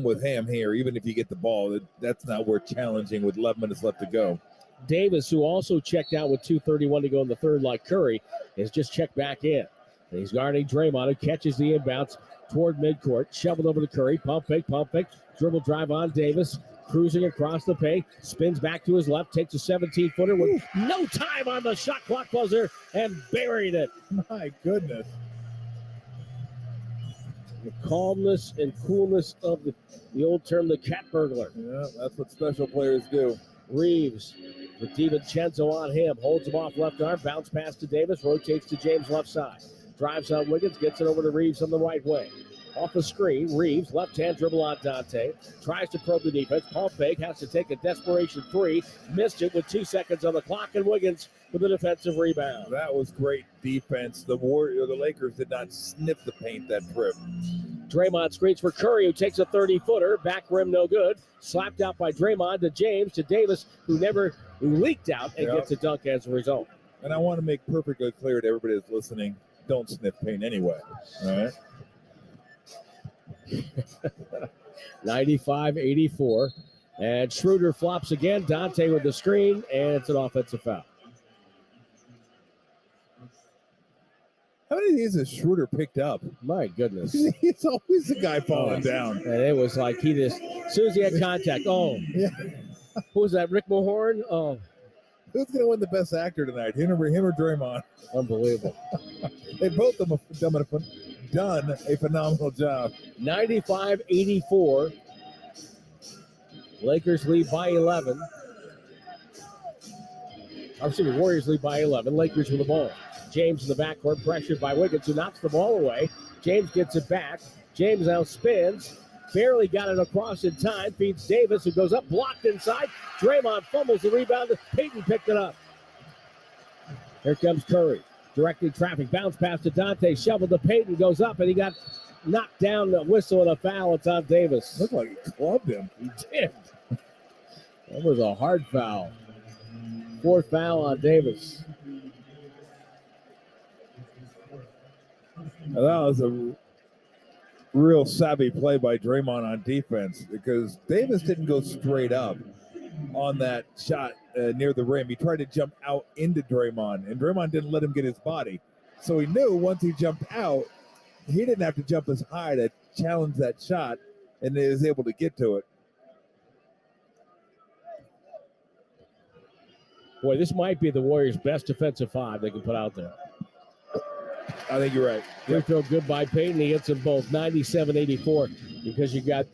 with Ham here. Even if you get the ball, that's not worth challenging with 11 minutes left to go. Davis, who also checked out with 2:31 to go in the third like Curry, has just checked back in. And he's guarding Draymond, who catches the inbounds toward midcourt. Shoveled over to Curry. Pump fake. Dribble drive on Davis. Cruising across the paint, spins back to his left, takes a 17-footer with no time on the shot clock buzzer and buried it. My goodness. The calmness and coolness of the old term, the cat burglar. Yeah, that's what special players do. Reeves with DiVincenzo on him, holds him off left arm, bounce pass to Davis, rotates to James left side. Drives on Wiggins, gets it over to Reeves on the right wing. Off the screen, Reeves, left-hand dribble on Dante. Tries to probe the defense. Pump fake, has to take a desperation three. Missed it with 2 seconds on the clock, and Wiggins with a defensive rebound. That was great defense. The Lakers did not sniff the paint that trip. Draymond screens for Curry, who takes a 30-footer. Back rim, no good. Slapped out by Draymond to James, to Davis, who leaked out and gets a dunk as a result. And I want to make perfectly clear to everybody that's listening, don't sniff paint anyway. All right? 95-84. And Schroeder flops again. Dante with the screen, and it's an offensive foul. How many of these has Schroeder picked up? My goodness. He's always the guy falling down. And it was like he just, as soon as he had contact, Yeah. Who was that, Rick Mulhorn? Oh. Who's going to win the best actor tonight, him or Draymond? Unbelievable. They both done a phenomenal job. 95-84. Lakers lead by 11. Warriors lead by 11. Lakers with the ball. James in the backcourt, pressured by Wiggins, who knocks the ball away. James gets it back. James now spins. Barely got it across in time. Feeds Davis, who goes up, blocked inside. Draymond fumbles the rebound. Payton picked it up. Here comes Curry. Directing traffic. Bounce pass to Dante. Shoveled to Payton. Goes up, and he got knocked down. A whistle and a foul. It's on Davis. Looked like he clubbed him. He did. That was a hard foul. 4th foul on Davis. Now, that was a real savvy play by Draymond on defense, because Davis didn't go straight up on that shot near the rim. He tried to jump out into Draymond, and Draymond didn't let him get his body. So he knew once he jumped out, he didn't have to jump as high to challenge that shot, and he was able to get to it. Boy, this might be the Warriors' best defensive five they can put out there. I think you're right. Free throw good by Payton. He hits them both 97-84 because you got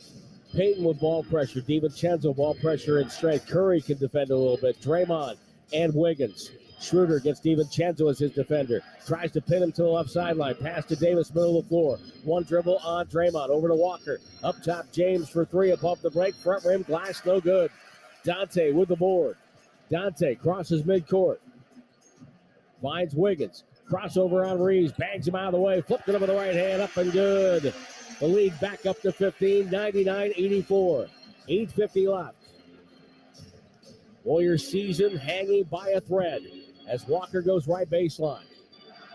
Payton with ball pressure, DiVincenzo ball pressure and strength. Curry can defend a little bit. Draymond and Wiggins. Schroeder gets DiVincenzo as his defender. Tries to pin him to the left sideline. Pass to Davis, middle of the floor. One dribble on Draymond. Over to Walker. Up top, James for three above the break. Front rim, glass, no good. Dante with the board. Dante crosses midcourt. Finds Wiggins. Crossover on Reeves. Bangs him out of the way. Flipped it over the right hand. Up and good. The lead back up to 15. 99-84. 8:50 left. Warriors season hanging by a thread as Walker goes right baseline.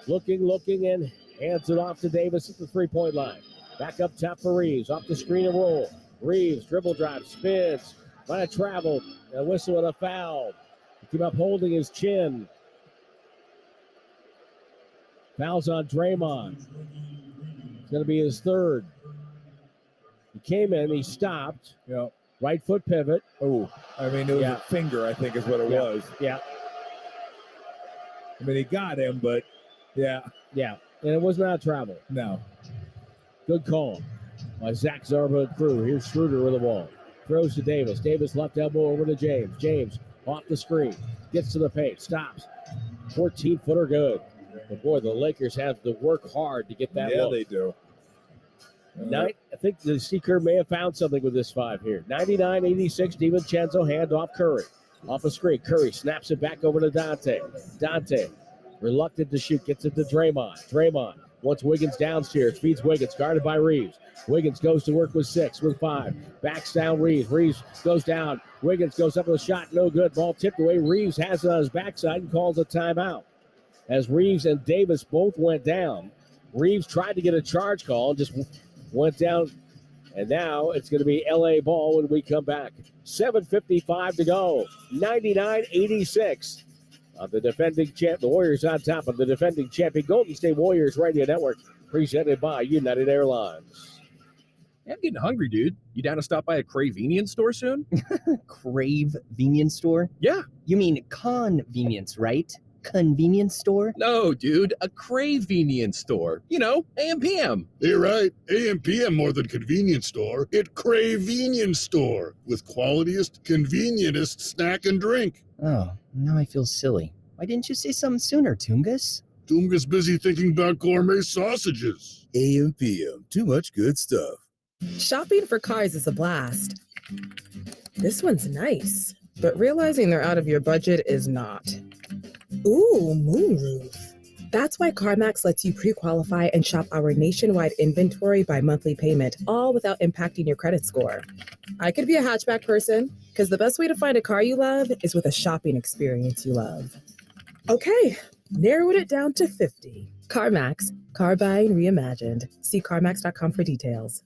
Looking, and hands it off to Davis at the three-point line. Back up top for Reeves. Off the screen and roll. Reeves, dribble drive, spins. Might have traveled. A whistle and a foul. He came up holding his chin. Fouls on Draymond. It's going to be his third. He came in, he stopped. Yeah. Right foot pivot. Oh, I mean, it was a finger, I think is what it was. Yeah. I mean, he got him, but yeah. Yeah, and it was not travel. No. Good call by Zach Zarba and crew. Here's Schroeder with the ball. Throws to Davis. Davis left elbow over to James. James off the screen. Gets to the paint. Stops. 14-footer good. But boy, the Lakers have to work hard to get that Yeah, look. they do. I think the seeker may have found something with this five here. 99-86, DiVincenzo, handoff Curry. Off a screen, Curry snaps it back over to Dante. Dante, reluctant to shoot, gets it to Draymond. Draymond wants Wiggins downstairs, feeds Wiggins, guarded by Reeves. Wiggins goes to work with 6, with 5. Backs down Reeves. Reeves goes down. Wiggins goes up with a shot, no good. Ball tipped away. Reeves has it on his backside and calls a timeout. As Reeves and Davis both went down, Reeves tried to get a charge call and just went down, and now it's going to be LA ball when we come back. 7:55 to go. 99-86. The defending champ, the Warriors on top of the defending champion Golden State Warriors Radio Network, presented by United Airlines. I'm getting hungry, dude. You down to stop by a Cravenience store soon? Cravenience store? Yeah. You mean convenience, right? Convenience store? No, dude, a Cravenience store. You know, AM PM. You're right. AM PM more than convenience store. It Cravenience store with qualityest, convenientest snack and drink. Oh, now I feel silly. Why didn't you say something sooner, Tungus? Tungus busy thinking about gourmet sausages. AM PM, too much good stuff. Shopping for cars is a blast. This one's nice, but realizing they're out of your budget is not. Ooh, moonroof. That's why CarMax lets you pre-qualify and shop our nationwide inventory by monthly payment, all without impacting your credit score. I could be a hatchback person, because the best way to find a car you love is with a shopping experience you love. Okay, narrowed it down to 50. CarMax, car buying reimagined. See CarMax.com for details.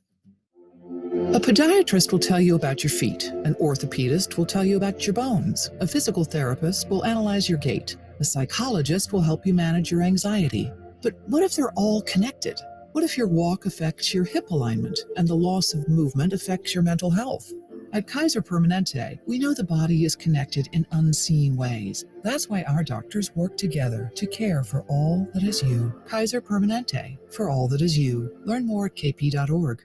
A podiatrist will tell you about your feet. An orthopedist will tell you about your bones. A physical therapist will analyze your gait. A psychologist will help you manage your anxiety. But what if they're all connected? What if your walk affects your hip alignment and the loss of movement affects your mental health? At Kaiser Permanente, we know the body is connected in unseen ways. That's why our doctors work together to care for all that is you. Kaiser Permanente, for all that is you. Learn more at kp.org.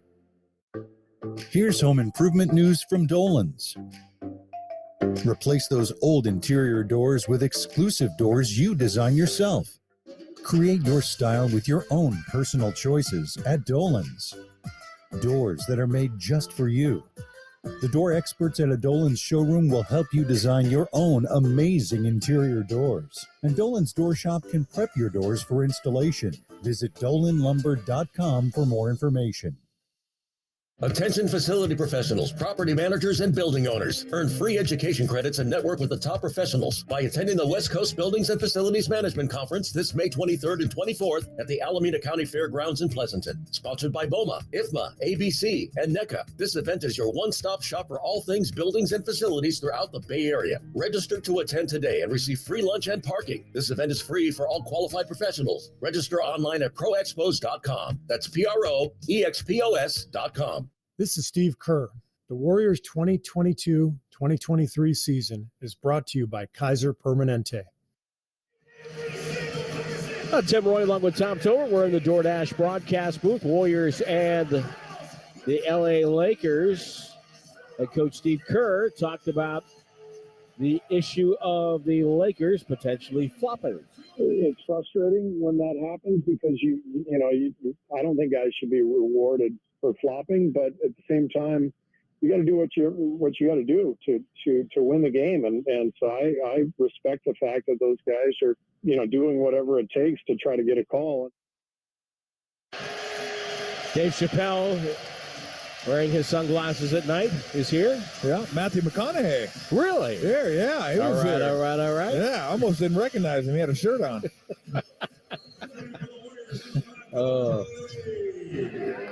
Here's home improvement news from Dolan's. Replace those old interior doors with exclusive doors you design yourself. Create your style with your own personal choices at Dolan's. Doors that are made just for you. The door experts at a Dolan's showroom will help you design your own amazing interior doors. And Dolan's Door Shop can prep your doors for installation. Visit dolanlumber.com for more information. Attention facility professionals, property managers, and building owners. Earn free education credits and network with the top professionals by attending the West Coast Buildings and Facilities Management Conference this May 23rd and 24th at the Alameda County Fairgrounds in Pleasanton. Sponsored by BOMA, IFMA, ABC, and NECA. This event is your one-stop shop for all things buildings and facilities throughout the Bay Area. Register to attend today and receive free lunch and parking. This event is free for all qualified professionals. Register online at proexpos.com. That's PROEXPOS.com. This is Steve Kerr. The Warriors 2022-2023 season is brought to you by Kaiser Permanente. Tim Roy along with Tom Tomer. We're in the DoorDash broadcast booth. Warriors and the LA Lakers. And Coach Steve Kerr talked about the issue of the Lakers potentially flopping. It's frustrating when that happens because I don't think guys should be rewarded for flopping, but at the same time, you got to do what you got to do to win the game, and so I respect the fact that those guys are doing whatever it takes to try to get a call. Dave Chappelle, wearing his sunglasses at night, is here. Yeah, Matthew McConaughey. Really? Yeah, he was here. All right. Yeah, I almost didn't recognize him. He had a shirt on.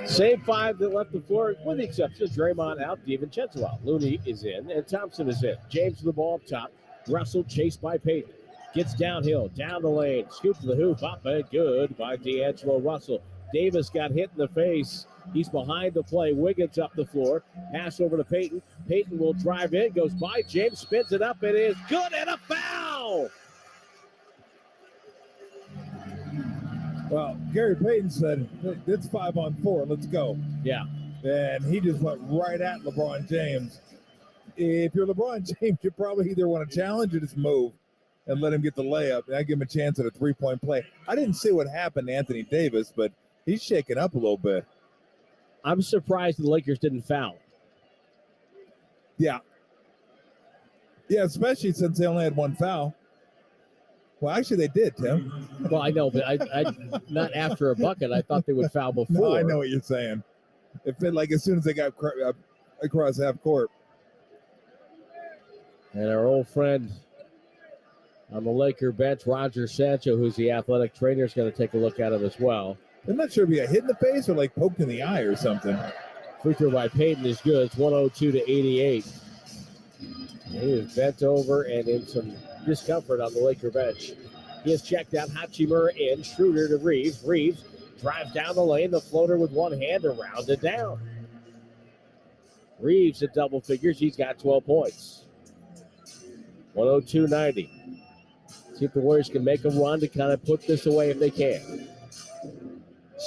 Same five that left the floor, with the exception of Draymond out, DiVincenzo out. Looney is in, and Thompson is in. James to the ball up top. Russell chased by Payton. Gets downhill, down the lane, scoop to the hoop, up and good by D'Angelo Russell. Davis got hit in the face. He's behind the play. Wiggins up the floor. Pass over to Payton. Payton will drive in, goes by James, spins it up. It is good, and a foul. Well, Gary Payton said, it's 5-on-4. Let's go. Yeah. And he just went right at LeBron James. If you're LeBron James, you probably either want to challenge or just move and let him get the layup. And I give him a chance at a three-point play. I didn't see what happened to Anthony Davis, but he's shaking up a little bit. I'm surprised the Lakers didn't foul. Yeah. Yeah, especially since they only had one foul. Well, actually, they did, Tim. Well, I know, but I not after a bucket. I thought they would foul before. No, I know what you're saying. It felt like as soon as they got across half court. And our old friend on the Laker bench, Roger Sancho, who's the athletic trainer, is going to take a look at him as well. I'm not sure if he got hit in the face or like poked in the eye or something. Free throw by Payton is good. It's 102-88. He is bent over and in some discomfort on the Laker bench. He has checked out Hachimura in. Schroeder to Reeves. Reeves drives down the lane. The floater with one hand around it down. Reeves at double figures. He's got 12 points. 102.90. See if the Warriors can make a run to kind of put this away if they can.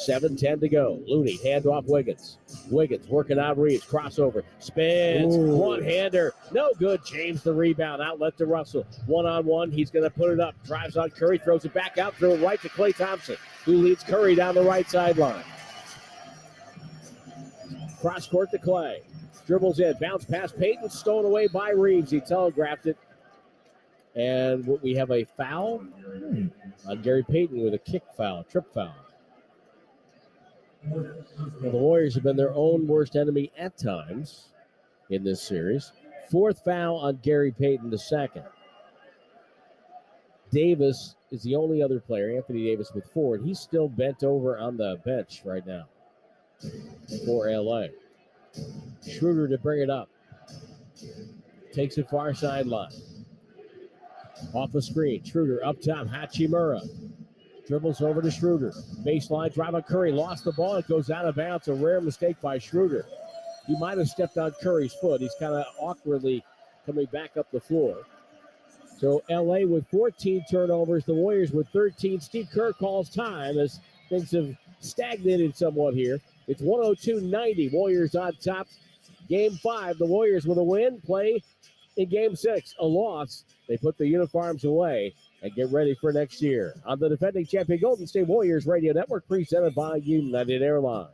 7:10 to go. Looney, handoff Wiggins. Wiggins working out Reeves. Crossover. Spins. Ooh. One-hander. No good. James the rebound. Outlet to Russell. One-on-one. He's going to put it up. Drives on Curry. Throws it back out. Throw it right to Klay Thompson, who leads Curry down the right sideline. Cross court to Klay. Dribbles in. Bounce past Payton. Stolen away by Reeves. He telegraphed it. And we have a foul on Gary Payton with a kick foul, trip foul. Well, the Warriors have been their own worst enemy at times in this series. Fourth foul on Gary Payton, the second. Davis is the only other player, Anthony Davis with 4, and he's still bent over on the bench right now for LA. Schroeder to bring it up. Takes it far sideline. Off the screen. Schroeder up top. Hachimura. Dribbles over to Schroeder. Baseline drive on Curry. Lost the ball. It goes out of bounds. A rare mistake by Schroeder. He might have stepped on Curry's foot. He's kind of awkwardly coming back up the floor. So LA with 14 turnovers. The Warriors with 13. Steve Kerr calls time as things have stagnated somewhat here. It's 102-90. Warriors on top. Game 5. The Warriors with a win. Play in Game 6. A loss. They put the uniforms away and get ready for next year. On the defending champion Golden State Warriors Radio Network, presented by United Airlines.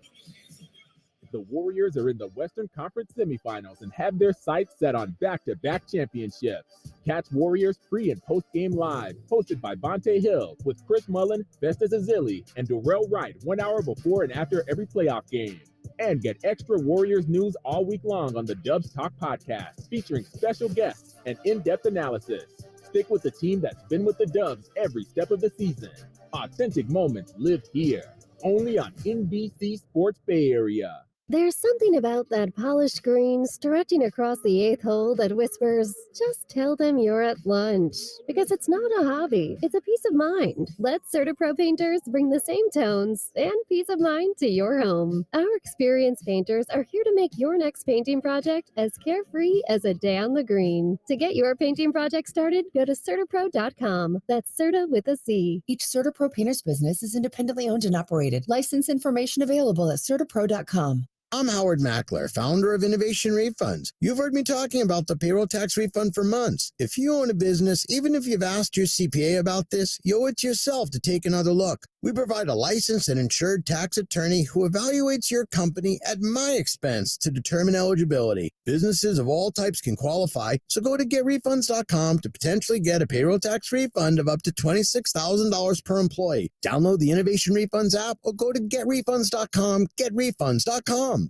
The Warriors are in the Western Conference semifinals and have their sights set on back-to-back championships. Catch Warriors pre- and post-game live, hosted by Bonte Hill, with Chris Mullen, Festus Ezeli, and Darrell Wright 1 hour before and after every playoff game. And get extra Warriors news all week long on the Dubs Talk podcast, featuring special guests and in-depth analysis. Stick with the team that's been with the Dubs every step of the season. Authentic moments live here, only on NBC Sports Bay Area. There's something about that polished green stretching across the 8th hole that whispers, just tell them you're at lunch. Because it's not a hobby, it's a peace of mind. Let CertaPro painters bring the same tones and peace of mind to your home. Our experienced painters are here to make your next painting project as carefree as a day on the green. To get your painting project started, go to CertaPro.com. That's Certa with a C. Each CertaPro painter's business is independently owned and operated. License information available at CertaPro.com. I'm Howard Mackler, founder of Innovation Refunds. You've heard me talking about the payroll tax refund for months. If you own a business, even if you've asked your CPA about this, you owe it to yourself to take another look. We provide a licensed and insured tax attorney who evaluates your company at my expense to determine eligibility. Businesses of all types can qualify, so go to getrefunds.com to potentially get a payroll tax refund of up to $26,000 per employee. Download the Innovation Refunds app or go to getrefunds.com, getrefunds.com.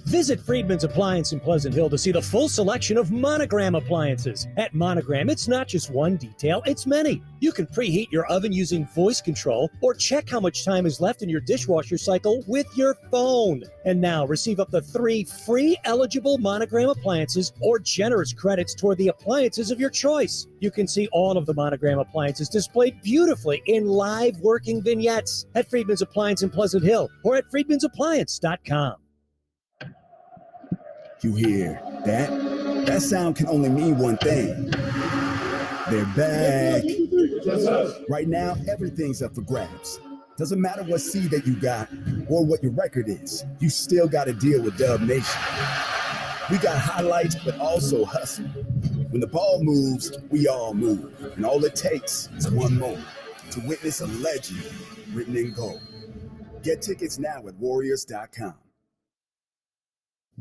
Visit Friedman's Appliance in Pleasant Hill to see the full selection of Monogram appliances. At Monogram, it's not just one detail, it's many. You can preheat your oven using voice control or check how much time is left in your dishwasher cycle with your phone. And now receive up to 3 free eligible Monogram appliances or generous credits toward the appliances of your choice. You can see all of the Monogram appliances displayed beautifully in live working vignettes at Friedman's Appliance in Pleasant Hill or at friedmansappliance.com. You hear that? That sound can only mean one thing. They're back. Right now, everything's up for grabs. Doesn't matter what seed that you got or what your record is, you still got to deal with Dub Nation. We got highlights, but also hustle. When the ball moves, we all move. And all it takes is one moment to witness a legend written in gold. Get tickets now at Warriors.com.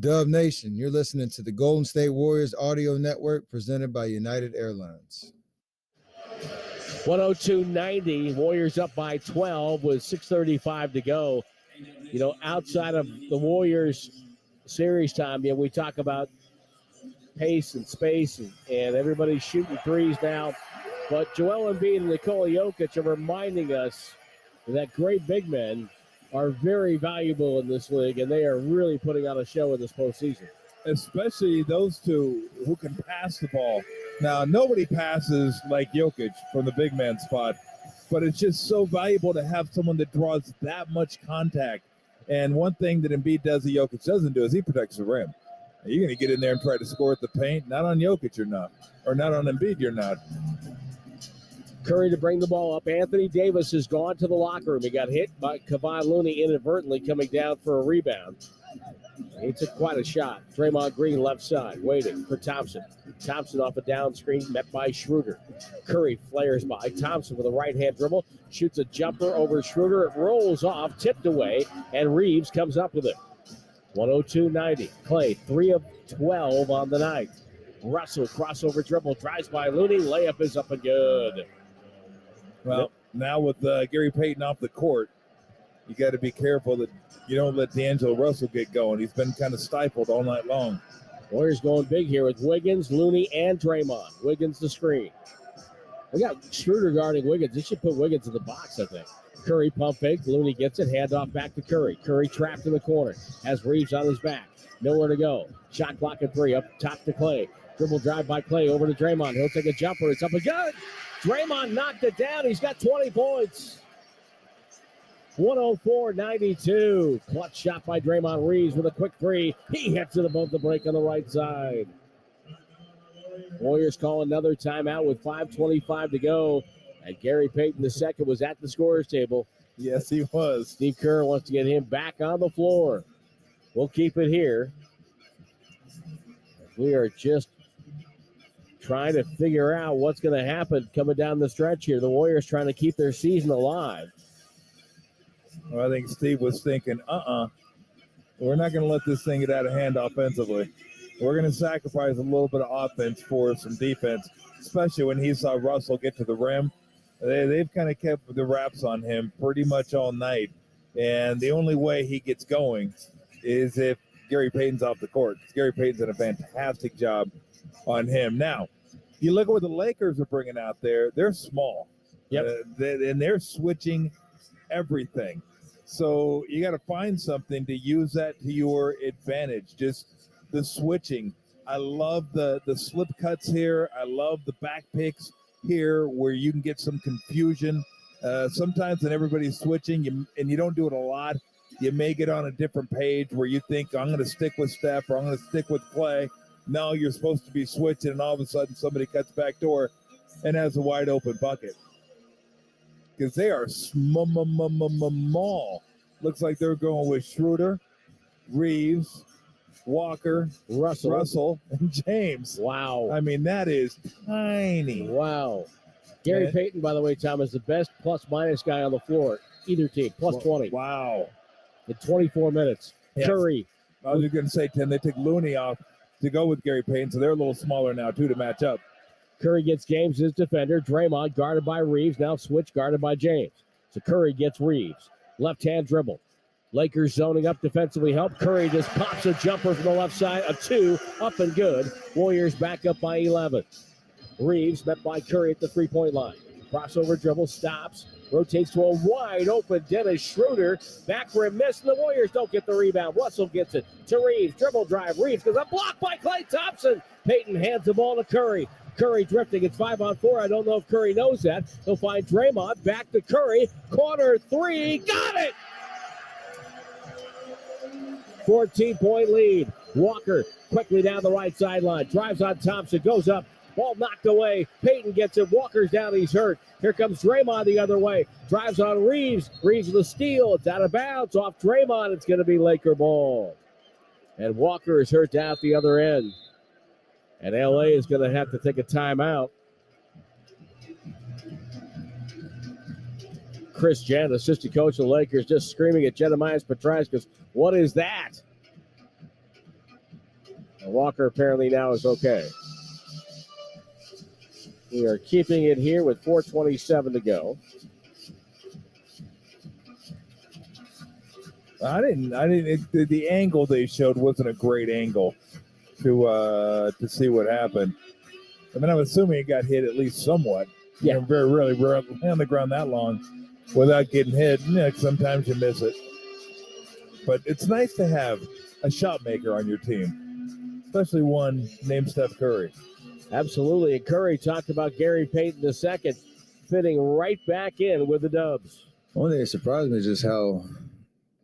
Dub Nation, you're listening to the Golden State Warriors audio network presented by United Airlines. 102-90, Warriors up by 12 with 6:35 to go. You know, outside of the Warriors series time, you know, we talk about pace and space and everybody's shooting threes now. But Joel Embiid and Nikola Jokic are reminding us that great big men are very valuable in this league, and they are really putting on a show in this postseason. Especially those two who can pass the ball. Now, nobody passes like Jokic from the big man spot, but it's just so valuable to have someone that draws that much contact. And one thing that Embiid does that Jokic doesn't do is he protects the rim. You're going to get in there and try to score at the paint. Not on Jokic, you're not. Or not on Embiid, you're not. Curry to bring the ball up. Anthony Davis has gone to the locker room. He got hit by Kevon Looney inadvertently coming down for a rebound. He took quite a shot. Draymond Green left side, waiting for Thompson. Thompson off a down screen, met by Schroeder. Curry flares by. Thompson with a right-hand dribble, shoots a jumper over Schroeder. It rolls off, tipped away, and Reeves comes up with it. 102-90. Clay, 3 of 12 on the night. Russell, crossover dribble, drives by Looney. Layup is up and good. Well, now with Gary Payton off the court, you got to be careful that you don't let D'Angelo Russell get going. He's been kind of stifled all night long. Warriors going big here with Wiggins, Looney, and Draymond. Wiggins the screen. We got Schroeder guarding Wiggins. They should put Wiggins in the box, I think. Curry pump fake. Looney gets it. Handoff back to Curry. Curry trapped in the corner. Has Reeves on his back. Nowhere to go. Shot clock at 3. Up top to Clay. Dribble drive by Clay over to Draymond. He'll take a jumper. It's up and good. Draymond knocked it down. He's got 20 points. 104-92. Clutch shot by Draymond Reeves with a quick 3. He hits it above the break on the right side. Warriors call another timeout with 5:25 to go. And Gary Payton II was at the scorer's table. Yes, he was. Steve Kerr wants to get him back on the floor. We'll keep it here. We are just trying to figure out what's going to happen coming down the stretch here. The Warriors trying to keep their season alive. Well, I think Steve was thinking, we're not going to let this thing get out of hand offensively. We're going to sacrifice a little bit of offense for some defense, especially when he saw Russell get to the rim. They've kind of kept the wraps on him pretty much all night. And the only way he gets going is if Gary Payton's off the court. Gary Payton's done a fantastic job on him. Now, you look at what the Lakers are bringing out there. They're small. Yep. And they're switching everything. So you got to find something to use that to your advantage. Just the switching. I love the slip cuts here. I love the back picks here where you can get some confusion. Sometimes when everybody's switching, and you don't do it a lot, you may get on a different page where you think, I'm going to stick with Steph or I'm going to stick with Clay. No, you're supposed to be switching, and all of a sudden somebody cuts back door and has a wide open bucket. Because they are small. Looks like they're going with Schroeder, Reeves, Walker, Russell, and James. Wow. I mean, that is tiny. Wow. Gary Payton, by the way, Tom, is the best plus-minus guy on the floor. Either team, plus 20. Wow. In 24 minutes. Yes. Curry. I was just going to say, Tim, they took Looney off to go with Gary Payton, so they're a little smaller now, too, to match up. Curry gets James, his defender. Draymond guarded by Reeves. Now switch guarded by James. So Curry gets Reeves. Left-hand dribble. Lakers zoning up defensively help. Curry just pops a jumper from the left side. A 2, up and good. Warriors back up by 11. Reeves met by Curry at the three-point line. Crossover dribble, stops, rotates to a wide-open Dennis Schroeder. Back rim miss, and the Warriors don't get the rebound. Russell gets it to Reeves. Dribble drive. Reeves goes a block by Klay Thompson. Payton hands the ball to Curry. Curry drifting. It's 5-on-4. I don't know if Curry knows that. He'll find Draymond. Back to Curry. Corner 3. Got it! 14-point lead. Walker quickly down the right sideline. Drives on Thompson. Goes up. Ball knocked away. Payton gets it. Walker's down. He's hurt. Here comes Draymond the other way. Drives on Reeves. Reeves with a steal. It's out of bounds. Off Draymond. It's going to be Laker ball. And Walker is hurt down at the other end. And L.A. is going to have to take a timeout. Chris Jan, assistant coach of the Lakers, just screaming at Jeremiah Petraskas, what is that? And Walker apparently now is okay. We are keeping it here with 4:27 to go. The angle they showed wasn't a great angle to see what happened. I mean, I'm assuming it got hit at least somewhat. Yeah. You know, very rarely we're on the ground that long without getting hit. Yeah, sometimes you miss it. But it's nice to have a shot maker on your team, especially one named Steph Curry. Absolutely. And Curry talked about Gary Payton II fitting right back in with the Dubs. One thing that surprised me is just how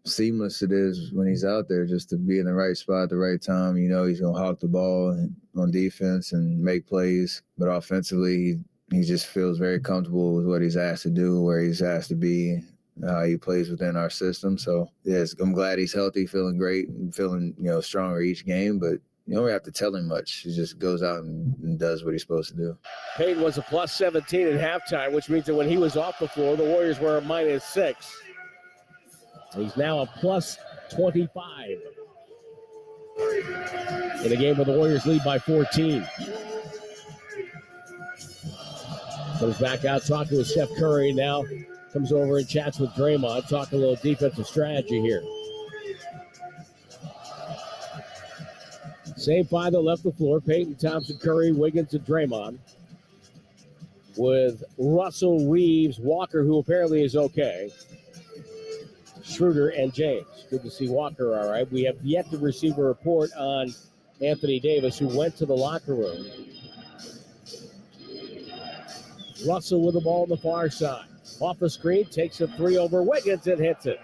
seamless it is when he's out there, just to be in the right spot at the right time. You know he's going to hawk the ball on defense and make plays, but offensively he just feels very comfortable with what he's asked to do, where he's asked to be, how he plays within our system. So yes, I'm glad he's healthy, feeling great, and feeling stronger each game. But you don't have to tell him much. He just goes out and does what he's supposed to do. Payton was a plus 17 at halftime, which means that when he was off the floor, the Warriors were a minus 6. He's now a plus 25 in a game where the Warriors lead by 14. Comes back out talking with Steph Curry. Now comes over and chats with Draymond, talking a little defensive strategy here. Same five that left the floor: Payton, Thompson, Curry, Wiggins, and Draymond. With Russell, Reeves, Walker, who apparently is okay, Schroeder, and James. Good to see Walker all right. We have yet to receive a report on Anthony Davis, who went to the locker room. Russell with the ball on the far side. Off the screen, takes a three over Wiggins and hits it.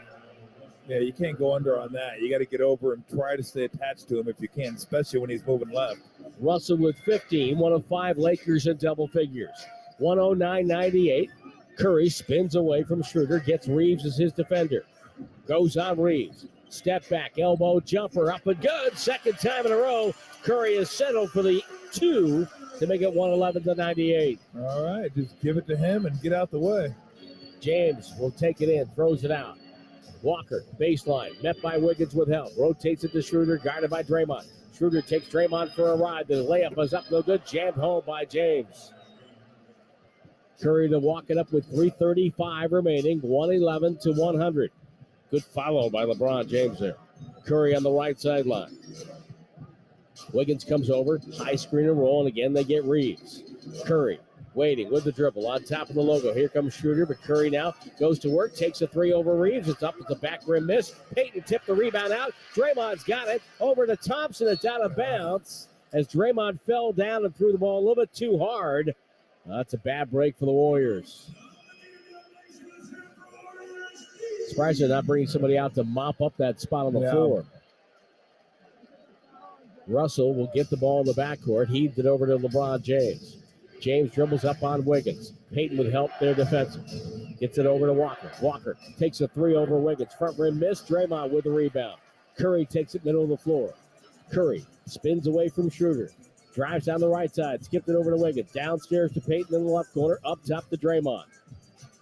Yeah, you can't go under on that. You got to get over and try to stay attached to him if you can, especially when he's moving left. Russell with 15, one of 5 Lakers in double figures. 109.98. Curry spins away from Schroeder, gets Reeves as his defender. Goes on Reeves. Step back, elbow jumper, up and good. Second time in a row. Curry has settled for the 2 to make it 111-98. All right, just give it to him and get out the way. James will take it in, throws it out. Walker, baseline, met by Wiggins with help. Rotates it to Schroeder, guarded by Draymond. Schroeder takes Draymond for a ride. The layup is up, no good. Jammed home by James. Curry to walk it up with 3:35 remaining, 111-100. Good follow by LeBron James there. Curry on the right sideline. Wiggins comes over, high screen and roll, and again they get Reeves. Curry waiting with the dribble on top of the logo. Here comes Schroeder, but Curry now goes to work, takes a three over Reeves. It's up at the back rim miss. Payton tipped the rebound out. Draymond's got it. Over to Thompson. It's out of bounds as Draymond fell down and threw the ball a little bit too hard. That's a bad break for the Warriors. Surprised they're not bringing somebody out to mop up that spot on the floor. Russell will get the ball in the backcourt. Heaved it over to LeBron James. James dribbles up on Wiggins. Payton with help there defensive. Gets it over to Walker. Walker takes a three over Wiggins. Front rim miss. Draymond with the rebound. Curry takes it middle of the floor. Curry spins away from Schroeder. Drives down the right side. Skipped it over to Wiggins. Downstairs to Payton in the left corner. Up top to Draymond.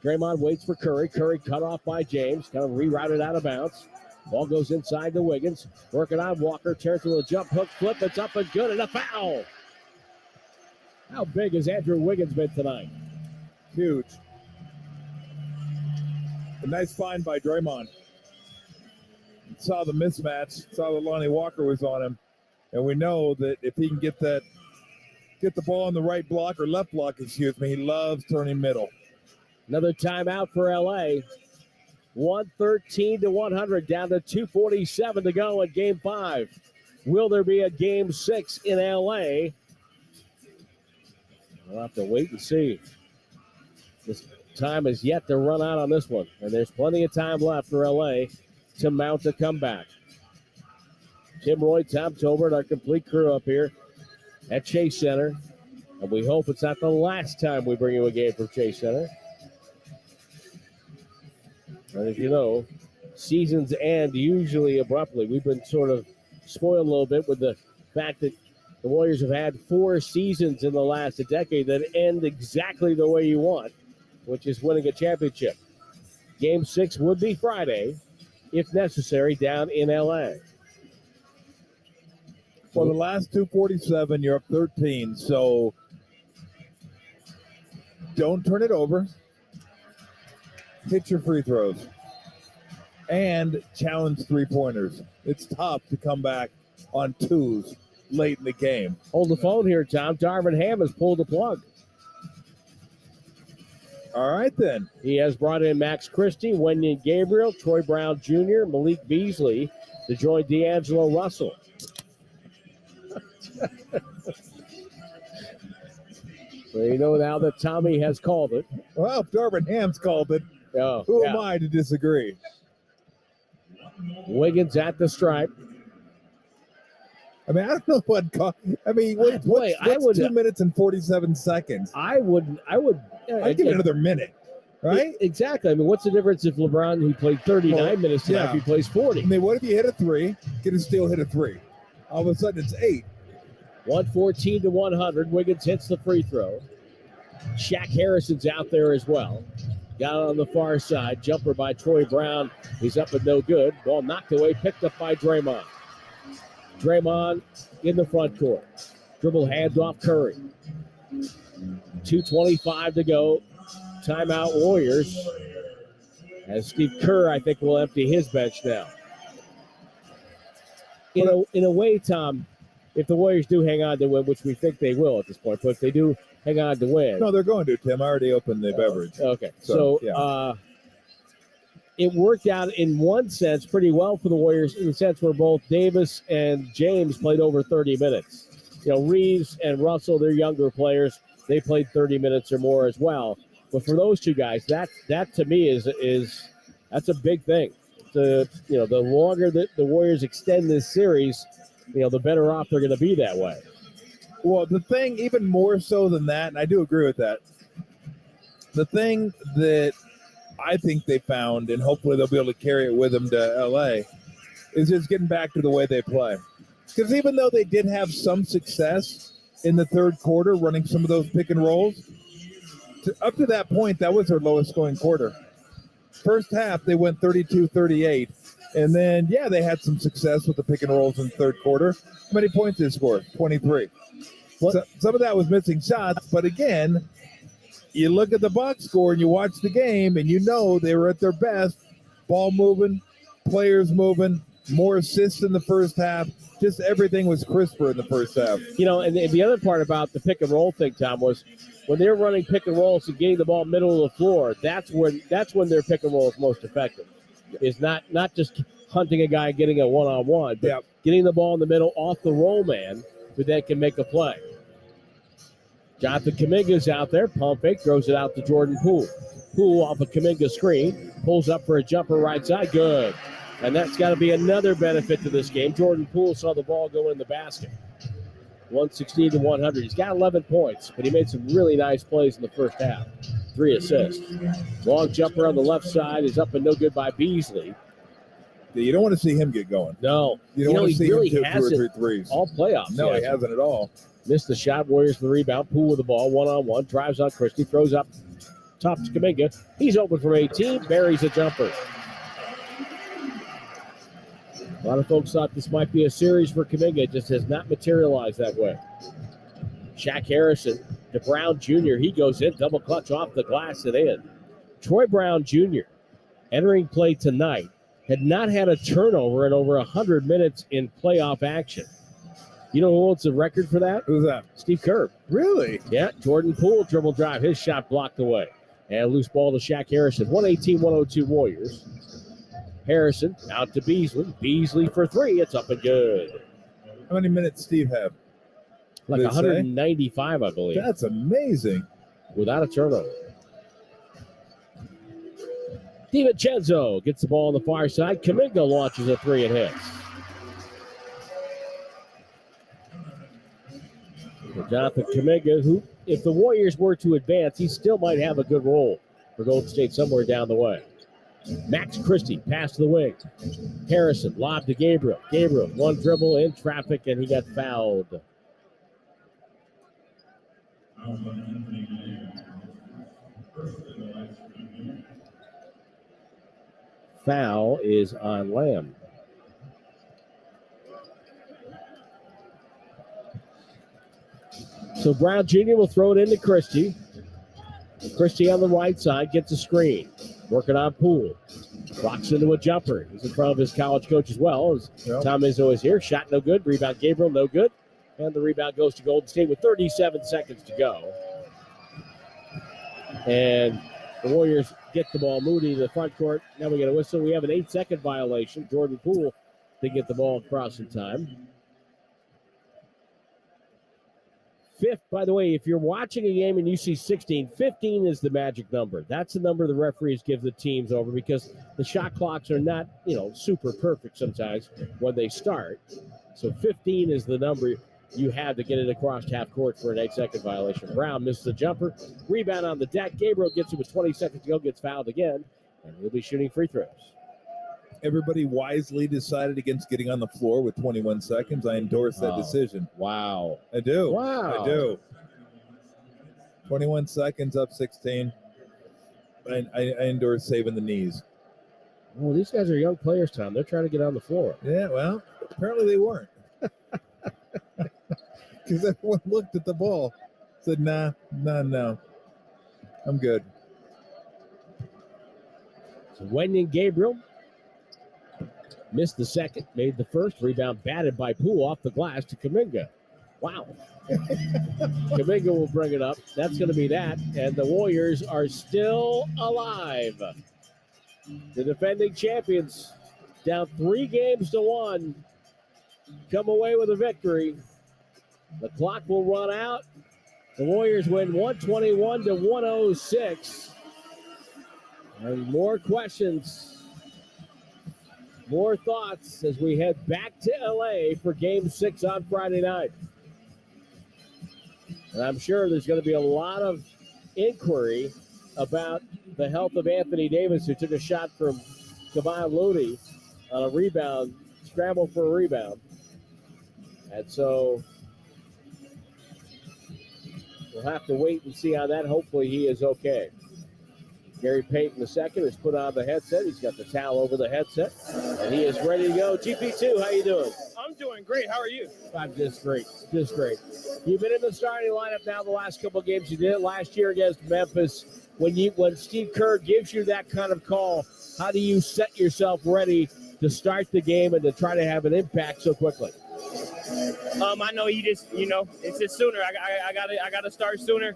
Draymond waits for Curry. Curry cut off by James. Kind of rerouted out of bounds. Ball goes inside to Wiggins. Working on Walker. Turns to a jump hook flip. It's up and good, and a foul. How big has Andrew Wiggins been tonight? Huge. A nice find by Draymond. Saw the mismatch. Saw that Lonnie Walker was on him. And we know that if he can get the ball on the right block or left block, he loves turning middle. Another timeout for LA. 113-100, down to 2:47 to go in Game 5. Will there be a Game 6 in LA? We'll have to wait and see. This time is yet to run out on this one, and there's plenty of time left for LA to mount a comeback. Tim Roy, Tom Tolbert, our complete crew up here at Chase Center, and we hope it's not the last time we bring you a game from Chase Center. And as you know, seasons end usually abruptly. We've been sort of spoiled a little bit with the fact that the Warriors have had 4 seasons in the last decade that end exactly the way you want, which is winning a championship. Game 6 would be Friday, if necessary, down in LA. For the last 2:47, you're up 13, so don't turn it over. Hit your free throws. And challenge three-pointers. It's tough to come back on 2s late in the game. Hold the phone here, Tom. Darvin Ham has pulled the plug. All right, then. He has brought in Max Christie, Wendy Gabriel, Troy Brown Jr., Malik Beasley to join D'Angelo Russell. So you know now that Tommy has called it. Well, if Darvin Ham's called it, who am I to disagree? Wiggins at the stripe. I mean, I don't know what. What's 2 minutes and 47 seconds? I'd give it another minute, right? Exactly. I mean, what's the difference if LeBron, who played 39 minutes tonight, if he plays 40? I mean, what if you hit a three? Can it still hit a three? All of a sudden, it's 8. 114 to 100. Wiggins hits the free throw. Shaq Harrison's out there as well. Got it on the far side. Jumper by Troy Brown. He's up and no good. Ball knocked away, picked up by Draymond. Draymond in the front court. Dribble hands off Curry. 2:25 to go. Timeout Warriors. As Steve Kerr, I think, will empty his bench now. In a way, Tom, if the Warriors do hang on to win, which we think they will at this point, but if they do hang on to win. No, they're going to, Tim. I already opened the beverage. Okay. So it worked out in one sense pretty well for the Warriors in the sense where both Davis and James played over 30 minutes. You know, Reeves and Russell, they're younger players. They played 30 minutes or more as well. But for those two guys, that to me is that's a big thing. The longer that the Warriors extend this series, the better off they're going to be that way. Well, the thing, even more so than that, and I do agree with that, the thing that I think they found, and hopefully they'll be able to carry it with them to L.A., is just getting back to the way they play. Because even though they did have some success in the third quarter running some of those pick and rolls, up to that point, that was their lowest scoring quarter. First half, they went 32-38. And then, they had some success with the pick and rolls in the third quarter. How many points did they score? 23. So, some of that was missing shots, but again, you look at the box score and you watch the game and they were at their best. Ball moving, players moving, more assists in the first half. Just everything was crisper in the first half. And the other part about the pick and roll thing, Tom, was when they're running pick and rolls and getting the ball middle of the floor, that's when their pick and roll is most effective. Is not just hunting a guy getting a one-on-one, but getting the ball in the middle off the roll man who then can make a play. Jonathan Kuminga's out there. Pump fake, throws it out to Jordan Poole. Poole off a Kuminga screen. Pulls up for a jumper right side. Good. And that's got to be another benefit to this game. Jordan Poole saw the ball go in the basket. 116 to 100. He's got 11 points, but he made some really nice plays in the first half. 3 assists. Long jumper on the left side is up and no good by Beasley. You don't want to see him get going. No. You don't want to see really him take 2 or 3 threes. All playoffs. No, he hasn't at all. Missed the shot. Warriors for the rebound. Poole with the ball. One-on-one. Drives on Christie. Throws up top to Kuminga. He's open from 18. Buries a jumper. A lot of folks thought this might be a series for Kuminga. It just has not materialized that way. Shaq Harrison to Brown Jr. He goes in. Double clutch off the glass and in. Troy Brown Jr. entering play tonight had not had a turnover in over 100 minutes in playoff action. You know who holds the record for that? Who's that? Steve Kerr. Really? Yeah, Jordan Poole dribble drive. His shot blocked away. And loose ball to Shaq Harrison. 118-102 Warriors. Harrison out to Beasley. Beasley for 3. It's up and good. How many minutes Steve have? Like 195, I believe. That's amazing. Without a turnover. DiVincenzo gets the ball on the far side. Kuminga launches a 3 and hits. Jonathan Kuminga, who, if the Warriors were to advance, he still might have a good role for Golden State somewhere down the way. Max Christie, pass to the wing. Harrison, lob to Gabriel. Gabriel, one dribble in traffic, and he got fouled. Foul is on Lamb. So Brown Jr. will throw it into Christie. Christie on the right side gets a screen. Working on Poole. Rocks into a jumper. He's in front of his college coach as well. As Tom Izzo is here. Shot no good. Rebound Gabriel no good. And the rebound goes to Golden State with 37 seconds to go. And the Warriors get the ball. Moody to the front court. Now we get a whistle. We have an 8-second violation. Jordan Poole didn't get the ball across in time. By the way, if you're watching a game and you see 16, 15 is the magic number. That's the number the referees give the teams over because the shot clocks are not, super perfect sometimes when they start. So 15 is the number you have to get it across half court for an 8-second violation. Brown misses the jumper. Rebound on the deck. Gabriel gets it with 20 seconds to go, gets fouled again, and he'll be shooting free throws. Everybody wisely decided against getting on the floor with 21 seconds. I endorse that decision. Wow. I do. Wow. I do. 21 seconds, up 16. I endorse saving the knees. Well, these guys are young players, Tom. They're trying to get on the floor. Yeah, well, apparently they weren't. Because everyone looked at the ball, said, no. I'm good. So Wenyon Gabriel missed the second, made the first. Rebound batted by Poole off the glass to Kuminga. Wow. Kuminga will bring it up. That's going to be that. And the Warriors are still alive. The defending champions, down 3-1, come away with a victory. The clock will run out. The Warriors win 121-106. And more questions, more thoughts as we head back to LA for Game 6 on Friday night. And I'm sure there's going to be a lot of inquiry about the health of Anthony Davis, who took a shot from Kevon Looney on a rebound, scramble for a rebound. And so we'll have to wait and see on that. Hopefully he is okay. Gary Payton II has put on the headset. He's got the towel over the headset, and he is ready to go. GP2, how you doing? I'm doing great. How are you? I'm just great. Just great. You've been in the starting lineup now the last couple of games. You did it last year against Memphis. When Steve Kerr gives you that kind of call, how do you set yourself ready to start the game and to try to have an impact so quickly? I know it's just sooner. I gotta start sooner.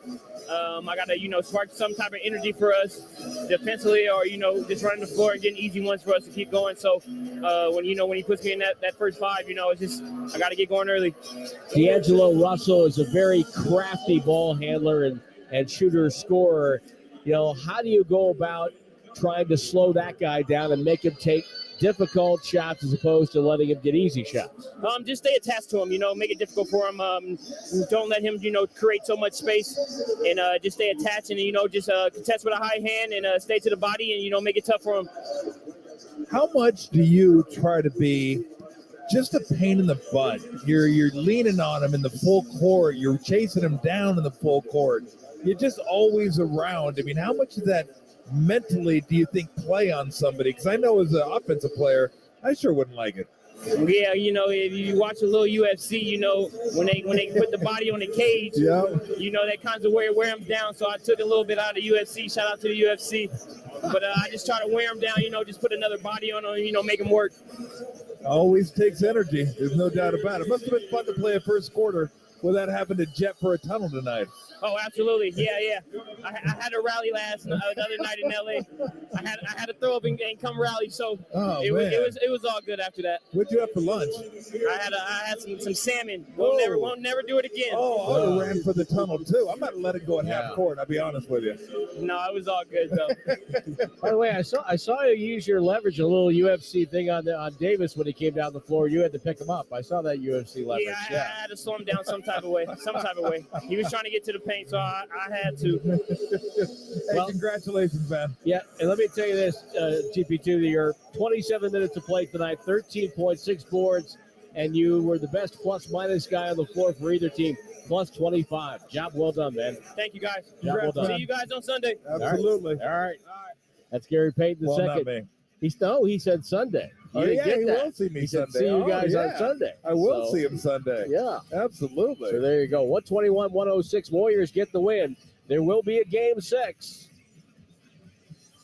I gotta, spark some type of energy for us defensively, or just running the floor and getting easy ones for us to keep going. So when he puts me in that first five, it's just I gotta get going early. D'Angelo Russell is a very crafty ball handler and shooter scorer. How do you go about trying to slow that guy down and make him take difficult shots as opposed to letting him get easy shots? Just stay attached to him, make it difficult for him. Don't let him, create so much space, and just stay attached and, just contest with a high hand and stay to the body and, make it tough for him. How much do you try to be just a pain in the butt? You're leaning on him in the full court. You're chasing him down in the full court. You're just always around. I mean, how much of that mentally do you think play on somebody? Because I know as an offensive player, I sure wouldn't like it. Yeah, if you watch a little UFC, when they put the body on the cage, that kind of wear them down. So I took a little bit out of the UFC. Shout out to the UFC. But I just try to wear them down, just put another body on them, make them work. Always takes energy. There's no doubt about it. Must have been fun to play a first quarter without having to jet for a tunnel tonight. Oh, absolutely. Yeah. I had a rally the other night in LA. I had to throw up and come rally. So it was all good after that. What'd you have for lunch? I had some salmon. Won't never do it again. Oh, I would have ran for the tunnel too. I'm about to let it go at half court. I'll be honest with you. No, it was all good though. By the way, I saw you use your leverage, a little UFC thing on Davis when he came down the floor. You had to pick him up. I saw that UFC leverage. Yeah, I had to slow him down some type of way. He was trying to get to the paint, so I had to. Hey, congratulations, man. Yeah, and let me tell you this, GP2, you're 27 minutes to play tonight, 13.6 boards, and you were the best plus-minus guy on the floor for either team, plus 25. Job well done, man. Thank you, guys. Job well done. See you guys on Sunday. Absolutely. All right. That's Gary Payton II. Not me. He said Sunday. Oh, yeah, he will see me he Sunday. Said, see you guys on Sunday. I will see him Sunday. Yeah. Absolutely. So there you go. 121-106. Warriors get the win. There will be a Game 6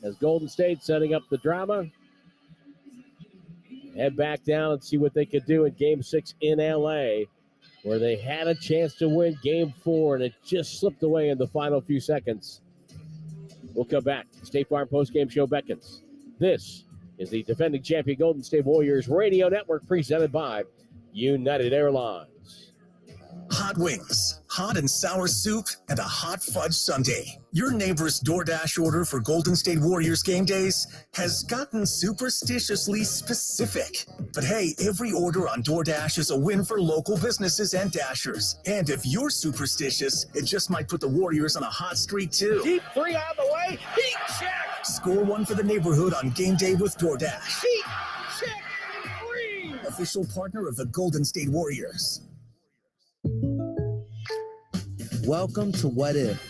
as Golden State setting up the drama. Head back down and see what they could do in Game 6 in L.A., where they had a chance to win Game 4, and it just slipped away in the final few seconds. We'll come back. State Farm Postgame Show beckons. This is the defending champion Golden State Warriors Radio Network, presented by United Airlines. hot wings, hot and sour soup, and a hot fudge sundae. Your neighbor's DoorDash order for Golden State Warriors game days has gotten superstitiously specific. But hey, every order on DoorDash is a win for local businesses and Dashers. And if you're superstitious, it just might put the Warriors on a hot streak too. Keep 3 out of the way. Heat check. Score one for the neighborhood on game day with DoorDash. Heat check 3. Official partner of the Golden State Warriors. Welcome to What If,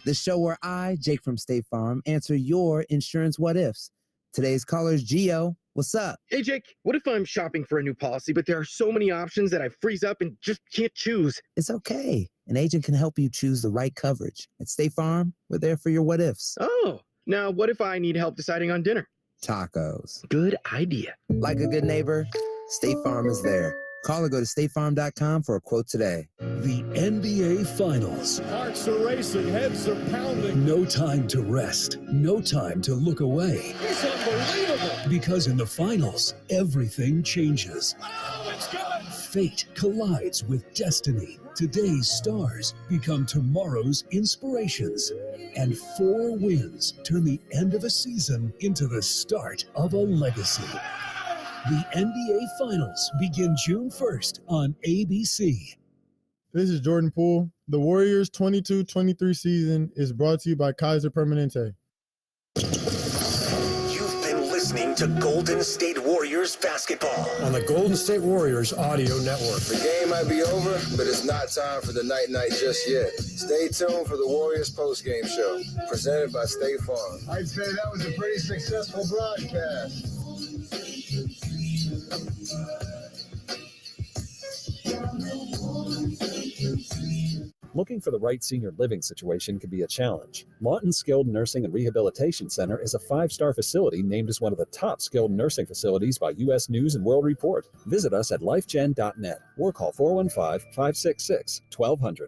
the show where I, Jake from State Farm, answer your insurance what ifs. Today's caller is Gio. What's up? Hey, Jake, what if I'm shopping for a new policy, but there are so many options that I freeze up and just can't choose? It's okay. An agent can help you choose the right coverage. At State Farm, we're there for your what ifs. Oh, now what if I need help deciding on dinner? Tacos. Good idea. Like a good neighbor, State Farm is there. Call or go to statefarm.com for a quote today. The NBA Finals. Hearts are racing, heads are pounding. No time to rest. No time to look away. It's unbelievable. Because in the finals, everything changes. Oh, it's good. Fate collides with destiny. Today's stars become tomorrow's inspirations. And 4 wins turn the end of a season into the start of a legacy. The NBA Finals begin June 1st on ABC. This is Jordan Poole. The Warriors 22-23 season is brought to you by Kaiser Permanente. You've been listening to Golden State Warriors basketball on the Golden State Warriors audio network. The game might be over, but it's not time for the night-night just yet. Stay tuned for the Warriors postgame show, presented by State Farm. I'd say that was a pretty successful broadcast. Looking for the right senior living situation can be a challenge. Lawton Skilled Nursing and Rehabilitation Center is a 5-star facility named as one of the top skilled nursing facilities by U.S. News and World Report. Visit us at lifegen.net or call 415-566-1200.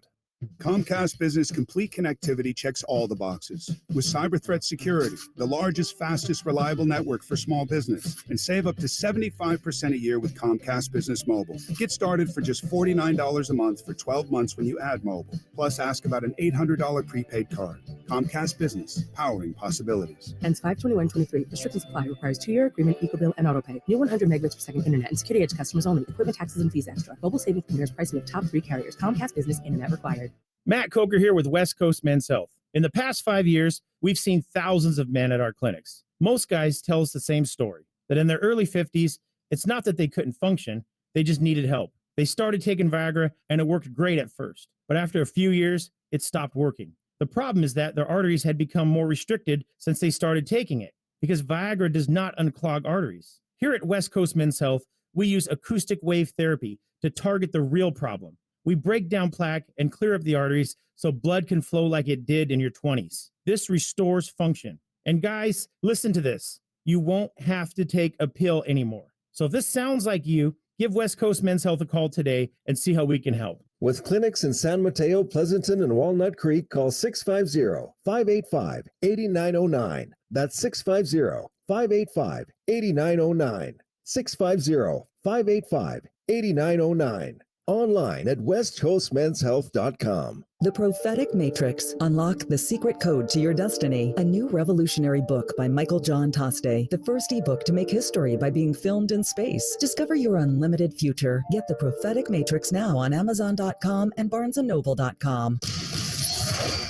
Comcast Business Complete Connectivity checks all the boxes. With cyber threat security, the largest, fastest, reliable network for small business, and save up to 75% a year with Comcast Business Mobile. Get started for just $49 a month for 12 months when you add mobile. Plus, ask about an $800 prepaid card. Comcast Business, powering possibilities. Ends 5/21/23. Restrictions apply. Requires 2-year agreement, eco-bill, and autopay. New 100 megabits per second internet and security edge customers only. Equipment taxes and fees extra. Mobile savings compares pricing of top 3 carriers. Comcast Business internet required. Matt Coker here with West Coast Men's Health. In the past 5 years, we've seen thousands of men at our clinics. Most guys tell us the same story, that in their early 50s, it's not that they couldn't function, they just needed help. They started taking Viagra, and it worked great at first. But after a few years, it stopped working. The problem is that their arteries had become more restricted since they started taking it, because Viagra does not unclog arteries. Here at West Coast Men's Health, we use acoustic wave therapy to target the real problem. We break down plaque and clear up the arteries so blood can flow like it did in your 20s. This restores function. And guys, listen to this. You won't have to take a pill anymore. So if this sounds like you, give West Coast Men's Health a call today and see how we can help. With clinics in San Mateo, Pleasanton, and Walnut Creek, call 650-585-8909. That's 650-585-8909. 650-585-8909. Online at westcoastmenshealth.com. The Prophetic Matrix. Unlock the secret code to your destiny. A new revolutionary book by Michael John Toste. The first ebook to make history by being filmed in space. Discover your unlimited future. Get The Prophetic Matrix now on Amazon.com and BarnesandNoble.com.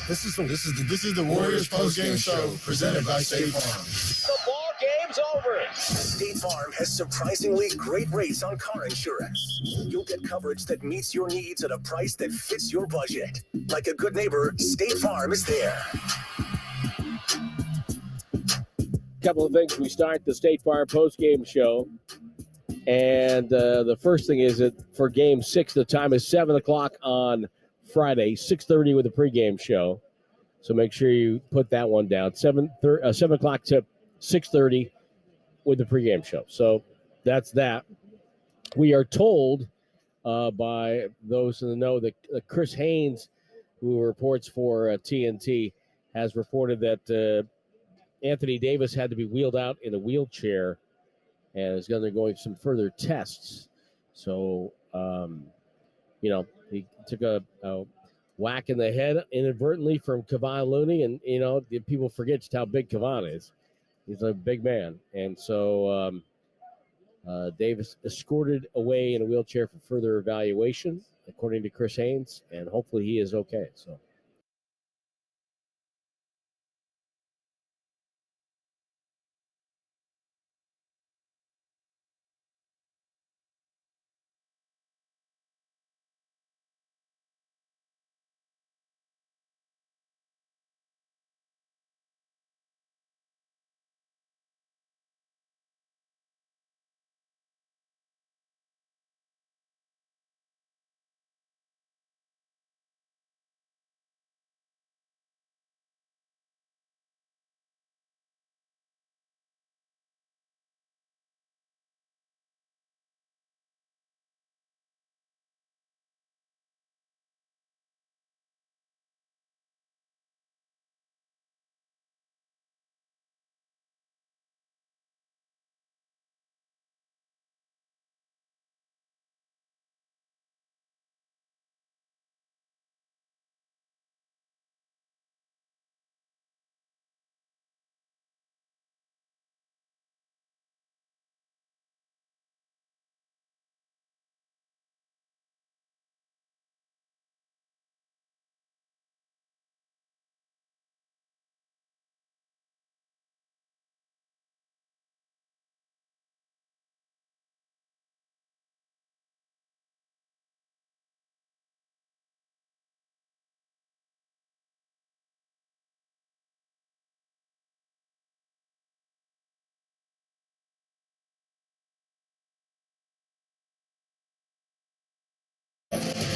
This is the Warriors postgame show presented by State Farm. The ball game's over. State Farm has surprisingly great rates on car insurance. You'll get coverage that meets your needs at a price that fits your budget. Like a good neighbor, State Farm is there. Couple of things. We start the State Farm post-game show. And the first thing is that for Game 6, the time is 7 o'clock on Friday, 6:30 with the pregame show. So make sure you put that one down. 7 o'clock to 6:30 with the pregame show. So that's that. We are told by those in the know that Chris Haynes, who reports for TNT, has reported that Anthony Davis had to be wheeled out in a wheelchair and is going to go some further tests. So, He took a whack in the head inadvertently from Kevon Looney, and people forget just how big Kevon is. He's a big man, and so Davis escorted away in a wheelchair for further evaluation, according to Chris Haynes, and hopefully he is okay. So.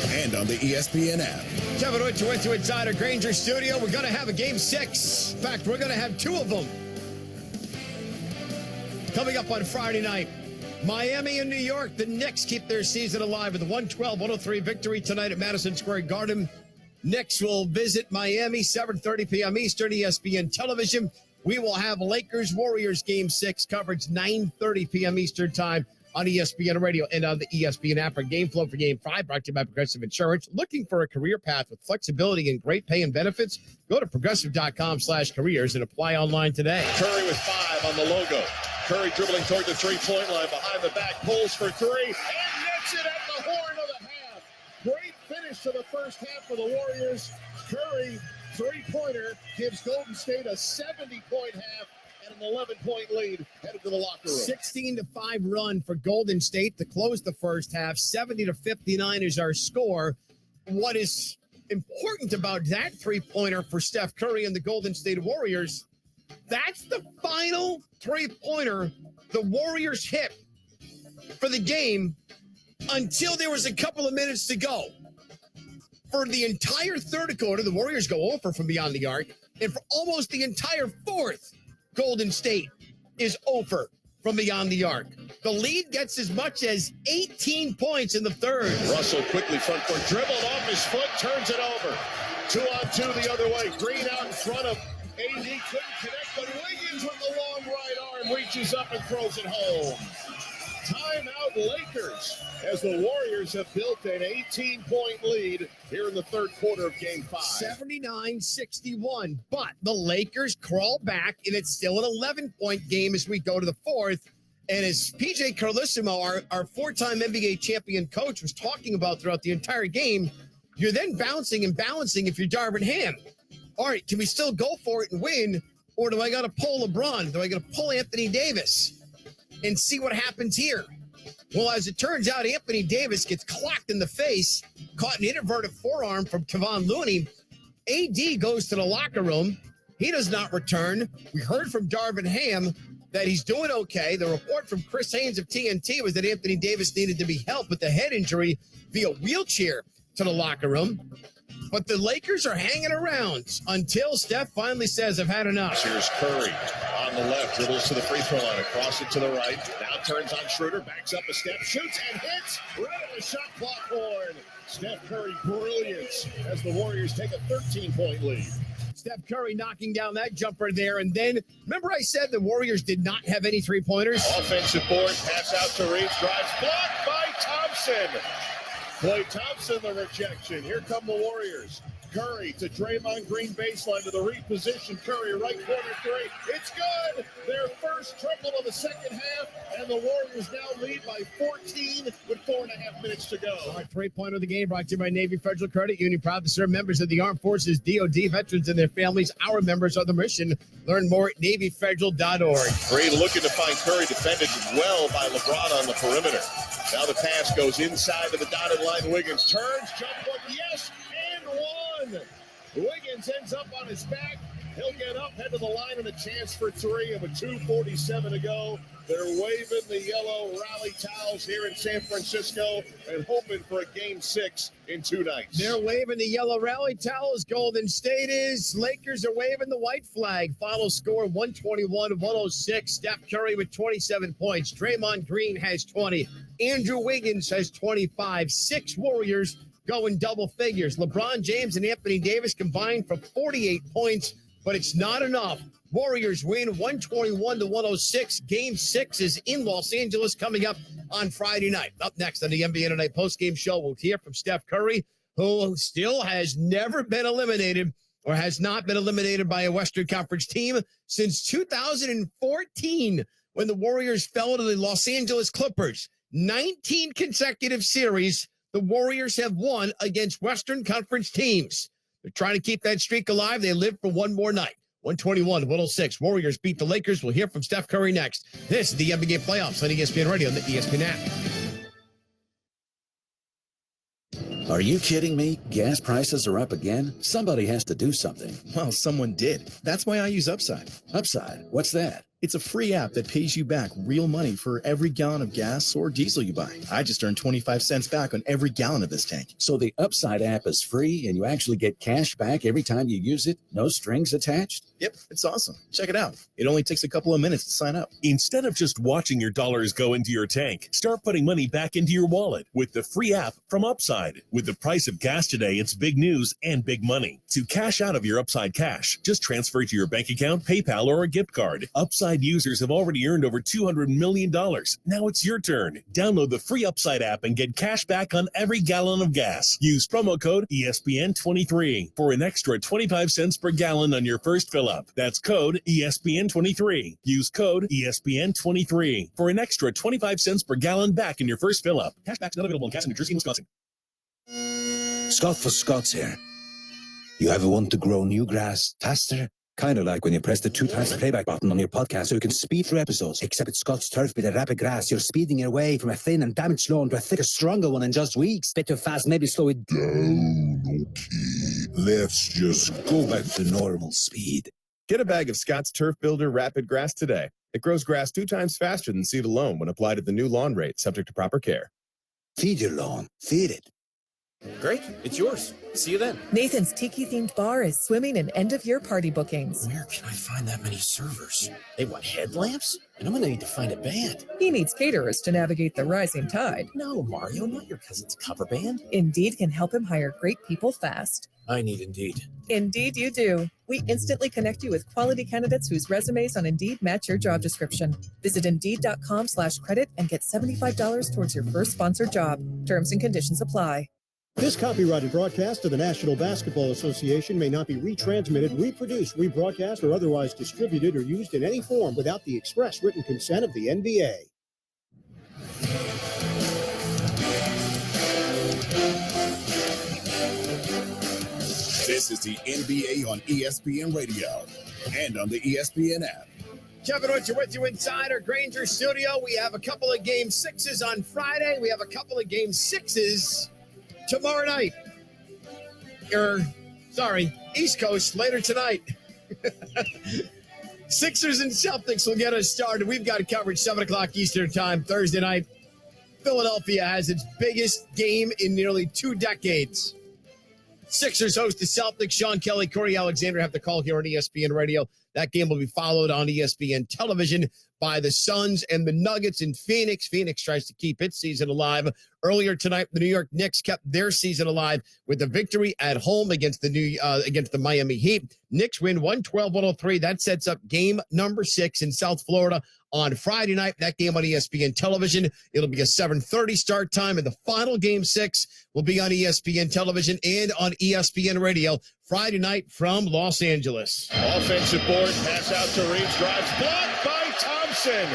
And on the ESPN app. Kevin Whitcher to Insider Granger Studio. We're going to have a Game 6. In fact, we're going to have 2 of them. Coming up on Friday night, Miami and New York. The Knicks keep their season alive with a 112-103 victory tonight at Madison Square Garden. Knicks will visit Miami, 7:30 p.m. Eastern, ESPN Television. We will have Lakers-Warriors Game 6 coverage, 9:30 p.m. Eastern Time on ESPN Radio and on the ESPN app. For Game Flow for Game 5, brought to you by Progressive Insurance. Looking for a career path with flexibility and great pay and benefits? Go to progressive.com/careers and apply online today. Curry with 5 on the logo. Curry dribbling toward the three-point line, behind the back, pulls for 3, and nets it at the horn of the half. Great finish to the first half for the Warriors. Curry, three-pointer, gives Golden State a 70-point half and an 11-point lead headed to the locker room. 16-5 run for Golden State to close the first half. 70-59 is our score. What is important about that three-pointer for Steph Curry and the Golden State Warriors, that's the final three-pointer the Warriors hit for the game until there was a couple of minutes to go. For the entire third quarter, the Warriors go over from beyond the arc, and for almost the entire fourth, Golden State is over from beyond the arc. The lead gets as much as 18 points in the third. Russell quickly front court, dribbled off his foot, turns it over. 2-on-2 the other way. Green out in front of AD, couldn't connect, but Wiggins with the long right arm reaches up and throws it home. Timeout Lakers, as the Warriors have built an 18-point lead here in the third quarter of Game 5. 79-61, but the Lakers crawl back, and it's still an 11-point game as we go to the fourth. And as PJ Carlissimo, our four-time NBA champion coach, was talking about throughout the entire game, you're then bouncing and balancing if you're Darvin Ham. All right, can we still go for it and win, or do I got to pull LeBron? Do I got to pull Anthony Davis and see what happens here? Well, as it turns out, Anthony Davis gets clocked in the face, caught an inverted forearm from Kevon Looney. AD goes to the locker room. He does not return. We heard from Darvin Ham that he's doing okay. The report from Chris Haynes of TNT was that Anthony Davis needed to be helped with the head injury via wheelchair to the locker room. But the Lakers are hanging around until Steph finally says, I've had enough. Here's Curry on the left, dribbles to the free throw line, across it to the right. Now turns on Schroeder, backs up a step, shoots and hits right at the shot clock horn. Steph Curry brilliance as the Warriors take a 13-point lead. Steph Curry knocking down that jumper there. And then, remember I said the Warriors did not have any three-pointers? Offensive board, pass out to Reeves, drives, blocked by Thompson. Klay Thompson, the rejection. Here come the Warriors. Curry to Draymond Green baseline to the reposition. Curry right corner three. It's good. Their first triple of the second half, and the Warriors now lead by 14 with 4.5 minutes to go. Our three-pointer of the game brought to you by Navy Federal Credit Union. Proud to serve members of the Armed Forces, DOD, veterans, and their families. Our members of the mission. Learn more at NavyFederal.org. Green looking to find Curry, defended well by LeBron on the perimeter. Now the pass goes inside to the dotted line. Wiggins turns, jump hook, yes, and one. Wiggins ends up on his back. He'll get up, head to the line, and a chance for three. And with 2:47 to go, they're waving the yellow rally towels here in San Francisco and hoping for a game 6 in 2 nights. They're waving the yellow rally towels. Golden State is. Lakers are waving the white flag. Final score 121-106. Steph Curry with 27 points. Draymond Green has 20. Andrew Wiggins has 25. 6 Warriors going double figures. LeBron James and Anthony Davis combined for 48 points, but it's not enough. Warriors win 121-106. Game 6 is in Los Angeles coming up on Friday night. Up next on the NBA Tonight postgame show, we'll hear from Steph Curry, who still has never been eliminated or has not been eliminated by a Western Conference team since 2014 when the Warriors fell to the Los Angeles Clippers. 19 consecutive series the Warriors have won against Western Conference teams. They're trying to keep that streak alive. They live for one more night. 121-106. Warriors beat the Lakers. We'll hear from Steph Curry next. This is the NBA playoffs on ESPN Radio and the ESPN app. Are you kidding me? Gas prices are up again? Somebody has to do something. Well, someone did. That's why I use Upside. Upside? What's that? It's a free app that pays you back real money for every gallon of gas or diesel you buy. I just earned 25 cents back on every gallon of this tank. So the Upside app is free and you actually get cash back every time you use it? No strings attached? Yep, it's awesome. Check it out. It only takes a couple of minutes to sign up. Instead of just watching your dollars go into your tank, start putting money back into your wallet with the free app from Upside. With the price of gas today, it's big news and big money. To cash out of your Upside cash, just transfer it to your bank account, PayPal, or a gift card. Upside users have already earned over $200 million. Now it's your turn. Download the free Upside app and get cash back on every gallon of gas. Use promo code ESPN23 for an extra 25 cents per gallon on your first fill up. That's code ESPN23. Use code ESPN23 for an extra 25 cents per gallon back in your first fill up. Cashback's not available in Cass, New Jersey, and Wisconsin. Scott for Scott's here. You ever want to grow new grass faster? Kind of like when you press the 2 times playback button on your podcast so you can speed through episodes. Except it's Scott's Turf with a rapid grass. You're speeding your way from a thin and damaged lawn to a thicker, stronger one in just weeks. Bit too fast, maybe slow it down. Okay, let's just go back to normal speed. Get a bag of Scott's Turf Builder Rapid Grass today. It grows grass 2 times faster than seed alone when applied at the new lawn rate, subject to proper care. Feed your lawn. Feed it. Great. It's yours. See you then. Nathan's Tiki-themed bar is swimming in end-of-year party bookings. Where can I find that many servers? They want headlamps? And I'm going to need to find a band. He needs caterers to navigate the rising tide. No, Mario, not your cousin's cover band. Indeed can help him hire great people fast. I need Indeed. Indeed you do. We instantly connect you with quality candidates whose resumes on Indeed match your job description. Visit Indeed.com/credit and get $75 towards your first sponsored job. Terms and conditions apply. This copyrighted broadcast of the National Basketball Association may not be retransmitted, reproduced, rebroadcast, or otherwise distributed or used in any form without the express written consent of the NBA. This is the NBA on ESPN Radio and on the ESPN app. Kevin Richard with you inside our Granger studio. We have a couple of game 6s on Friday. We have a couple of game 6s tomorrow night. East Coast later tonight. Sixers and Celtics will get us started. We've got coverage 7 o'clock Eastern time Thursday night. Philadelphia has its biggest game in nearly 2 decades. Sixers host the Celtics. Sean Kelly, Corey Alexander have the call here on ESPN Radio. That game will be followed on ESPN television by the Suns and the Nuggets in Phoenix. Phoenix tries to keep its season alive. Earlier tonight, the New York Knicks kept their season alive with a victory at home against the Miami Heat. Knicks win 112-103. That sets up game number 6 in South Florida on Friday night. That game on ESPN television. It'll be a 7:30 start time, and the final game 6 will be on ESPN television and on ESPN radio Friday night from Los Angeles. Offensive board, pass out to Reeves, drives, blocked by Thompson.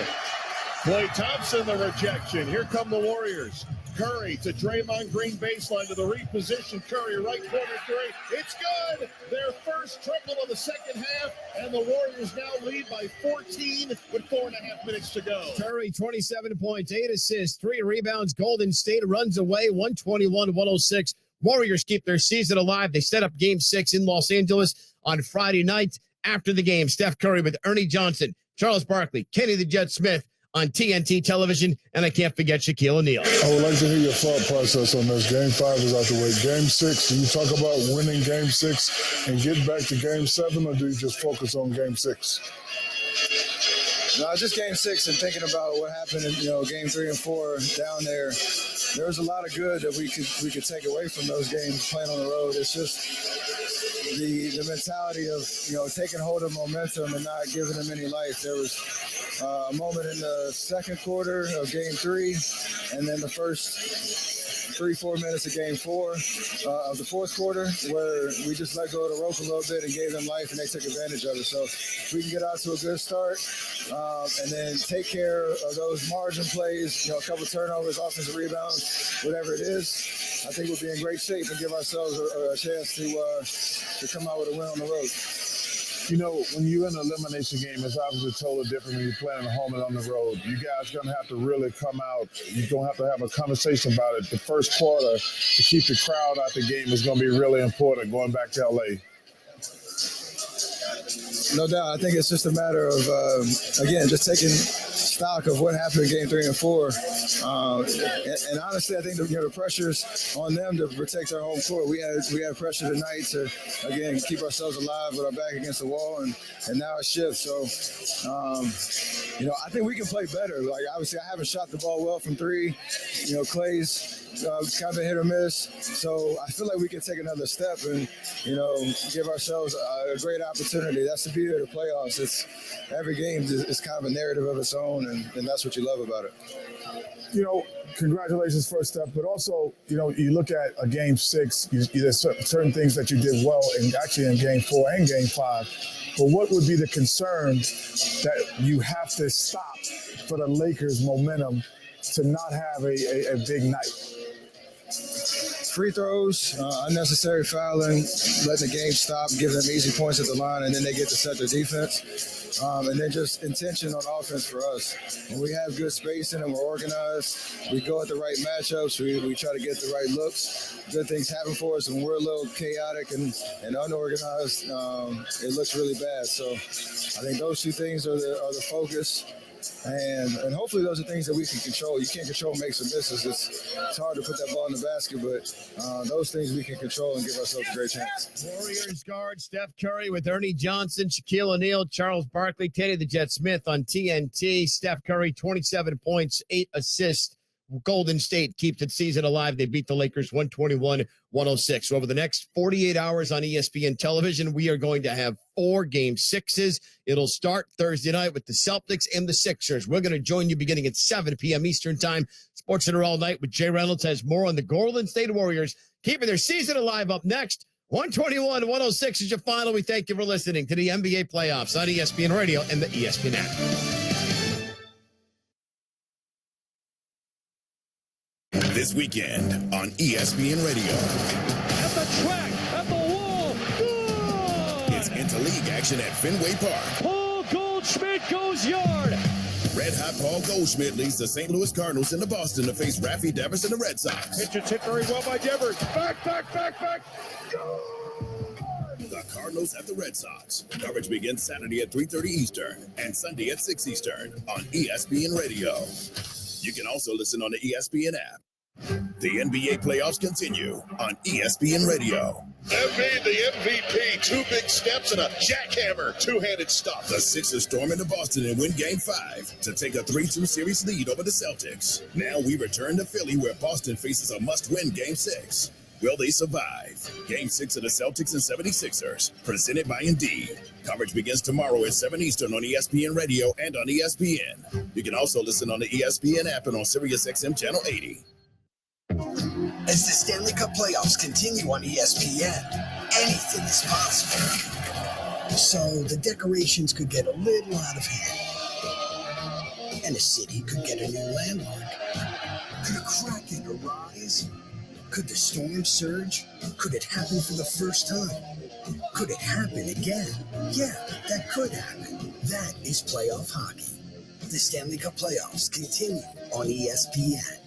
Klay Thompson, the rejection. Here come the Warriors. Curry to Draymond Green baseline to the reposition. Curry right corner three. It's good. Their first triple of the second half, and the Warriors now lead by 14 with 4.5 minutes to go. Curry, 27 points, 8 assists, 3 rebounds. Golden State runs away 121-106. Warriors keep their season alive. They set up game 6 in Los Angeles on Friday night. After the game, Steph Curry with Ernie Johnson, Charles Barkley, Kenny the Jet Smith on TNT television, and I can't forget Shaquille O'Neal. I would like to hear your thought process on this. Game 5 is out the way. Game 6, do you talk about winning Game 6 and get back to Game 7, or do you just focus on Game 6? No, just Game 6 and thinking about what happened in Game 3 and 4 down there. There was a lot of good that we could take away from those games playing on the road. It's just the mentality of taking hold of momentum and not giving them any life. There was a moment in the second quarter of Game 3, and then the first 3-4 minutes of Game 4 of the fourth quarter, where we just let go of the rope a little bit and gave them life, and they took advantage of it. So if we can get out to a good start and then take care of those margin plays, a couple turnovers, offensive rebounds, whatever it is, I think we'll be in great shape and give ourselves a chance to come out with a win on the road. When you're in an elimination game, it's obviously totally different when you're playing at home and on the road. You guys are going to have to really come out. You're going to have a conversation about it. The first quarter, to keep the crowd out the game, is going to be really important going back to L.A. No doubt. I think it's just a matter of, again, just taking stock of what happened in Game 3 and 4. And honestly, I think the pressure's on them to protect our home court. We had pressure tonight to, again, keep ourselves alive with our back against the wall, and now it shifts. So, I think we can play better. Like, obviously, I haven't shot the ball well from 3. Clay's kind of a hit or miss. So I feel like we can take another step and, give ourselves a great opportunity. That's the beauty of the playoffs. It's every game is kind of a narrative of its own, and that's what you love about it. Congratulations, first step, but also, you look at a Game 6, there's certain things that you did well, and actually in Game 4 and Game 5. But what would be the concern that you have to stop for the Lakers' momentum to not have a big night? Free throws, unnecessary fouling, letting the game stop, giving them easy points at the line, and then they get to set their defense. And then just intention on offense for us. When we have good spacing and we're organized, we go at the right matchups, we try to get the right looks. Good things happen for us. When we're a little chaotic and unorganized, it looks really bad. So I think those two things are the focus. And hopefully those are things that we can control. You can't control makes or misses. It's hard to put that ball in the basket, but those things we can control and give ourselves a great chance. Warriors guard Steph Curry with Ernie Johnson, Shaquille O'Neal, Charles Barkley, Kenny the Jet Smith on TNT. Steph Curry, 27 points, 8 assists. Golden State keeps its season alive. They beat the Lakers 121-106. So over the next 48 hours on ESPN television, we are going to have 4 Game 6s. It'll start Thursday night with the Celtics and the Sixers. We're going to join you beginning at 7 p.m. Eastern Time. Sports Center all night with Jay Reynolds has more on the Golden State Warriors keeping their season alive up next. 121-106 is your final. We thank you for listening to the NBA playoffs on ESPN Radio and the ESPN app. This weekend on ESPN Radio. At the track, at the wall, good! It's interleague action at Fenway Park. Paul Goldschmidt goes yard. Red Hot Paul Goldschmidt leads the St. Louis Cardinals into Boston to face Raffy Devers and the Red Sox. Pitch is hit very well by Devers. Back. The Cardinals at the Red Sox. Coverage begins Saturday at 3:30 Eastern and Sunday at 6 Eastern on ESPN Radio. You can also listen on the ESPN app. The NBA playoffs continue on ESPN Radio. Embiid, the MVP, 2 big steps and a jackhammer, 2-handed stop. The Sixers storm into Boston and win Game 5 to take a 3-2 series lead over the Celtics. Now we return to Philly, where Boston faces a must-win Game 6. Will they survive? Game 6 of the Celtics and 76ers, presented by Indeed. Coverage begins tomorrow at 7 Eastern on ESPN Radio and on ESPN. You can also listen on the ESPN app and on SiriusXM Channel 80. As the Stanley Cup playoffs continue on ESPN, anything is possible. So the decorations could get a little out of hand. And a city could get a new landmark. Could a kraken arise? Could the storm surge? Could it happen for the first time? Could it happen again? Yeah, that could happen. That is playoff hockey. The Stanley Cup playoffs continue on ESPN.